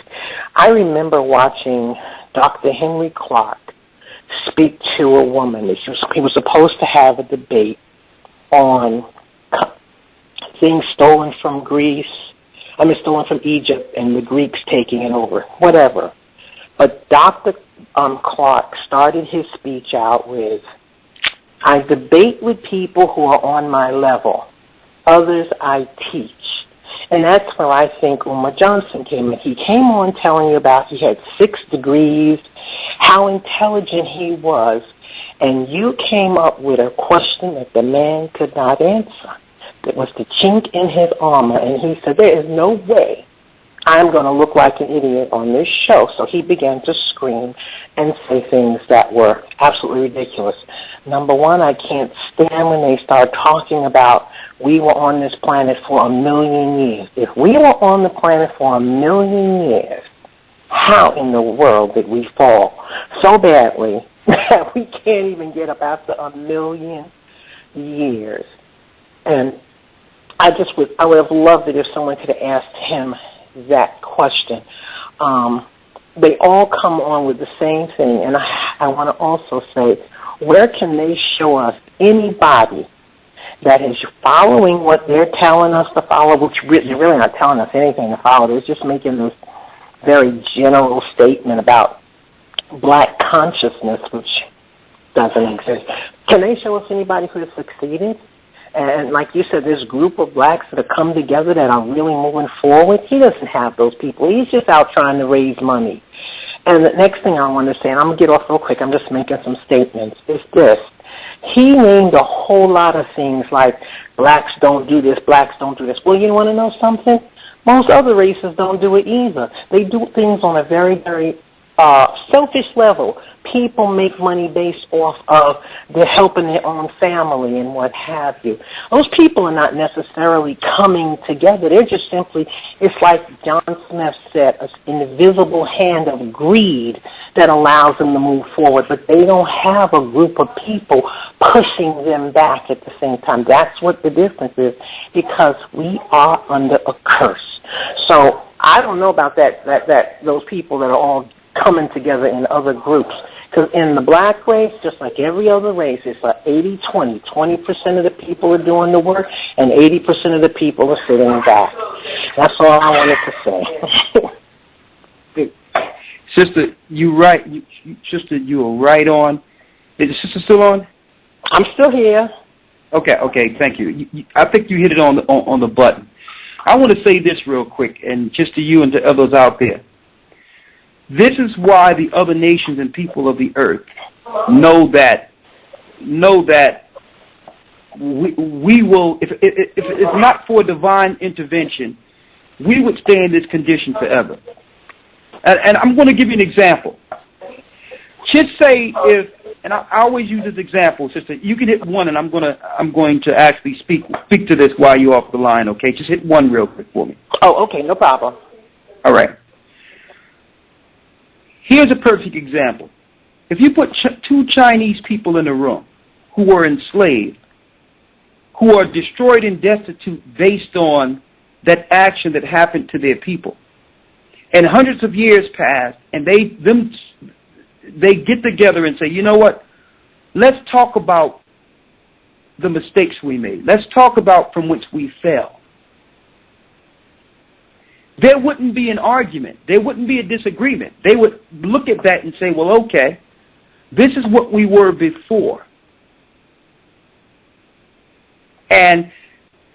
I remember watching Dr. Henry Clark speak to a woman. He was supposed to have a debate on things stolen from Egypt and the Greeks taking it over, whatever. But Dr. Clark started his speech out with, I debate with people who are on my level. Others I teach. And that's where I think Umar Johnson came in. He came on telling you about he had 6 degrees, how intelligent he was, and you came up with a question that the man could not answer. It was the chink in his armor, and he said, there is no way I'm going to look like an idiot on this show. So he began to scream and say things that were absolutely ridiculous. Number one, I can't stand when they start talking about we were on this planet for 1 million years. If we were on the planet for 1 million years, how in the world did we fall so badly that we can't even get up after 1 million years? And I would have loved it if someone could have asked him that question. They all come on with the same thing, and I want to also say, where can they show us anybody that is following what they're telling us to follow, which they're really not telling us anything to follow. They're just making this very general statement about black consciousness, which doesn't exist. Can they show us anybody who has succeeded? And like you said, this group of blacks that have come together that are really moving forward, he doesn't have those people. He's just out trying to raise money. And the next thing I want to say, and I'm going to get off real quick, I'm just making some statements, is this. He named a whole lot of things like blacks don't do this, blacks don't do this. Well, you want to know something? Most other races don't do it either. They do things on a very, very selfish level. People make money based off of they're helping their own family and what have you. Those people are not necessarily coming together. They're just simply, it's like John Smith said, an invisible hand of greed that allows them to move forward, but they don't have a group of people pushing them back at the same time. That's what the difference is, because we are under a curse. So I don't know about that those people that are all coming together in other groups. Because in the black race, just like every other race, it's like 80-20. 20% of the people are doing the work, and 80% of the people are sitting back. That's all I wanted to say. Sister, you right. Sister, you are right on. Is the sister still on? I'm still here. Okay, thank you. I think you hit it on the button. I want to say this real quick, and just to you and to others out there. This is why the other nations and people of the earth know that we will, if it's not for divine intervention, we would stay in this condition forever. And I'm going to give you an example. Just say if, and I always use this example, sister. You can hit 1, and I'm going to actually speak to this while you're off the line. Okay, just hit 1 real quick for me. Oh, okay, no problem. All right. Here's a perfect example. If you put 2 Chinese people in a room who were enslaved, who are destroyed and destitute based on that action that happened to their people, and hundreds of years pass, and they get together and say, you know what, let's talk about the mistakes we made. Let's talk about from which we fell. There wouldn't be an argument. There wouldn't be a disagreement. They would look at that and say, well, okay, this is what we were before. And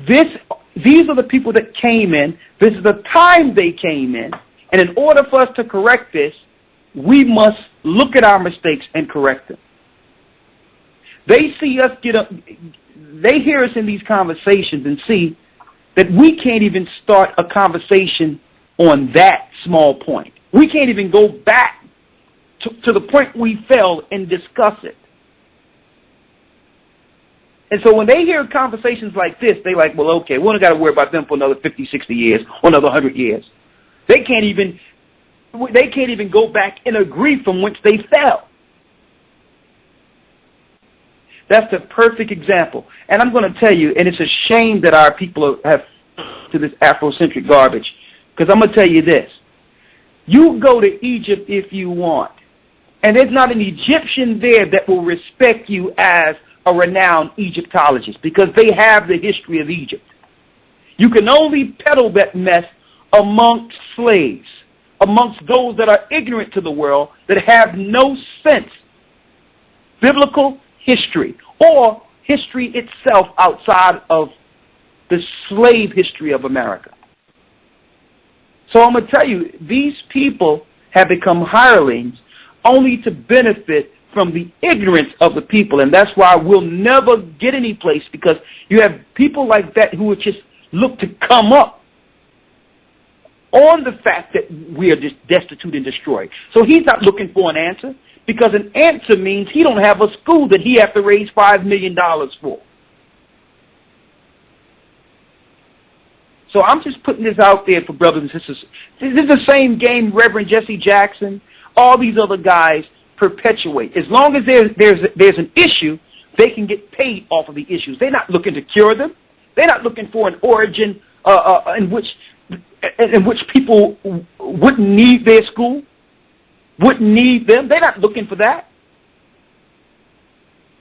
these are the people that came in. This is the time they came in. And in order for us to correct this, we must look at our mistakes and correct them. They see us they hear us in these conversations and see that we can't even start a conversation on that small point. We can't even go back to the point we fell and discuss it. And so when they hear conversations like this, they like, well, okay, we don't got to worry about them for another 50, 60 years or another 100 years. They can't even go back and agree from whence they fell. That's the perfect example. And I'm going to tell you, and it's a shame that our people have to this Afrocentric garbage, because I'm going to tell you this. You go to Egypt if you want, and there's not an Egyptian there that will respect you as a renowned Egyptologist, because they have the history of Egypt. You can only peddle that mess amongst slaves, amongst those that are ignorant to the world, that have no sense, biblical history, or history itself outside of the slave history of America. So I'm going to tell you, these people have become hirelings only to benefit from the ignorance of the people, and that's why we'll never get any place, because you have people like that who would just look to come up on the fact that we are just destitute and destroyed. So he's not looking for an answer, because an answer means he don't have a school that he has to raise $5 million for. So I'm just putting this out there for brothers and sisters. This is the same game Reverend Jesse Jackson, all these other guys perpetuate. As long as there's an issue, they can get paid off of the issues. They're not looking to cure them. They're not looking for an origin in which people wouldn't need their school, wouldn't need them. They're not looking for that.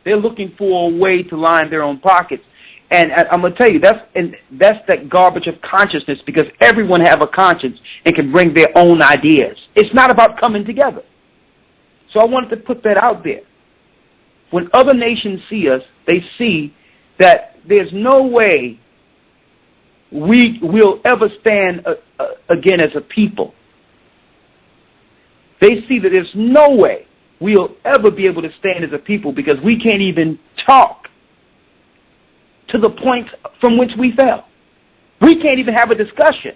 They're looking for a way to line their own pockets. And I'm going to tell you, that's that garbage of consciousness, because everyone have a conscience and can bring their own ideas. It's not about coming together. So I wanted to put that out there. When other nations see us, they see that there's no way we will ever stand again as a people. They see that there's no way we'll ever be able to stand as a people, because we can't even talk to the point from which we fell. We can't even have a discussion.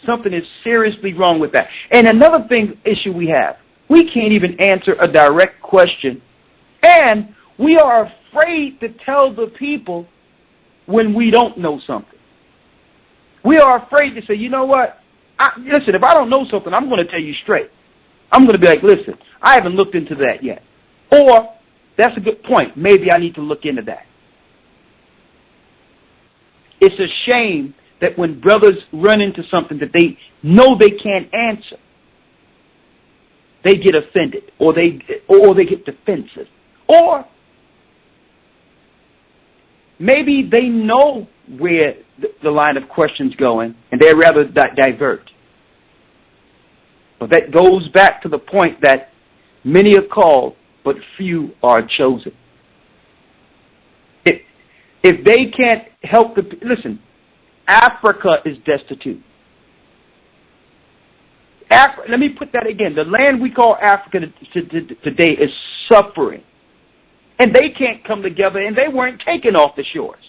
Something is seriously wrong with that. And another issue we have, we can't even answer a direct question, and we are afraid to tell the people when we don't know something. We are afraid to say, you know what, listen, if I don't know something, I'm going to tell you straight. I'm going to be like, listen, I haven't looked into that yet. Or, that's a good point, maybe I need to look into that. It's a shame that when brothers run into something that they know they can't answer, they get offended, or they get defensive. Or maybe they know where the line of question's going, and they'd rather divert. But that goes back to the point that many are called, but few are chosen. If they can't help listen, Africa is destitute. Let me put that again. The land we call Africa today is suffering. And they can't come together, and they weren't taken off the shores.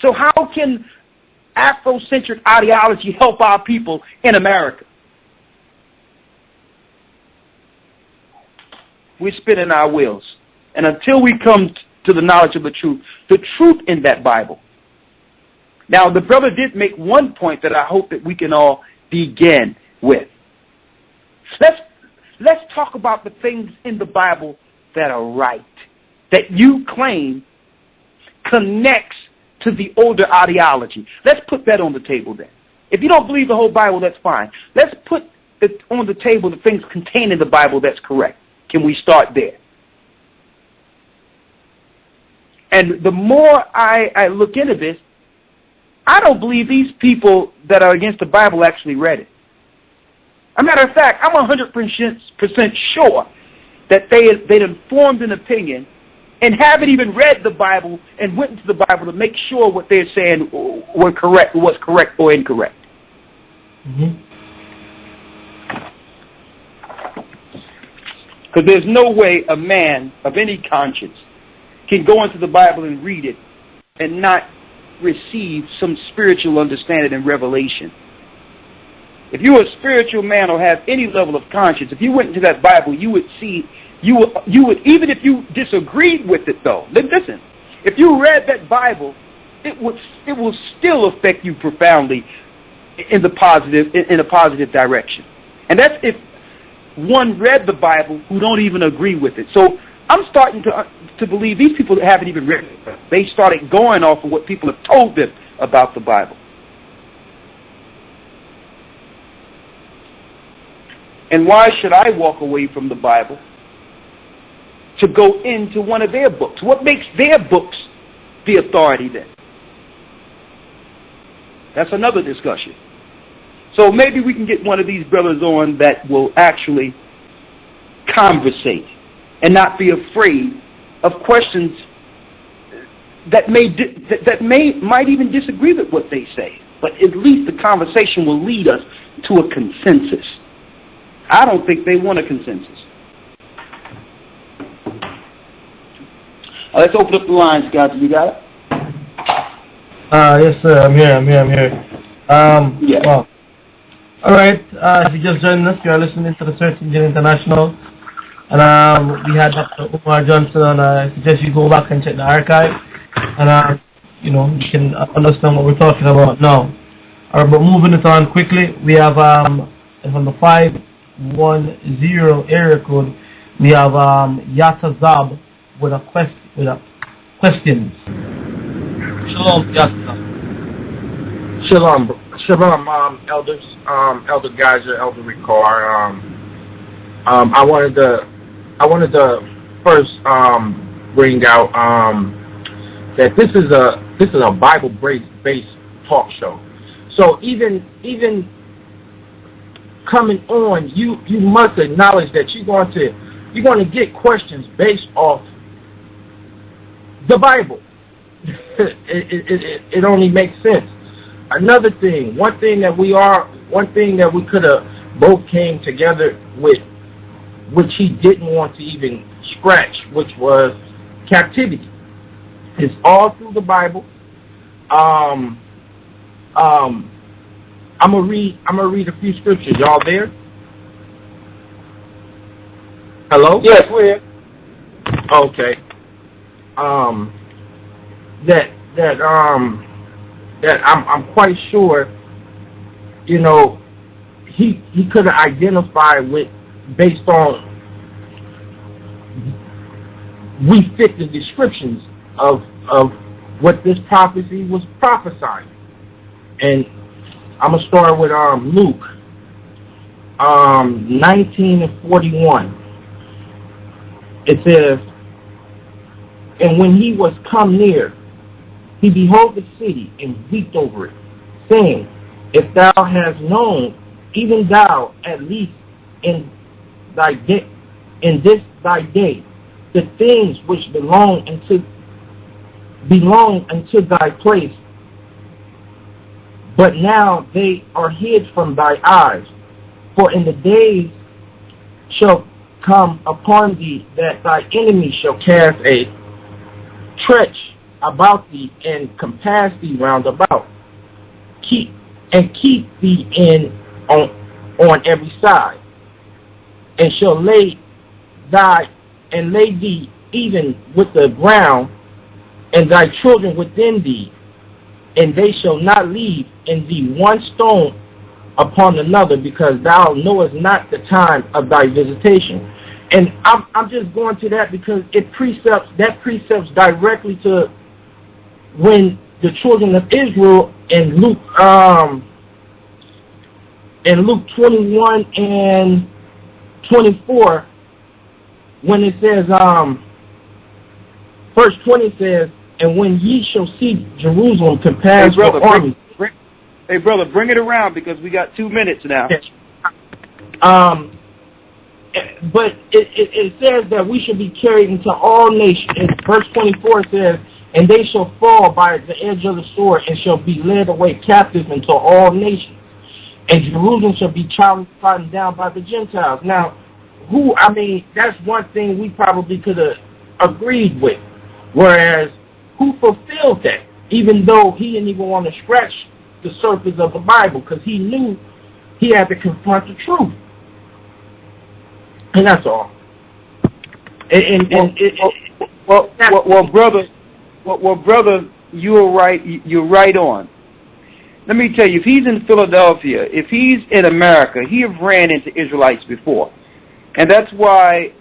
So how can Afrocentric ideology help our people in America? We're spinning our wheels. And until we come to the knowledge of the truth in that Bible. Now, the brother did make one point that I hope that we can all begin with. Let's talk about the things in the Bible that are right, that you claim connects to the older ideology. Let's put that on the table then. If you don't believe the whole Bible, that's fine. Let's put it on the table the things contained in the Bible that's correct. Can we start there? And the more I look into this, I don't believe these people that are against the Bible actually read it. As a matter of fact, I'm 100% sure that they'd formed an opinion and haven't even read the Bible and went into the Bible to make sure what they're saying was correct or incorrect. Because there's no way a man of any conscience can go into the Bible and read it and not receive some spiritual understanding and revelation. If you're a spiritual man or have any level of conscience, if you went into that Bible, you would see, you would even if you disagreed with it though, listen, if you read that Bible, it will still affect you profoundly in a positive direction. And that's if one read the Bible who don't even agree with it. So I'm starting to believe these people haven't even read it. They started going off of what people have told them about the Bible. And why should I walk away from the Bible to go into one of their books? What makes their books the authority then? That's another discussion. So maybe we can get one of these brothers on that will actually conversate and not be afraid of questions that might even disagree with what they say. But at least the conversation will lead us to a consensus. I don't think they want a consensus. Let's open up the lines, guys. You got it? Yes, sir. I'm here. Yeah. Well, all right. If you just joined us, you are listening to the Search Engine International. And we had Dr. Umar Johnson. I suggest you go back and check the archive. And, you can understand what we're talking about now. All right, but moving it on quickly, we have from the 510 area code, we have Yatazab with a question. Shalom, Yatazab. Shalom, elders, Elder Geyser, Elder Ricard. I wanted to first bring out that this is a Bible-based talk show. So even coming on, you must acknowledge that you're going to get questions based off the Bible. It only makes sense. Another thing, one thing that we could have both came together with, which he didn't want to even scratch, which was captivity. It's all through the Bible. I'm gonna read a few scriptures. Y'all there? Hello? Yes, we're here. Okay. That I'm quite sure, he could have identified with based on we fit the descriptions of what this prophecy was prophesying. And I'm gonna start with Luke 19:41. It says, "And when he was come near, he beheld the city and wept over it, saying, If thou hast known even thou, at least in this thy day, the things which belong unto thy place, but now they are hid from thy eyes. For in the days shall come upon thee that thy enemy shall cast a trench about thee and compass thee round about, keep thee on every side, and shall lay thee even with the ground, and thy children within thee, and they shall not leave in thee one stone upon another, because thou knowest not the time of thy visitation. And I'm just going to that because it precepts directly to when the children of Israel in Luke 21 and 24, when it says, verse 20 says, and when ye shall see Jerusalem compassed with armies. Hey, brother, bring it around because we got 2 minutes now. But it says that we should be carried into all nations. And verse 24 says, and they shall fall by the edge of the sword and shall be led away captive into all nations. And Jerusalem shall be trodden down by the Gentiles. Now, that's one thing we probably could have agreed with. Whereas, who fulfilled that? Even though he didn't even want to scratch the surface of the Bible, because he knew he had to confront the truth. And that's all. Brother, you're right. You're right on. Let me tell you, if he's in Philadelphia, if he's in America, he have ran into Israelites before, and that's why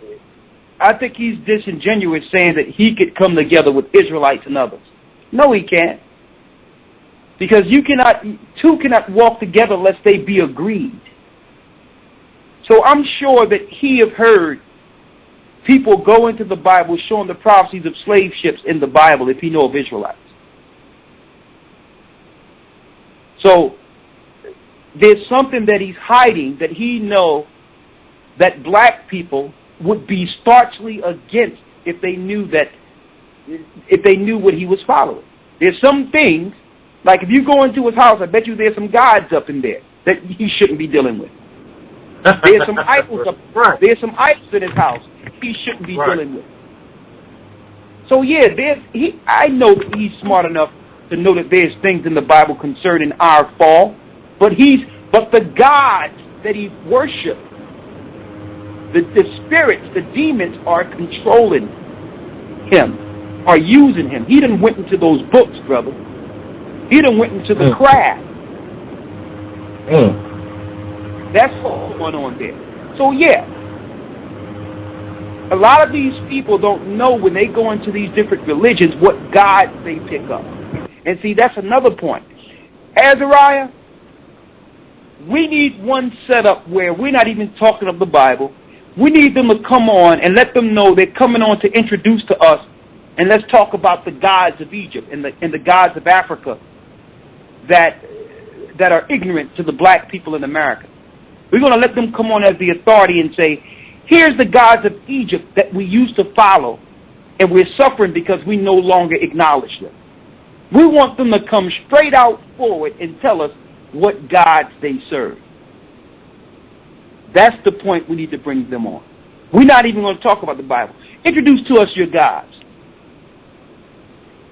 I think he's disingenuous saying that he could come together with Israelites and others. No, he can't, because two cannot walk together lest they be agreed. So I'm sure that he have heard people go into the Bible showing the prophecies of slave ships in the Bible if he know of Israelites. So there's something that he's hiding that he know that black people would be starchly against if they knew what he was following. There's some things, like if you go into his house, I bet you there's some gods up in there that he shouldn't be dealing with. There's some idols up. There's some idols in his house he shouldn't be dealing with. So yeah, I know that he's smart enough to know that there's things in the Bible concerning our fall, but the gods that he worshipped, the spirits, the demons are controlling him, are using him. He done went into those books, brother. He done went into the craft. That's what's going on there. So yeah, a lot of these people don't know when they go into these different religions what gods they pick up. And see, that's another point. Azariah, we need one setup where we're not even talking of the Bible. We need them to come on and let them know they're coming on to introduce to us, and let's talk about the gods of Egypt and the gods of Africa that are ignorant to the black people in America. We're going to let them come on as the authority and say, here's the gods of Egypt that we used to follow, and we're suffering because we no longer acknowledge them. We want them to come straight out forward and tell us what gods they serve. That's the point we need to bring them on. We're not even going to talk about the Bible. Introduce to us your gods.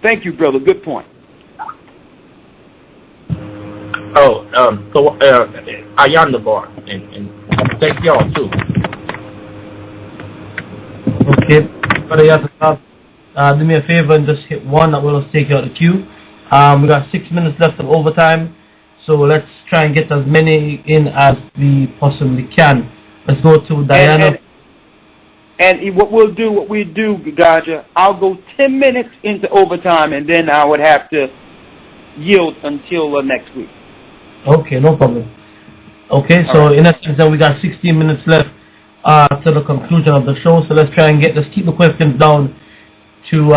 Thank you, brother. Good point. Ayandabar, and thank y'all too. Okay, Brother Yashayah, do me a favor and just hit one that will take you out of the queue. We got 6 minutes left of overtime, so let's try and get as many in as we possibly can. Let's go to Diana. And what we do, Gaja, I'll go 10 minutes into overtime, and then I would have to yield until next week. Okay, no problem. Okay, so in essence, then we got 16 minutes left to the conclusion of the show. So let's keep the questions down to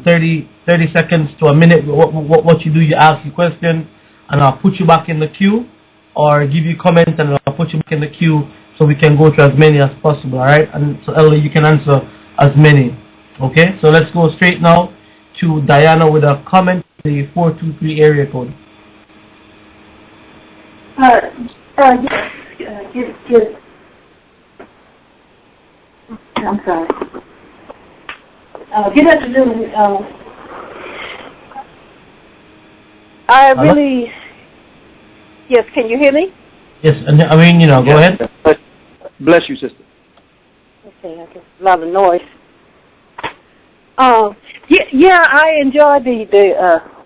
30 seconds to a minute. What you do, you ask your question, and I'll put you back in the queue. or give you comments, and I'll put you back in the queue so we can go through as many as possible, alright? And so, Elder, you can answer as many. Okay? So let's go straight now to Diana with a comment, the 423 area code. Yes. I'm sorry. Good afternoon. I really... Yes, can you hear me? Yes, I mean, go ahead. Bless you, sister. Okay, I guess a lot of noise. Yeah, I enjoyed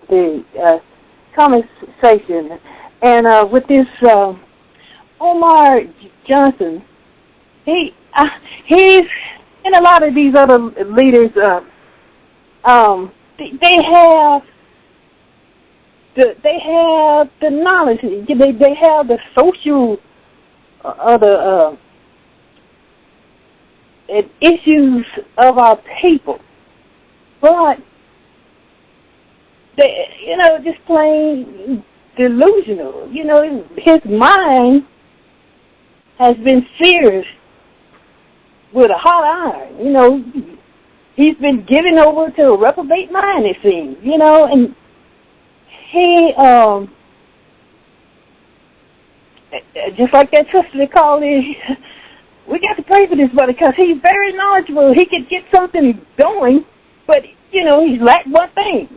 the conversation, and with this Umar Johnson, he's and a lot of these other leaders. They have the knowledge. They have the social issues of our people, but they, just plain delusional. His mind has been seared with a hot iron. He's been given over to a reprobate mind, it seems. And he, just like that sister they called in, we got to pray for this brother because he's very knowledgeable. He could get something going, but, he's lacked one thing.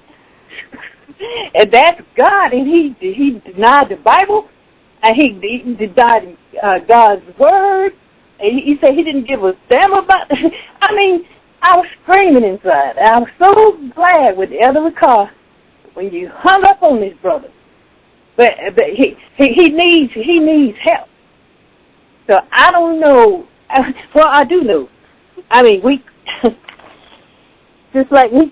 And that's God. And he denied the Bible, and he denied God's word. And he said he didn't give a damn about it. I was screaming inside. I was so glad with the other car when you hung up on this brother. But he needs help. So I don't know. Well, I do know. We just like we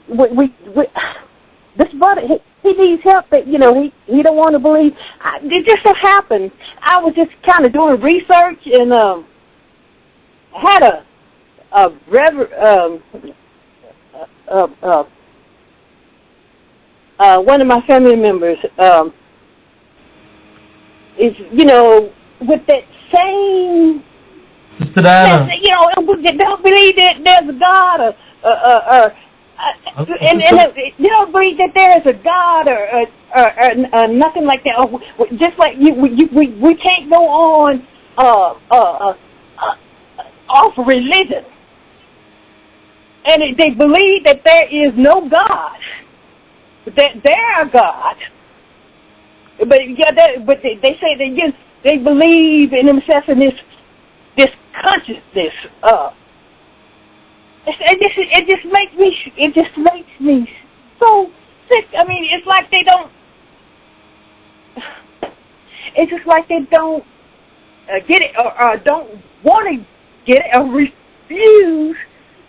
this brother, he needs help. That he don't want to believe. It just so happened I was just kind of doing research and had one of my family members is with that same Sister Diana. They don't believe that there's a God and they don't believe that there is a God or nothing like that. Or, just like we can't go on off religion, and they believe that there is no God, that they're God. But they say they believe in themselves in this consciousness. It just makes me so sick. It's like they don't. It's just like they don't get it or don't want to get it or refuse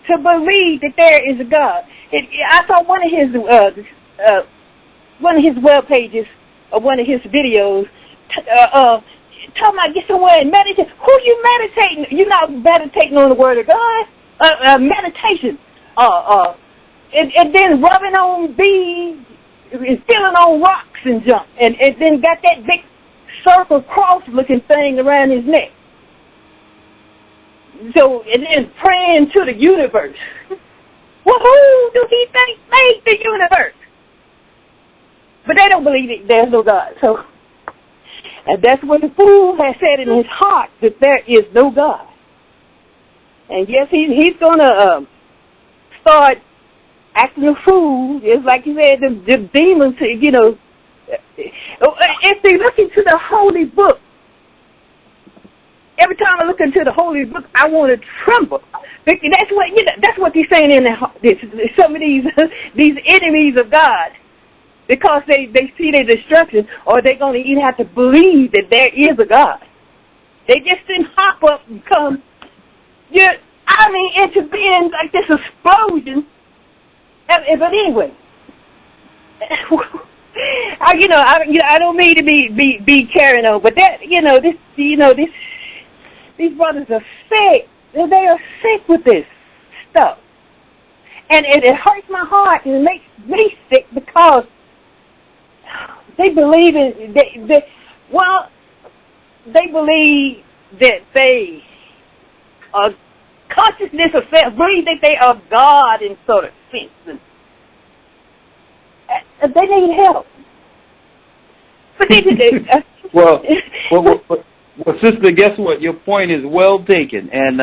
to believe that there is a God. I saw one of his web pages or one of his videos talking about get somewhere and meditate. Who you meditating? You're not meditating on the word of God. Meditation. And then rubbing on beads, feeling on rocks and junk, and then got that big circle cross-looking thing around his neck. So, and then praying to the universe. Well, who do he think made the universe? But they don't believe that there's no God. So, and that's what the fool has said in his heart, that there is no God. And yes, he's going to start acting a fool, just like you said, the demons, if they look into the holy book, every time I look into the holy book, I want to tremble. That's what they're saying in some of these enemies of God, because they see their destruction, or they're going to either have to believe that there is a God. They just didn't hop up and come. Into being like this explosion. But anyway, I don't mean to be carrying on, but that these brothers are sick. They are sick with this stuff, and it hurts my heart and it makes me sick because they believe in they believe that they are consciousness of self, believe that they are God in sort of sense. And they need help. But well, sister, guess what? Your point is well taken. And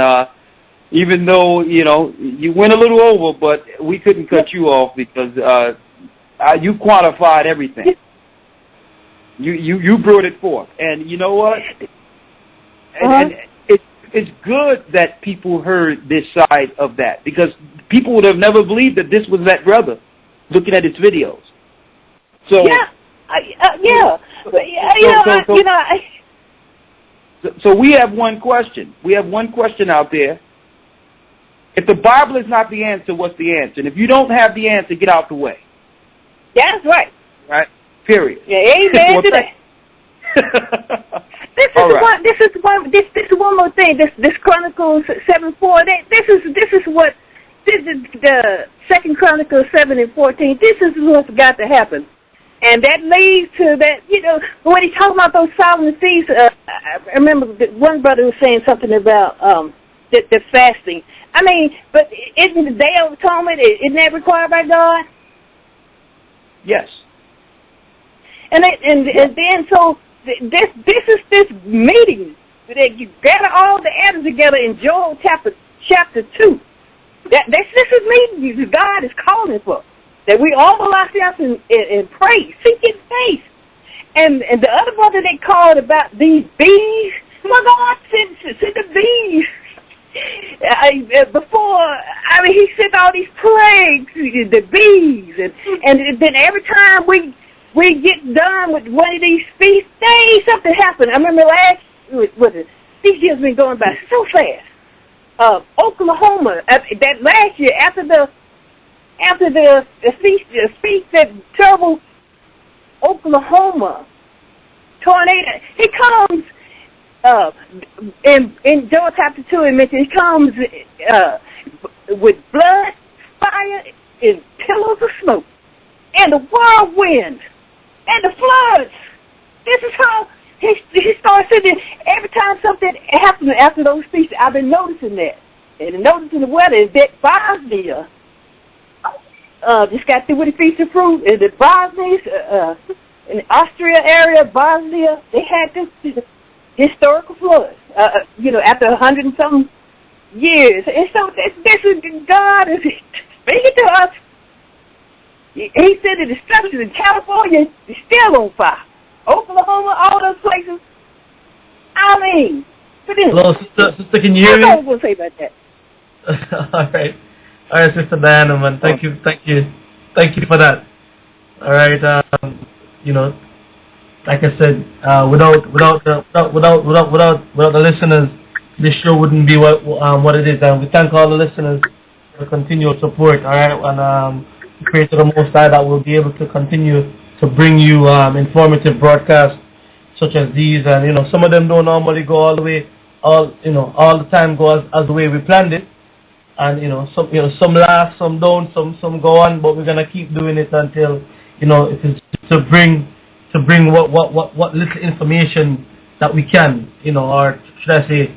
even though, you went a little over, but we couldn't cut you off because you quantified everything. You brought it forth. And you know what? And it's good that people heard this side of that, because people would have never believed that this was that brother looking at his videos. So So we have one question. We have one question out there. If the Bible is not the answer, what's the answer? And if you don't have the answer, get out the way. That's right. Right. Period. Yeah, amen to that. This is one more thing. This Chronicles 7:4. This is the 2 Chronicles 7:14. This is what's got to happen. And that leads to that, when he talking about those solemn feasts, I remember one brother was saying something about the fasting. I mean, but isn't the Day of Atonement, isn't that required by God? Yes. And then so this is this meeting that you gather all the answers together in Joel chapter 2. This is meeting God is calling for. That we humble ourselves and pray, seek His face. And the other brother they called about these bees. My God sent the bees. He sent all these plagues, the bees, and then every time we get done with one of these feast days, something happened. I remember these years been going by so fast. Oklahoma, that last year after the feast, that terrible Oklahoma tornado, he comes in Joel chapter 2. It mentions he comes with blood, fire, and pillars of smoke, and the whirlwind, and the floods. This is how he starts saying every time something happens after those feasts. I've been noticing that, and noticing the weather is that Bosnia. Just got through with the Feast of Fruit, and the Bosnians, in the Austria area, Bosnia, they had this historical flood, after 100 and something years. And so this is God is speaking to us. He said the destruction in California is still on fire. Oklahoma, all those places. I mean, hello, sister, can you hear me? I don't want to say about that. All right. All right, Sister Diana, man. Thank you for that. All right, like I said, without the listeners, this show wouldn't be what it is. And we thank all the listeners for continual support. All right, and we pray to the Most High that we'll be able to continue to bring you informative broadcasts such as these. And some of them don't normally go all the way, all the time go as the way we planned it. And some last, some don't, some go on, but we're gonna keep doing it until it is to bring what little information that we can, or should I say,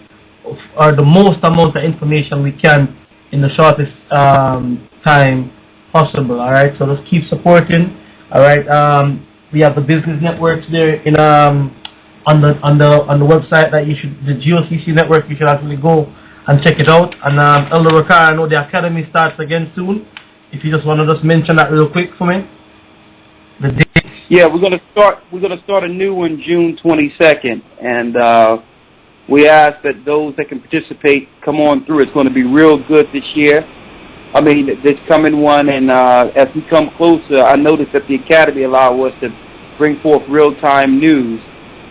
or the most amount of information we can in the shortest time possible. All right, so let's keep supporting. All right, we have the business networks there on the website that the GOCC network. You should actually go and check it out. And Elder Ricard, I know the academy starts again soon. If you just want to just mention that real quick for me, the date. Yeah, we're gonna start a new one June 22nd, and we ask that those that can participate come on through. It's going to be real good this year. I mean, this coming one, and as we come closer, I noticed that the academy allow us to bring forth real-time news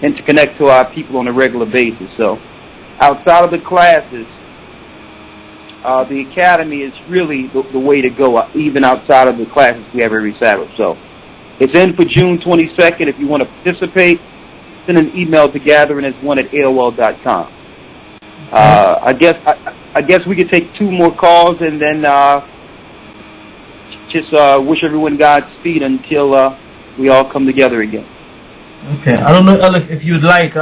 and to connect to our people on a regular basis. So, outside of the classes, the academy is really the way to go, even outside of the classes we have every Sabbath. So it's in for June 22nd. If you want to participate, send an email to gatheringas1@AOL.com. I guess we could take two more calls and then just wish everyone Godspeed until we all come together again. Okay. I don't know, Alex, if you'd like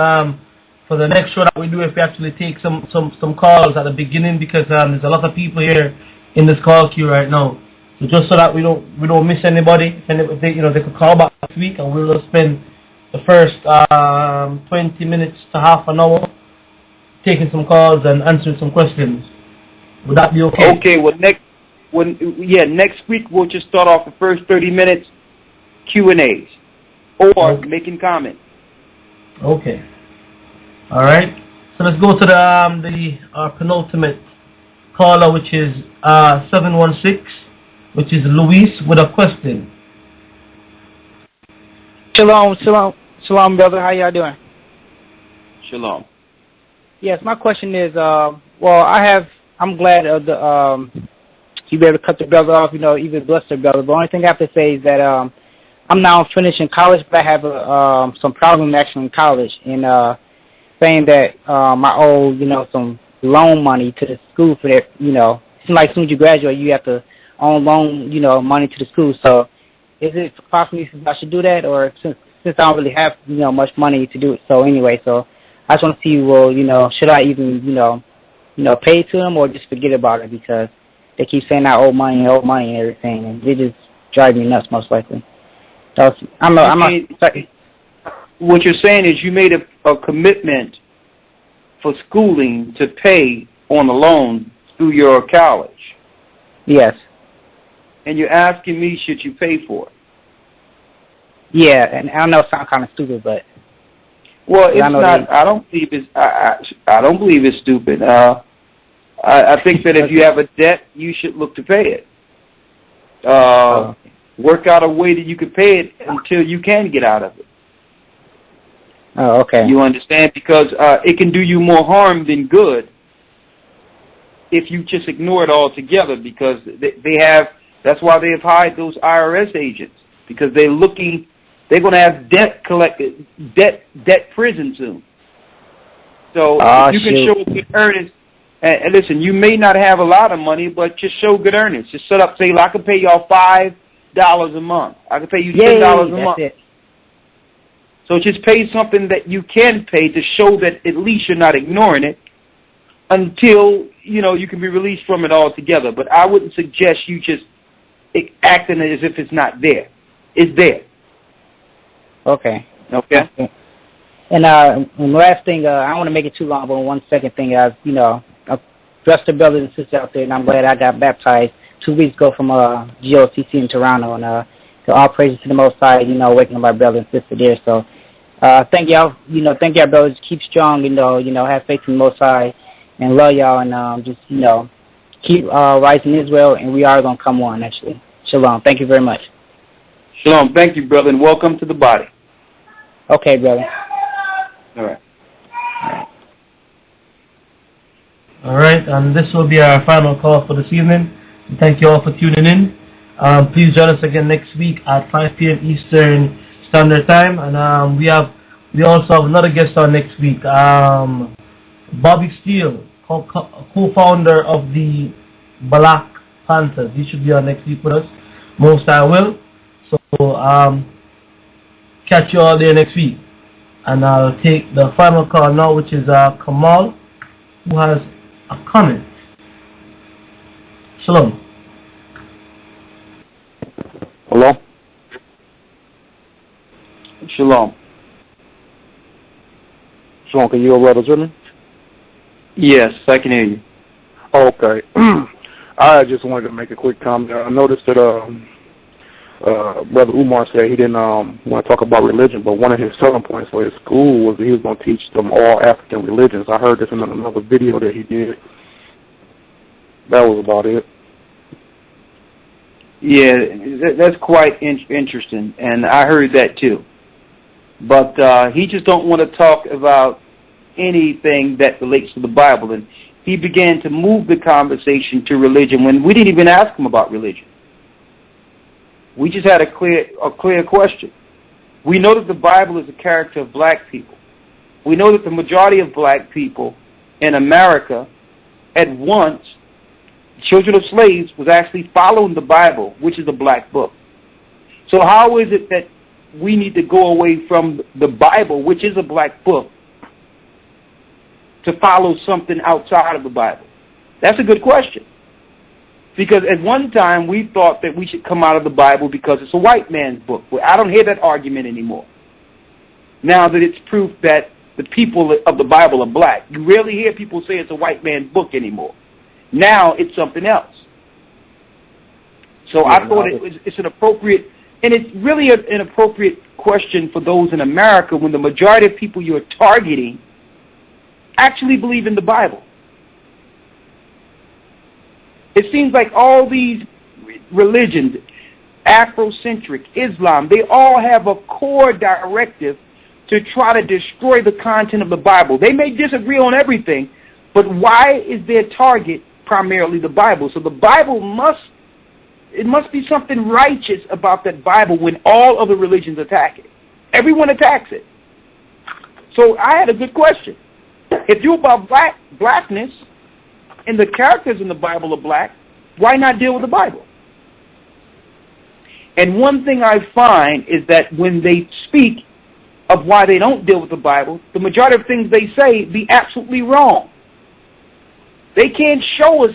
for the next show that we do, if we actually take some calls at the beginning, because there's a lot of people here in this call queue right now. So just so that we don't miss anybody, if they could call back this week, and we'll spend the first 20 minutes to half an hour taking some calls and answering some questions. Would that be okay? Okay. Well, next week we'll just start off the first 30 minutes Q&As or making comments. Okay. All right. So let's go to the penultimate caller, which is 716, which is Luis with a question. Shalom, brother. How y'all doing? Shalom. Yes, my question is, I'm glad of the you be able to cut the brother off, even bless the brother. The only thing I have to say is that I'm now finishing college, but I have some problem actually in college, and saying that I owe some loan money to the school for that. It seems like as soon as you graduate, you have to own loan money to the school. So is it possible I should do that, or since I don't really have much money to do it? So anyway, so I just want to see, should I even pay to them or just forget about it, because they keep saying I owe money and everything, and they just drive me nuts most likely. So what you're saying is you made a commitment for schooling to pay on a loan through your college. Yes. And you're asking me, should you pay for it? Yeah, and I know it sounds kind of stupid, but well, it's not. I don't believe it's. I don't believe it's stupid. I think that if you have a debt, you should look to pay it. Work out a way that you can pay it until you can get out of it. Oh, okay. You understand? Because it can do you more harm than good if you just ignore it altogether. Because they have. That's why they have hired those IRS agents, because they're looking. They're going to have debt prison soon. So if you can show good earnings, and listen, you may not have a lot of money, but just show good earnings. Just set up, say, I can pay y'all $5 a month. I can pay you $10 a month. It. So just pay something that you can pay to show that at least you're not ignoring it until, you can be released from it altogether. But I wouldn't suggest you just acting as if it's not there. It's there. Okay. Okay. And the last thing, I don't want to make it too long, but one second thing, I bless the brothers and sisters out there, and I'm glad I got baptized 2 weeks ago from GOCC in Toronto, and so all praises to the Most High, waking up my brother and sister there. So thank y'all, thank y'all brothers. Keep strong, have faith in the Most High, and love y'all, and just keep rising Israel, and we are gonna come on actually. Shalom. Thank you very much. Shalom. Thank you, brother, and welcome to the body. Okay, brother. All right. All right, and this will be our final call for this evening. Thank you all for tuning in. Please join us again next week at 5 p.m. Eastern Standard Time, and we also have another guest on next week. Bobby Steele, co-founder of the Black Panthers. He should be on next week with us. Most I will. So catch you all there next week. And I'll take the final call now, which is Kamal, who has a comment. Shalom. Hello? Shalom. Shalom, can you hear brothers with me? Yes, I can hear you. Okay. I just wanted to make a quick comment. I noticed that Brother Umar said he didn't want to talk about religion, but one of his selling points for his school was that he was going to teach them all African religions. I heard this in another video that he did. That was about it. Yeah, that's quite interesting, and I heard that too. But he just don't want to talk about anything that relates to the Bible, and he began to move the conversation to religion when we didn't even ask him about religion. We just had a clear question. We know that the Bible is a character of black people. We know that the majority of black people in America, at once, children of slaves, was actually following the Bible, which is a black book. So how is it that we need to go away from the Bible, which is a black book, to follow something outside of the Bible? That's a good question. Because at one time we thought that we should come out of the Bible because it's a white man's book. Well, I don't hear that argument anymore. Now that it's proof that the people of the Bible are black, you rarely hear people say it's a white man's book anymore. Now it's something else. So I thought it's an appropriate, and it's really an appropriate question for those in America when the majority of people you're targeting actually believe in the Bible. It seems like all these religions, Afrocentric, Islam, they all have a core directive to try to destroy the content of the Bible. They may disagree on everything, but why is their target primarily the Bible? So the Bible must be something righteous about that Bible when all other religions attack it. Everyone attacks it. So I had a good question. If you're about blackness and the characters in the Bible are black, why not deal with the Bible? And one thing I find is that when they speak of why they don't deal with the Bible, the majority of things they say be absolutely wrong. They can't show us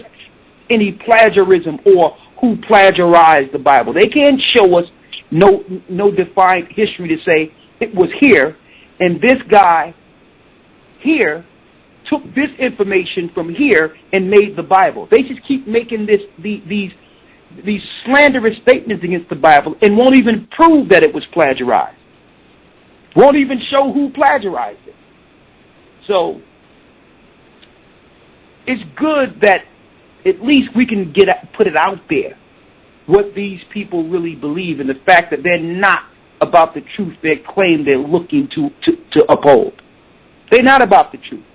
any plagiarism or who plagiarized the Bible. They can't show us no defined history to say it was here and this guy here took this information from here and made the Bible. They just keep making these slanderous statements against the Bible and won't even prove that it was plagiarized. Won't even show who plagiarized it. So it's good that at least we can put it out there, what these people really believe, and the fact that they're not about the truth they claim they're looking to uphold. They're not about the truth.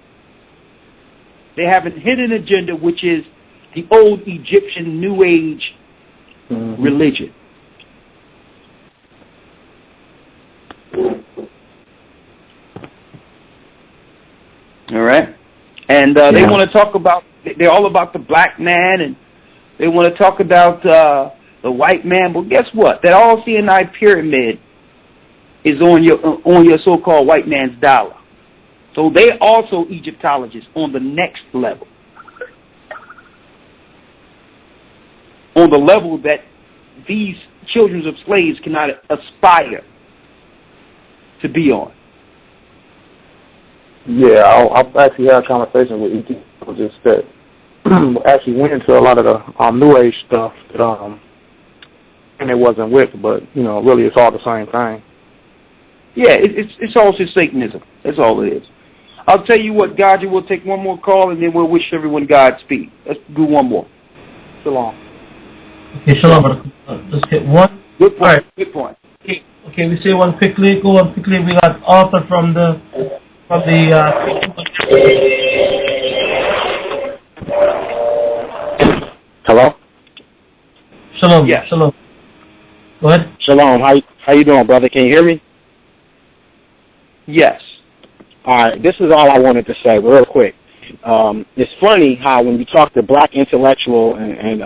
They have a hidden agenda, which is the old Egyptian New Age religion. All right? And they want to talk about, they're all about the black man, and they want to talk about the white man. But guess what? That all-seeing eye pyramid is on your so-called white man's dollar. So they also Egyptologists on the next level. On the level that these children of slaves cannot aspire to be on. Yeah, I've actually had a conversation with Egyptologists that actually went into a lot of the New Age stuff that and it wasn't with, but really it's all the same thing. Yeah, it's all just Satanism. That's all it is. I'll tell you what, Gocc, we'll take one more call and then we'll wish everyone Godspeed. Let's do one more. Shalom. Okay, shalom. Let's get one. Good point. Right. Good point. Okay, we say one quickly. Go on quickly. We got Arthur from the. Hello. Shalom. Yeah. Shalom. Go ahead. Shalom. How you doing, brother? Can you hear me? Yes. All right. This is all I wanted to say, real quick. It's funny how when you talk to black intellectual and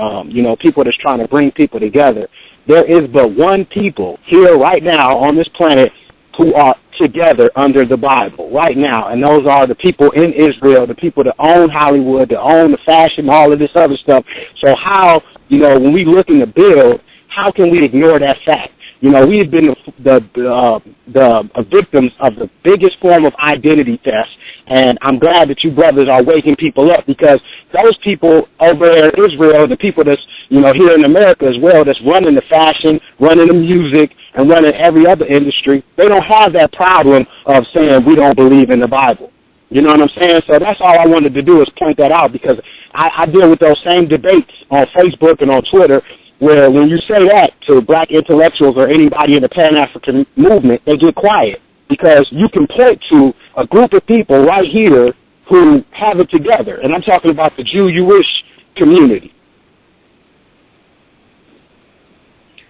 people that's trying to bring people together, there is but one people here right now on this planet who are together under the Bible right now, and those are the people in Israel, the people that own Hollywood, that own the fashion, all of this other stuff. So how, when we looking to build, how can we ignore that fact? We've been the victims of the biggest form of identity theft, and I'm glad that you brothers are waking people up, because those people over there in Israel, the people that's, here in America as well, that's running the fashion, running the music, and running every other industry, they don't have that problem of saying we don't believe in the Bible. You know what I'm saying? So that's all I wanted to do is point that out, because I deal with those same debates on Facebook and on Twitter, where when you say that to black intellectuals or anybody in the Pan-African movement, they get quiet, because you can point to a group of people right here who have it together, and I'm talking about the Jewish community.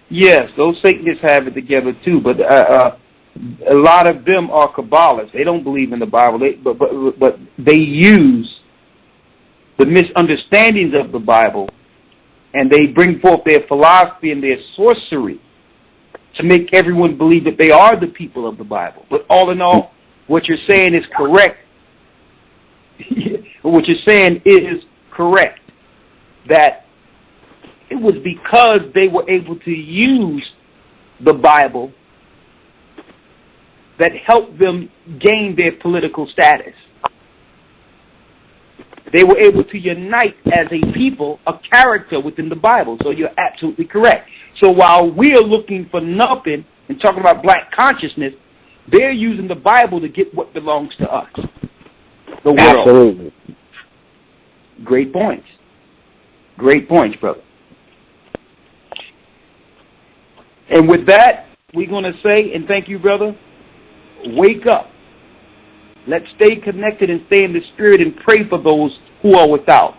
Yes, those Satanists have it together too, but a lot of them are Kabbalists. They don't believe in the Bible, but they use the misunderstandings of the Bible, and they bring forth their philosophy and their sorcery to make everyone believe that they are the people of the Bible. But all in all, what you're saying is correct. what you're saying is correct, that it was because they were able to use the Bible that helped them gain their political status. They were able to unite as a people, a character within the Bible. So you're absolutely correct. So while we're looking for nothing and talking about black consciousness, they're using the Bible to get what belongs to us, the world. Absolutely. Great points. Great points, brother. And with that, we're going to say, and thank you, brother, wake up. Let's stay connected and stay in the spirit and pray for those who are without,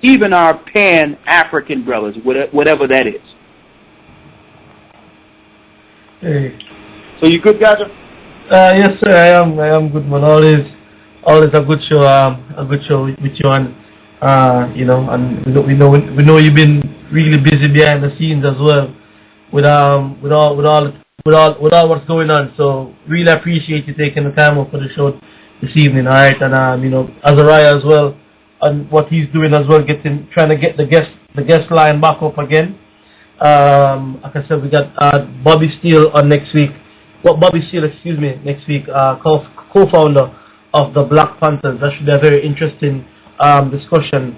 even our Pan-African brothers, whatever that is. Hey. So you good, guys? Yes, sir. I am good, man. Always a good show with you, and you know, and we know you've been really busy behind the scenes as well, with all what's going on. So really appreciate you taking the time up for the show this evening. All right, and you know, AHAYAH as well, and what he's doing as well, trying to get the guest line back up again. Like I said, we got Bobby Steele on next week. Next week, co-founder of the Black Panthers. That should be a very interesting discussion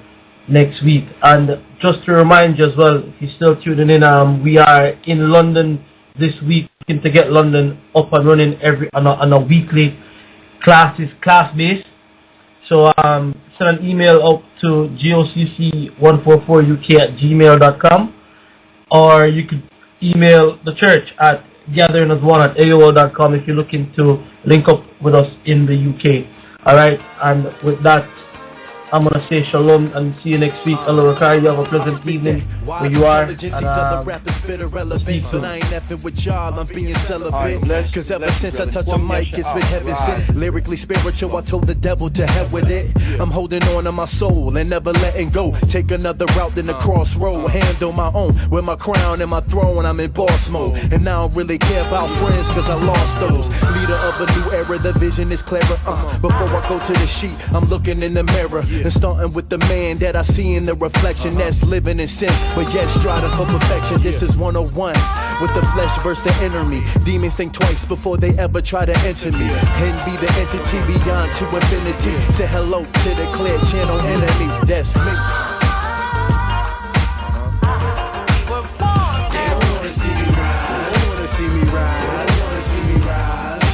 next week. And just to remind you as well, if you're still tuning in, we are in London this week, looking to get London up and running on a weekly class base. So send an email up to gocc144uk@gmail.com, or you could email the church at gatheringas1@aol.com if you're looking to link up with us in the UK. Alright, and with that, I'm going to say shalom and see you next week. Allah Rakai, you have a pleasant evening where you are. And, but I ain't effing with y'all, I'm being celibate. Cause ever since I touch a mic, it's been heaven sent. Lyrically spiritual, I told the devil to hell with it. I'm holding on to my soul and never letting go. Take another route than the crossroad. Handle my own with my crown and my throne. I'm in boss mode. And I don't really care about friends cause I lost those. Leader of a new era, the vision is clearer. Before I go to the sheet, I'm looking in the mirror. And starting with the man that I see in the reflection that's living in sin, but yet striving for perfection. This is 101 with the flesh versus the enemy. Demons think twice before they ever try to enter me. And be the entity beyond to infinity. Say hello to the clear channel enemy. That's me. They don't wanna see me rise. They don't wanna see me rise. They don't wanna see me rise.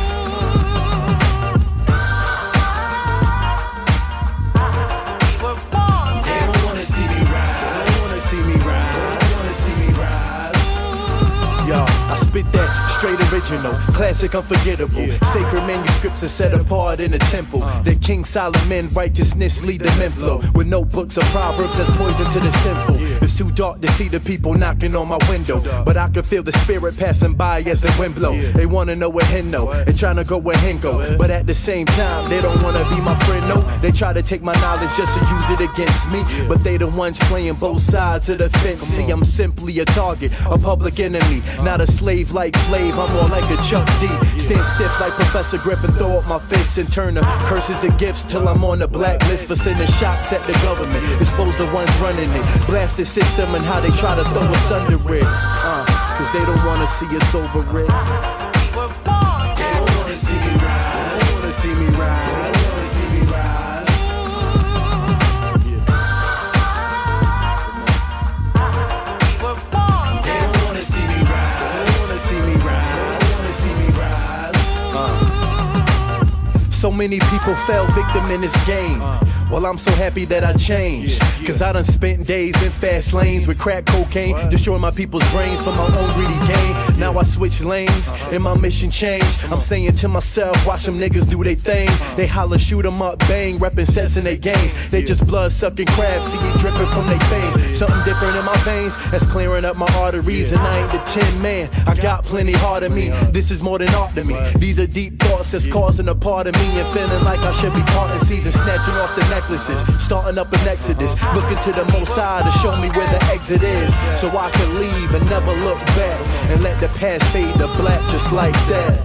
I spit that straight original, classic unforgettable. Sacred manuscripts are set apart in a temple. The King Solomon righteousness lead the men flow. With notebooks of proverbs that's poison to the sinful. It's too dark to see the people knocking on my window, but I can feel the spirit passing by as the wind blow. They wanna know where hen know and trying to go where hen go, but at the same time they don't wanna be my friend. No, they try to take my knowledge just to use it against me, but they the ones playing both sides of the fence. See, I'm simply a target, a public enemy, not a slave like Flav. I'm more like a Chuck D. Stand stiff like Professor Griffin, throw up my fists and turn the curses to gifts till I'm on the blacklist for sending shots at the government. Expose the ones running it, blast the system and how they try to throw us under it. Cause they don't wanna see us over it. They don't wanna see me rise. They don't wanna see me rise. They don't wanna see me rise. They don't wanna see me rise. They don't wanna see me rise. They don't wanna see me rise. So many people fell victim in this game. Well, I'm so happy that I changed, cause I done spent days in fast lanes with crack cocaine, destroying my people's brains for my own greedy gain. Now I switch lanes and my mission changed. I'm saying to myself, watch them niggas do they thing. They holler, shoot 'em up, bang, reppin' sets in their games. They just blood-sucking crabs, see it dripping from their face. Something different in my veins, that's clearing up my arteries. And I ain't the Tin Man, I got plenty hard in me. This is more than art to me. These are deep thoughts that's causing a part of me and feeling like I should be parting season, snatching off the necklaces, starting up an exodus, looking to the Most High to show me where the exit is, so I can leave and never look back and let the past fade to black just like that.